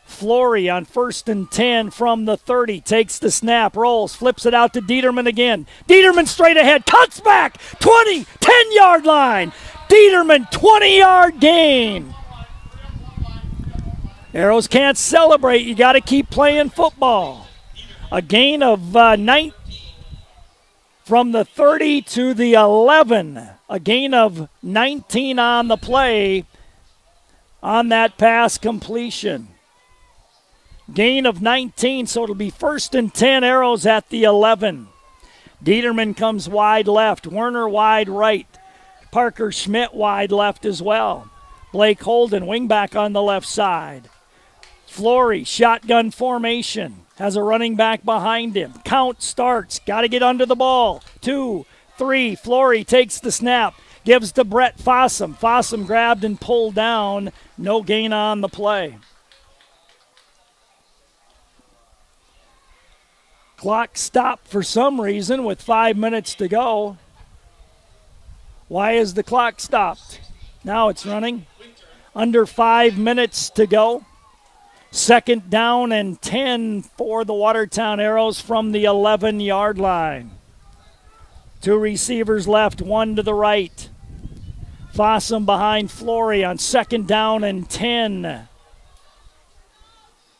Flory on 1st and 10 from the 30. Takes the snap, rolls, flips it out to Dieterman again. Dieterman straight ahead, cuts back, 20, 10-yard line. Dieterman, 20-yard gain. Arrows can't celebrate. You got to keep playing football. A gain of 9 from the 30 to the 11. A gain of 19 on the play on that pass completion. Gain of 19, so it'll be 1st and 10, Arrows at the 11. Dieterman comes wide left, Werner wide right, Parker Schmidt wide left as well. Blake Holden, wingback on the left side. Flory, shotgun formation, has a running back behind him. Count starts, got to get under the ball. 2, 3, Flory takes the snap, gives to Brett Fossum. Fossum grabbed and pulled down, no gain on the play. Clock stopped for some reason with 5 minutes to go. Why is the clock stopped? Now it's running. Under 5 minutes to go. 2nd down and 10 for the Watertown Arrows from the 11-yard line. 2 receivers left, 1 to the right. Fossum behind Flory on 2nd down and 10.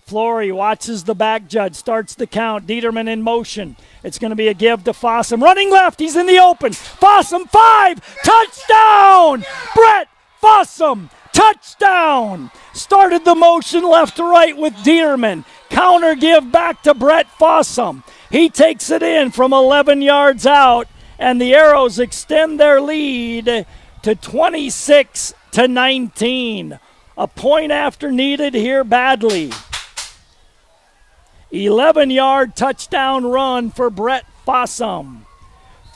Flory watches the back judge, starts the count. Dieterman in motion. It's going to be a give to Fossum. Running left, he's in the open. Fossum, 5, touchdown! Brett Fossum, touchdown! Started the motion left to right with Dieterman. Counter give back to Brett Fossum. He takes it in from 11 yards out, and the Arrows extend their lead to 26-19. A point after needed here badly. 11-yard touchdown run for Brett Fossum.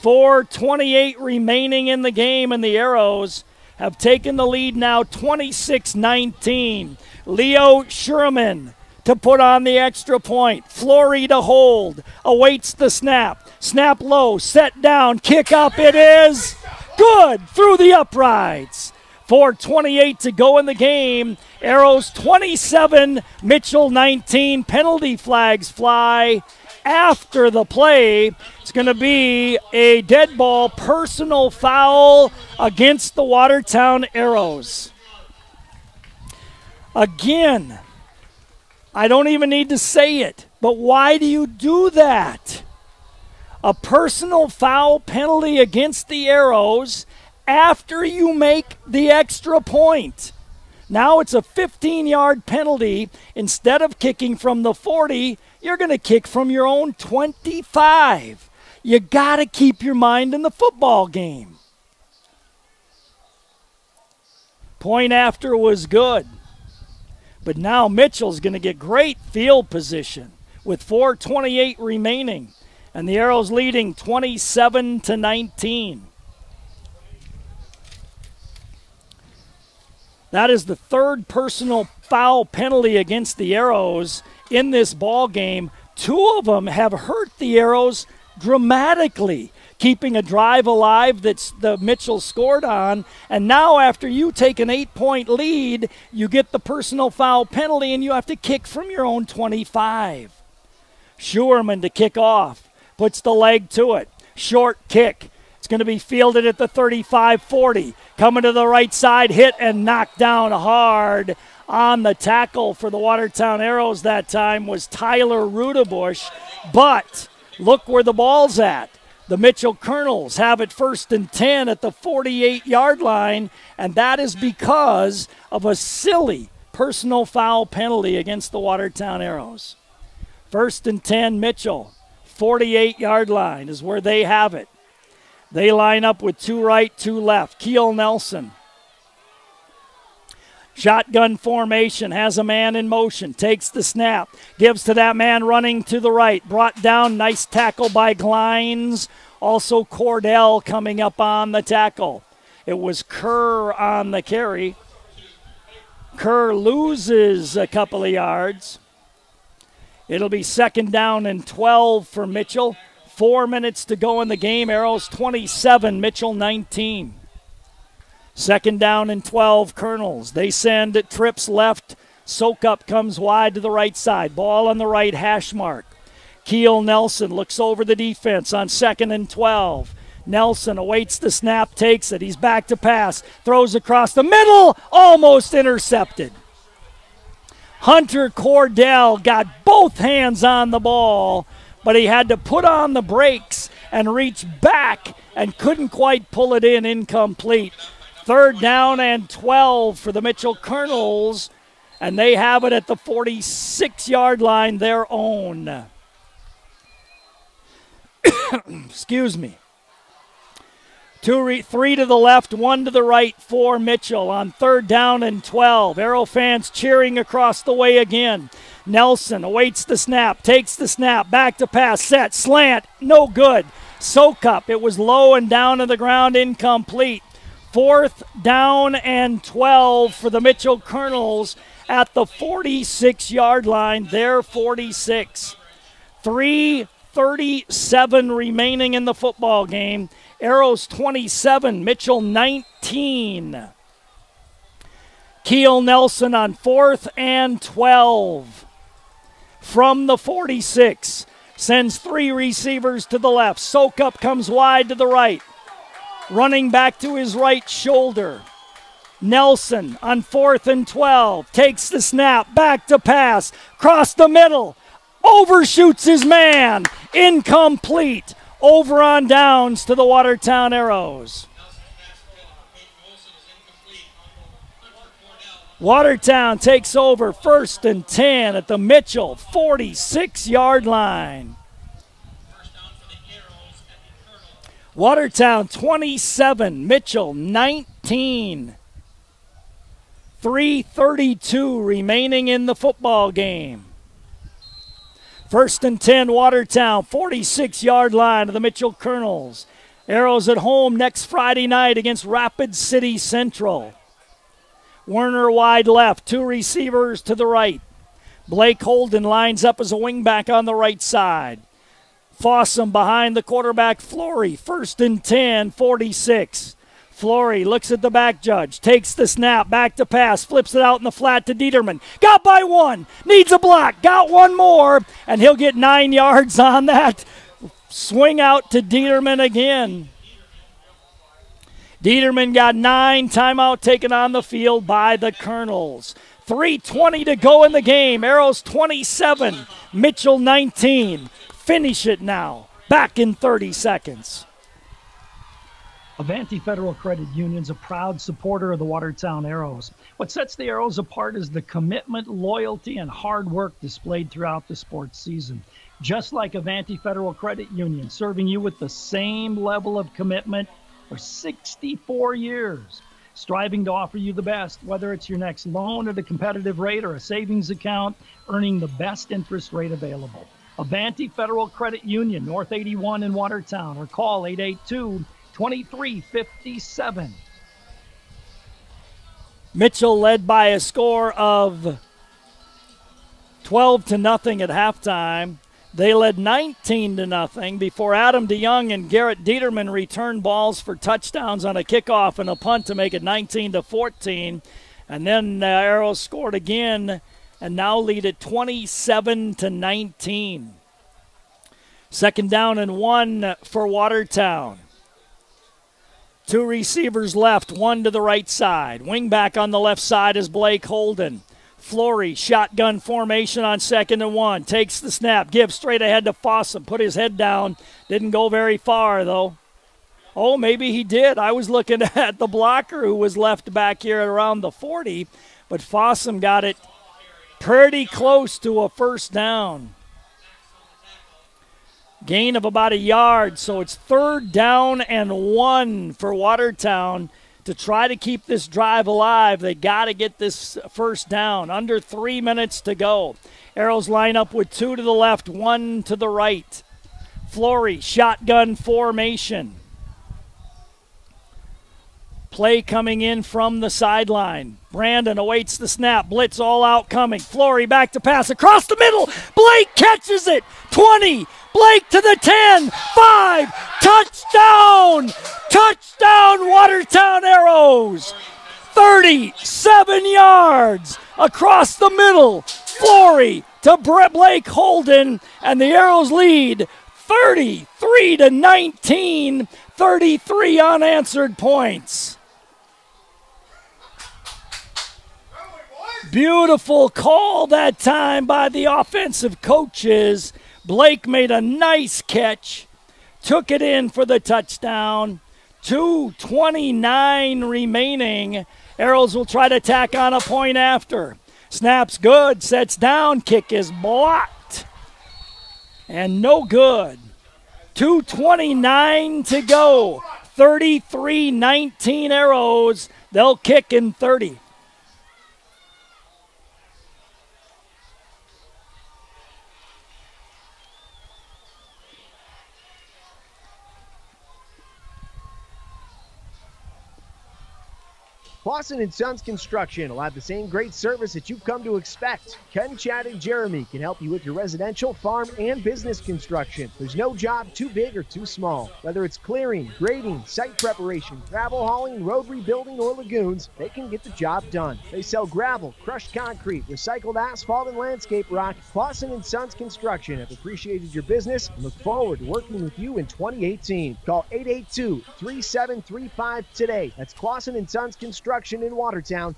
4:28 remaining in the game, and the Arrows have taken the lead now 26-19. Leo Sherman to put on the extra point. Flory to hold. Awaits the snap. Snap low. Set down. Kick up. It is good through the uprights. 4:28 to go in the game. Arrows 27, Mitchell 19. Penalty flags fly after the play. It's going to be a dead ball personal foul against the Watertown Arrows. Again, I don't even need to say it, but why do you do that? A personal foul penalty against the Arrows after you make the extra point. Now it's a 15-yard penalty. Instead of kicking from the 40, you're going to kick from your own 25. You got to keep your mind in the football game. Point after was good. But now Mitchell's going to get great field position with 4:28 remaining. And the Arrows leading 27-19. That is the third personal foul penalty against the Arrows in this ball game. Two of them have hurt the Arrows dramatically, keeping a drive alive that's the Mitchell scored on. And now after you take an 8-point lead, you get the personal foul penalty and you have to kick from your own 25. Schuerman to kick off, puts the leg to it. Short kick. It's going to be fielded at the 35-40. Coming to the right side, hit and knocked down hard. On the tackle for the Watertown Arrows that time was Tyler Rudebush. But look where the ball's at. The Mitchell Colonels have it 1st and 10 at the 48-yard line, and that is because of a silly personal foul penalty against the Watertown Arrows. 1st and 10, Mitchell, 48-yard line is where they have it. They line up with 2 right, 2 left. Keel Nelson. Shotgun formation, has a man in motion, takes the snap, gives to that man running to the right. Brought down, nice tackle by Glines. Also Cordell coming up on the tackle. It was Kerr on the carry. Kerr loses a couple of yards. It'll be 2nd down and 12 for Mitchell. 4 minutes to go in the game. Arrows 27, Mitchell 19. 2nd down and 12, Colonels. They send it trips left. Soak up comes wide to the right side. Ball on the right hash mark. Keel Nelson looks over the defense on 2nd and 12. Nelson awaits the snap, takes it. He's back to pass. Throws across the middle. Almost intercepted. Hunter Cordell got both hands on the ball, but he had to put on the brakes and reach back and couldn't quite pull it in. Incomplete. 3rd down and 12 for the Mitchell Colonels, and they have it at the 46-yard line, their own. Excuse me. 3 to the left, 1 to the right for Mitchell on 3rd down and 12. Arrow fans cheering across the way again. Nelson awaits the snap, takes the snap, back to pass, set, slant, no good. Soak up, it was low and down to the ground, incomplete. 4th down and 12 for the Mitchell Colonels at the 46-yard line, their 46. 3:37 remaining in the football game. Arrows 27, Mitchell 19. Keel Nelson on 4th and 12. From the 46, sends 3 receivers to the left. Soak up comes wide to the right. Running back to his right shoulder. Nelson on 4th and 12. Takes the snap, back to pass. Cross the middle. Overshoots his man. Incomplete. Over on downs to the Watertown Arrows. Watertown takes over 1st and 10 at the Mitchell 46-yard line. Watertown 27, Mitchell 19. 3:32 remaining in the football game. 1st and 10, Watertown, 46-yard line of the Mitchell Colonels. Arrows at home next Friday night against Rapid City Central. Werner wide left, 2 receivers to the right. Blake Holden lines up as a wingback on the right side. Fossum behind the quarterback, Flory. 1st and 10, 46. Flory looks at the back judge, takes the snap, back to pass, flips it out in the flat to Dieterman. Got by 1, needs a block, got 1 more, and he'll get 9 yards on that. Swing out to Dieterman again. Dieterman got 9, timeout taken on the field by the Colonels. 3:20 to go in the game. Arrows 27, Mitchell 19. Finish it now. Back in 30 seconds. Avanti Federal Credit Union is a proud supporter of the Watertown Arrows. What sets the Arrows apart is the commitment, loyalty, and hard work displayed throughout the sports season. Just like Avanti Federal Credit Union, serving you with the same level of commitment for 64 years. Striving to offer you the best, whether it's your next loan at a competitive rate or a savings account, earning the best interest rate available. Avanti Federal Credit Union, North 81 in Watertown, or call 882-2357. Mitchell led by a score of 12-0 at halftime. They led 19-0 before Adam DeYoung and Garrett Dieterman returned balls for touchdowns on a kickoff and a punt to make it 19-14. And then the Arrows scored again and now lead at 27-19. 2nd down and 1 for Watertown. 2 receivers left, 1 to the right side. Wingback on the left side is Blake Holden. Flory, shotgun formation on 2nd and 1. Takes the snap, gives straight ahead to Fossum. Put his head down. Didn't go very far, though. Oh, maybe he did. I was looking at the blocker who was left back here at around the 40. But Fossum got it pretty close to a 1st down. Gain of about a yard, so it's 3rd down and 1 for Watertown. To try to keep this drive alive, they got to get this 1st down. Under 3 minutes to go. Arrows line up with 2 to the left, 1 to the right. Flory, shotgun formation. Play coming in from the sideline. Brandon awaits the snap. Blitz all out coming. Flory back to pass across the middle. Blake catches it. 20. Blake to the 10. 5. Touchdown. Touchdown, Watertown Arrows. 37 yards across the middle. Flory to Blake Holden. And the Arrows lead 33-19. 33 unanswered points. Beautiful call that time by the offensive coaches. Blake made a nice catch, took it in for the touchdown. 2:29 remaining. Arrows will try to tack on a point after. Snap's good, sets down, kick is blocked. And no good. 2:29 to go. 33-19 Arrows. They'll kick in 30. Clausen & Sons Construction will have the same great service that you've come to expect. Ken, Chad, and Jeremy can help you with your residential, farm, and business construction. There's no job too big or too small. Whether it's clearing, grading, site preparation, gravel hauling, road rebuilding, or lagoons, they can get the job done. They sell gravel, crushed concrete, recycled asphalt, and landscape rock. Clausen & Sons Construction have appreciated your business and look forward to working with you in 2018. Call 882-3735 today. That's Clausen & Sons Construction in Watertown.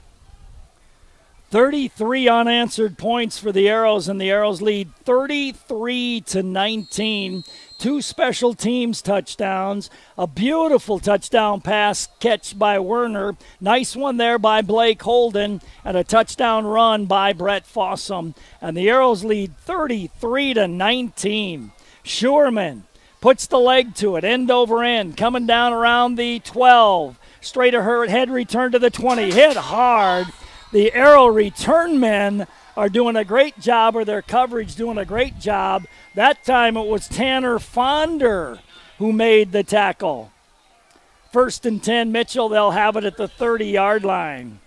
33 unanswered points for the Arrows, and the Arrows lead 33-19. 2 special teams touchdowns, a beautiful touchdown pass catch by Werner, nice one there by Blake Holden, and a touchdown run by Brett Fossum. And the Arrows lead 33-19. Schurman puts the leg to it, end over end, coming down around the 12. Straight ahead return to the 20, hit hard. The Arrow return men are doing a great job, or their coverage doing a great job. That time it was Tanner Fonder who made the tackle. 1st and 10, Mitchell. They'll have it at the 30-yard line.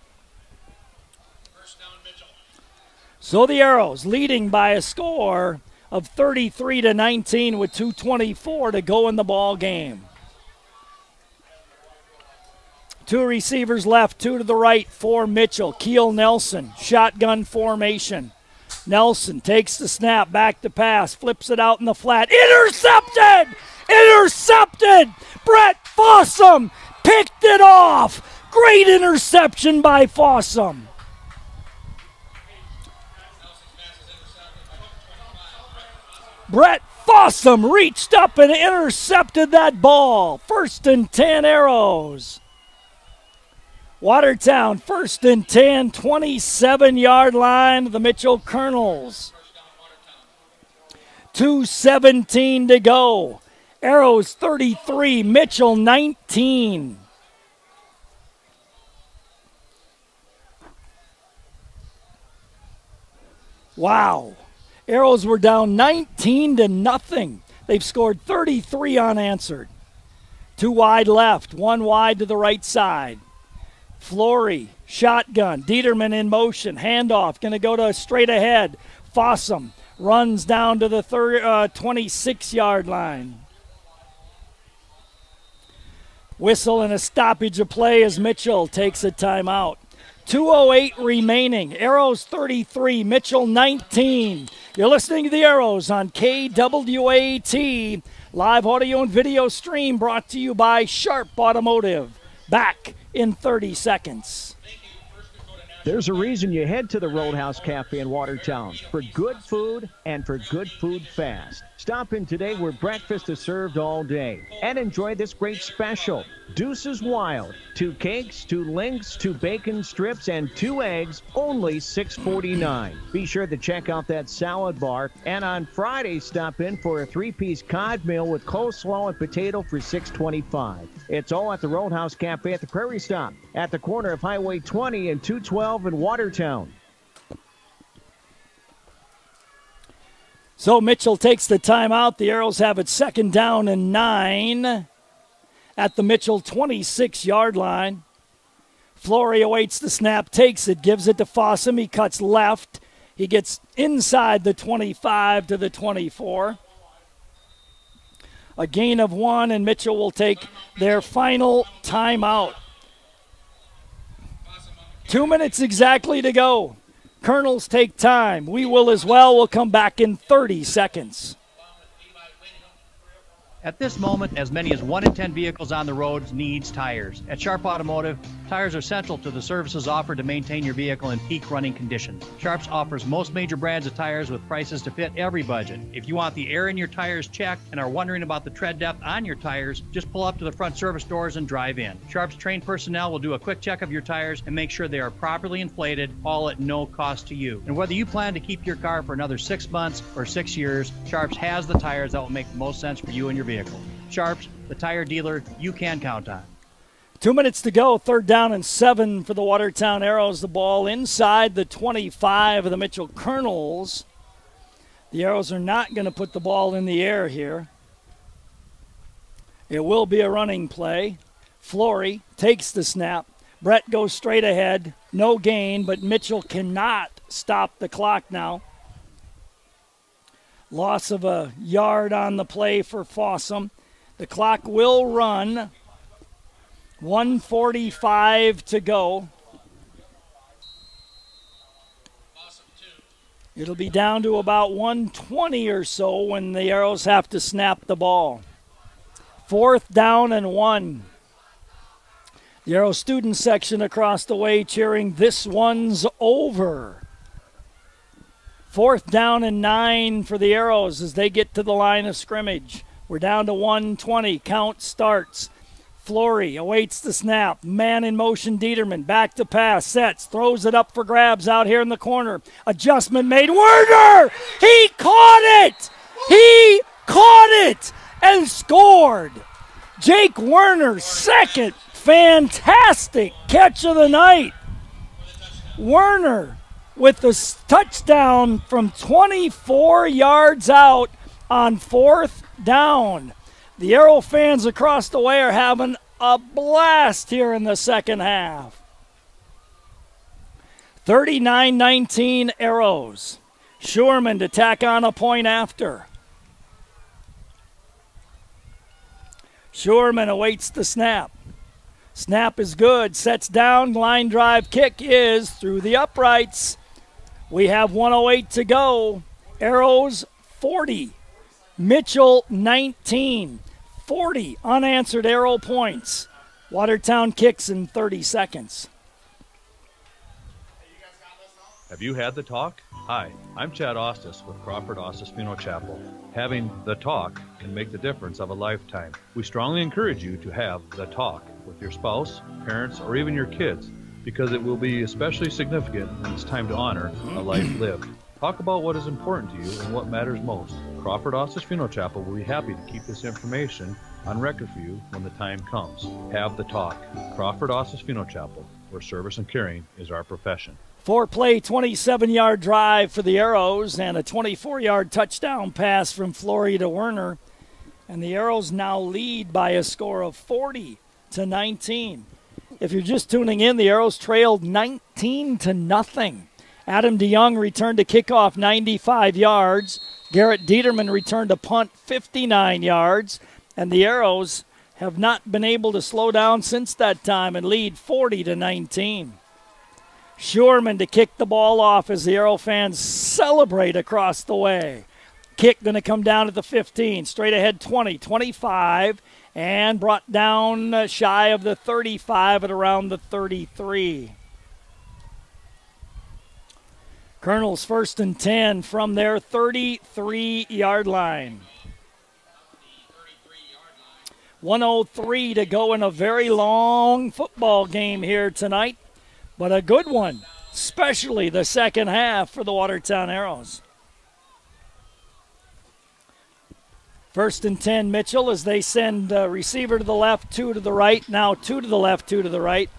So the Arrows leading by a score of 33-19 with 2:24 to go in the ball game. 2 receivers left, 2 to the right for Mitchell. Keel Nelson, shotgun formation. Nelson takes the snap, back to pass, flips it out in the flat. Intercepted! Intercepted! Brett Fossum picked it off. Great interception by Fossum. Brett Fossum reached up and intercepted that ball. 1st and 10 Arrows. Watertown, 1st and 10, 27-yard line of the Mitchell Colonels. 2:17 to go. Arrows 33, Mitchell 19. Wow. Arrows were down 19-0. They've scored 33 unanswered. 2 wide left, 1 wide to the right side. Flory, shotgun, Dieterman in motion, handoff, going to go to straight ahead. Fossum runs down to the 26-yard line. Whistle and a stoppage of play as Mitchell takes a timeout. 2:08 remaining. Arrows 33, Mitchell 19. You're listening to the Arrows on KWAT. Live audio and video stream brought to you by Sharp Automotive. Back in 30 seconds. There's a reason you head to the Roadhouse Cafe in Watertown, for good food and for good food fast. Stop in today where breakfast is served all day and enjoy this great special. Deuces Wild, 2 cakes, 2 links, 2 bacon strips, and 2 eggs, only $6.49. Be sure to check out that salad bar, and on Friday stop in for a 3-piece cod meal with coleslaw and potato for $6.25. It's all at the Roadhouse Cafe at the Prairie Stop, at the corner of Highway 20 and 212 in Watertown. So Mitchell takes the timeout. The Arrows have it 2nd down and 9 at the Mitchell 26-yard line. Flory awaits the snap, takes it, gives it to Fossum. He cuts left. He gets inside the 25 to the 24. A gain of 1, and Mitchell will take their final timeout. 2 minutes exactly to go. Colonels take time. We will as well. We'll come back in 30 seconds. At this moment, as many as 1 in 10 vehicles on the roads needs tires. At Sharp Automotive, tires are central to the services offered to maintain your vehicle in peak running conditions. Sharps offers most major brands of tires with prices to fit every budget. If you want the air in your tires checked and are wondering about the tread depth on your tires, just pull up to the front service doors and drive in. Sharp's trained personnel will do a quick check of your tires and make sure they are properly inflated, all at no cost to you. And whether you plan to keep your car for another 6 months or 6 years, Sharps has the tires that will make the most sense for you and your vehicle. Sharps, the tire dealer you can count on. 2 minutes to go, 3rd down and 7 for the Watertown Arrows. The ball inside the 25 of the Mitchell Colonels. The Arrows are not going to put the ball in the air here. It will be a running play. Flory takes the snap. Brett goes straight ahead. No gain, but Mitchell cannot stop the clock now. Loss of a yard on the play for Fossum. The clock will run. 1:45 to go. It'll be down to about 1:20 or so when the Arrows have to snap the ball. 4th down and 1. The Arrow student section across the way cheering, "This one's over." 4th down and 9 for the Arrows as they get to the line of scrimmage. We're down to 1:20. Count starts. Flory awaits the snap. Man in motion, Dieterman. Back to pass. Sets. Throws it up for grabs out here in the corner. Adjustment made. Werner! He caught it! He caught it and scored. Jake Werner's second fantastic catch of the night. Werner with the touchdown from 24 yards out on 4th down. The Arrow fans across the way are having a blast here in the second half. 39-19 Arrows. Schurman to tack on a point after. Schurman awaits the snap. Snap is good. Sets down. Line drive kick is through the uprights. We have 1:08 to go. Arrows 40. Mitchell 19. 40 unanswered Arrow points. Watertown kicks in 30 seconds. Have you had the talk? Hi, I'm Chad Ostis with Crawford Ostis Funeral Chapel. Having the talk can make the difference of a lifetime. We strongly encourage you to have the talk with your spouse, parents, or even your kids, because it will be especially significant when it's time to honor a life lived. Talk about what is important to you and what matters most. Crawford Ostis Funeral Chapel will be happy to keep this information on record for you when the time comes. Have the talk. Crawford Ostis Funeral Chapel, where service and caring is our profession. 4-play, 27-yard drive for the Arrows and a 24-yard touchdown pass from Flory to Werner. And the Arrows now lead by a score of 40-19. If you're just tuning in, the Arrows trailed 19-0. Adam DeYoung returned to kickoff 95 yards. Garrett Dieterman returned to punt 59 yards. And the Arrows have not been able to slow down since that time and lead 40-19. Schurman to kick the ball off as the Arrow fans celebrate across the way. Kick going to come down at the 15, straight ahead 20, 25, and brought down shy of the 35 at around the 33. Colonels 1st and 10 from their 33-yard line. 1:03 to go in a very long football game here tonight, but a good one, especially the second half for the Watertown Arrows. 1st and 10, Mitchell, as they send receiver to the left, 2 to the right. Now 2 to the left, 2 to the right.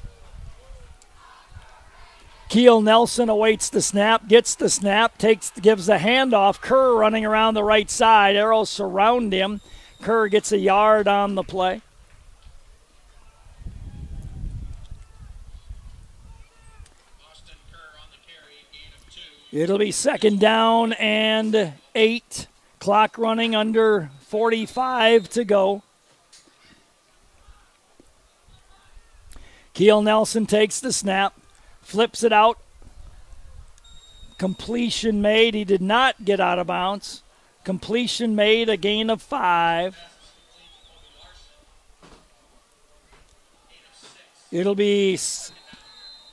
Keel Nelson awaits the snap, gets the snap, gives the handoff. Kerr running around the right side. Arrows surround him. Kerr gets a yard on the play. It'll be 2nd down and 8. Clock running under 45 to go. Keel Nelson takes the snap, flips it out. Completion made. He did not get out of bounds. Completion made, a gain of 5. It'll be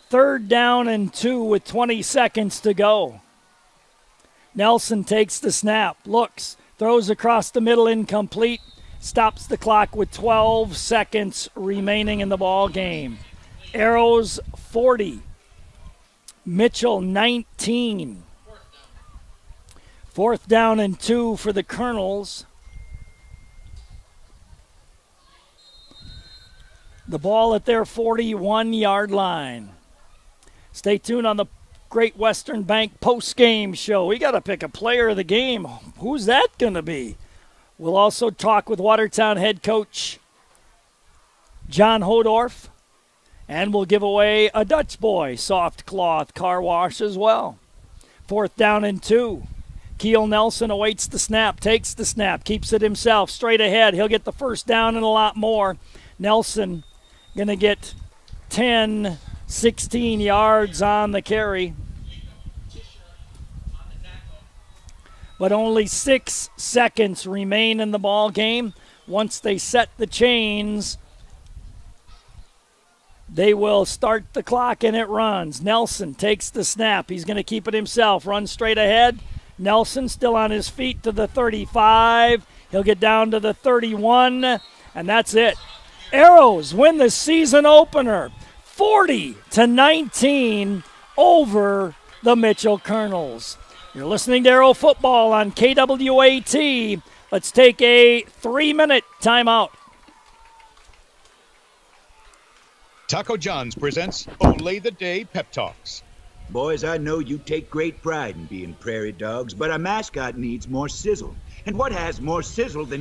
3rd down and 2 with 20 seconds to go. Nelson takes the snap, looks, throws across the middle, incomplete, stops the clock with 12 seconds remaining in the ball game. Arrows 40, Mitchell 19. 4th down and 2 for the Colonels. The ball at their 41-yard line. Stay tuned on the Great Western Bank post-game show. We got to pick a player of the game. Who's that going to be? We'll also talk with Watertown head coach John Hodorf, and we'll give away a Dutch Boy soft cloth car wash as well. 4th down and 2. Keel Nelson awaits the snap, takes the snap, keeps it himself, straight ahead. He'll get the 1st down and a lot more. Nelson going to get 10, 16 yards on the carry. But only 6 seconds remain in the ball game. Once they set the chains, they will start the clock and it runs. Nelson takes the snap. He's going to keep it himself, runs straight ahead, Nelson still on his feet to the 35. He'll get down to the 31, and that's it. Arrows win the season opener, 40-19 over the Mitchell Colonels. You're listening to Arrow Football on KWAT. Let's take a 3-minute timeout. Taco John's presents Olay the Day Pep Talks. Boys, I know you take great pride in being prairie dogs, but our mascot needs more sizzle. And what has more sizzle than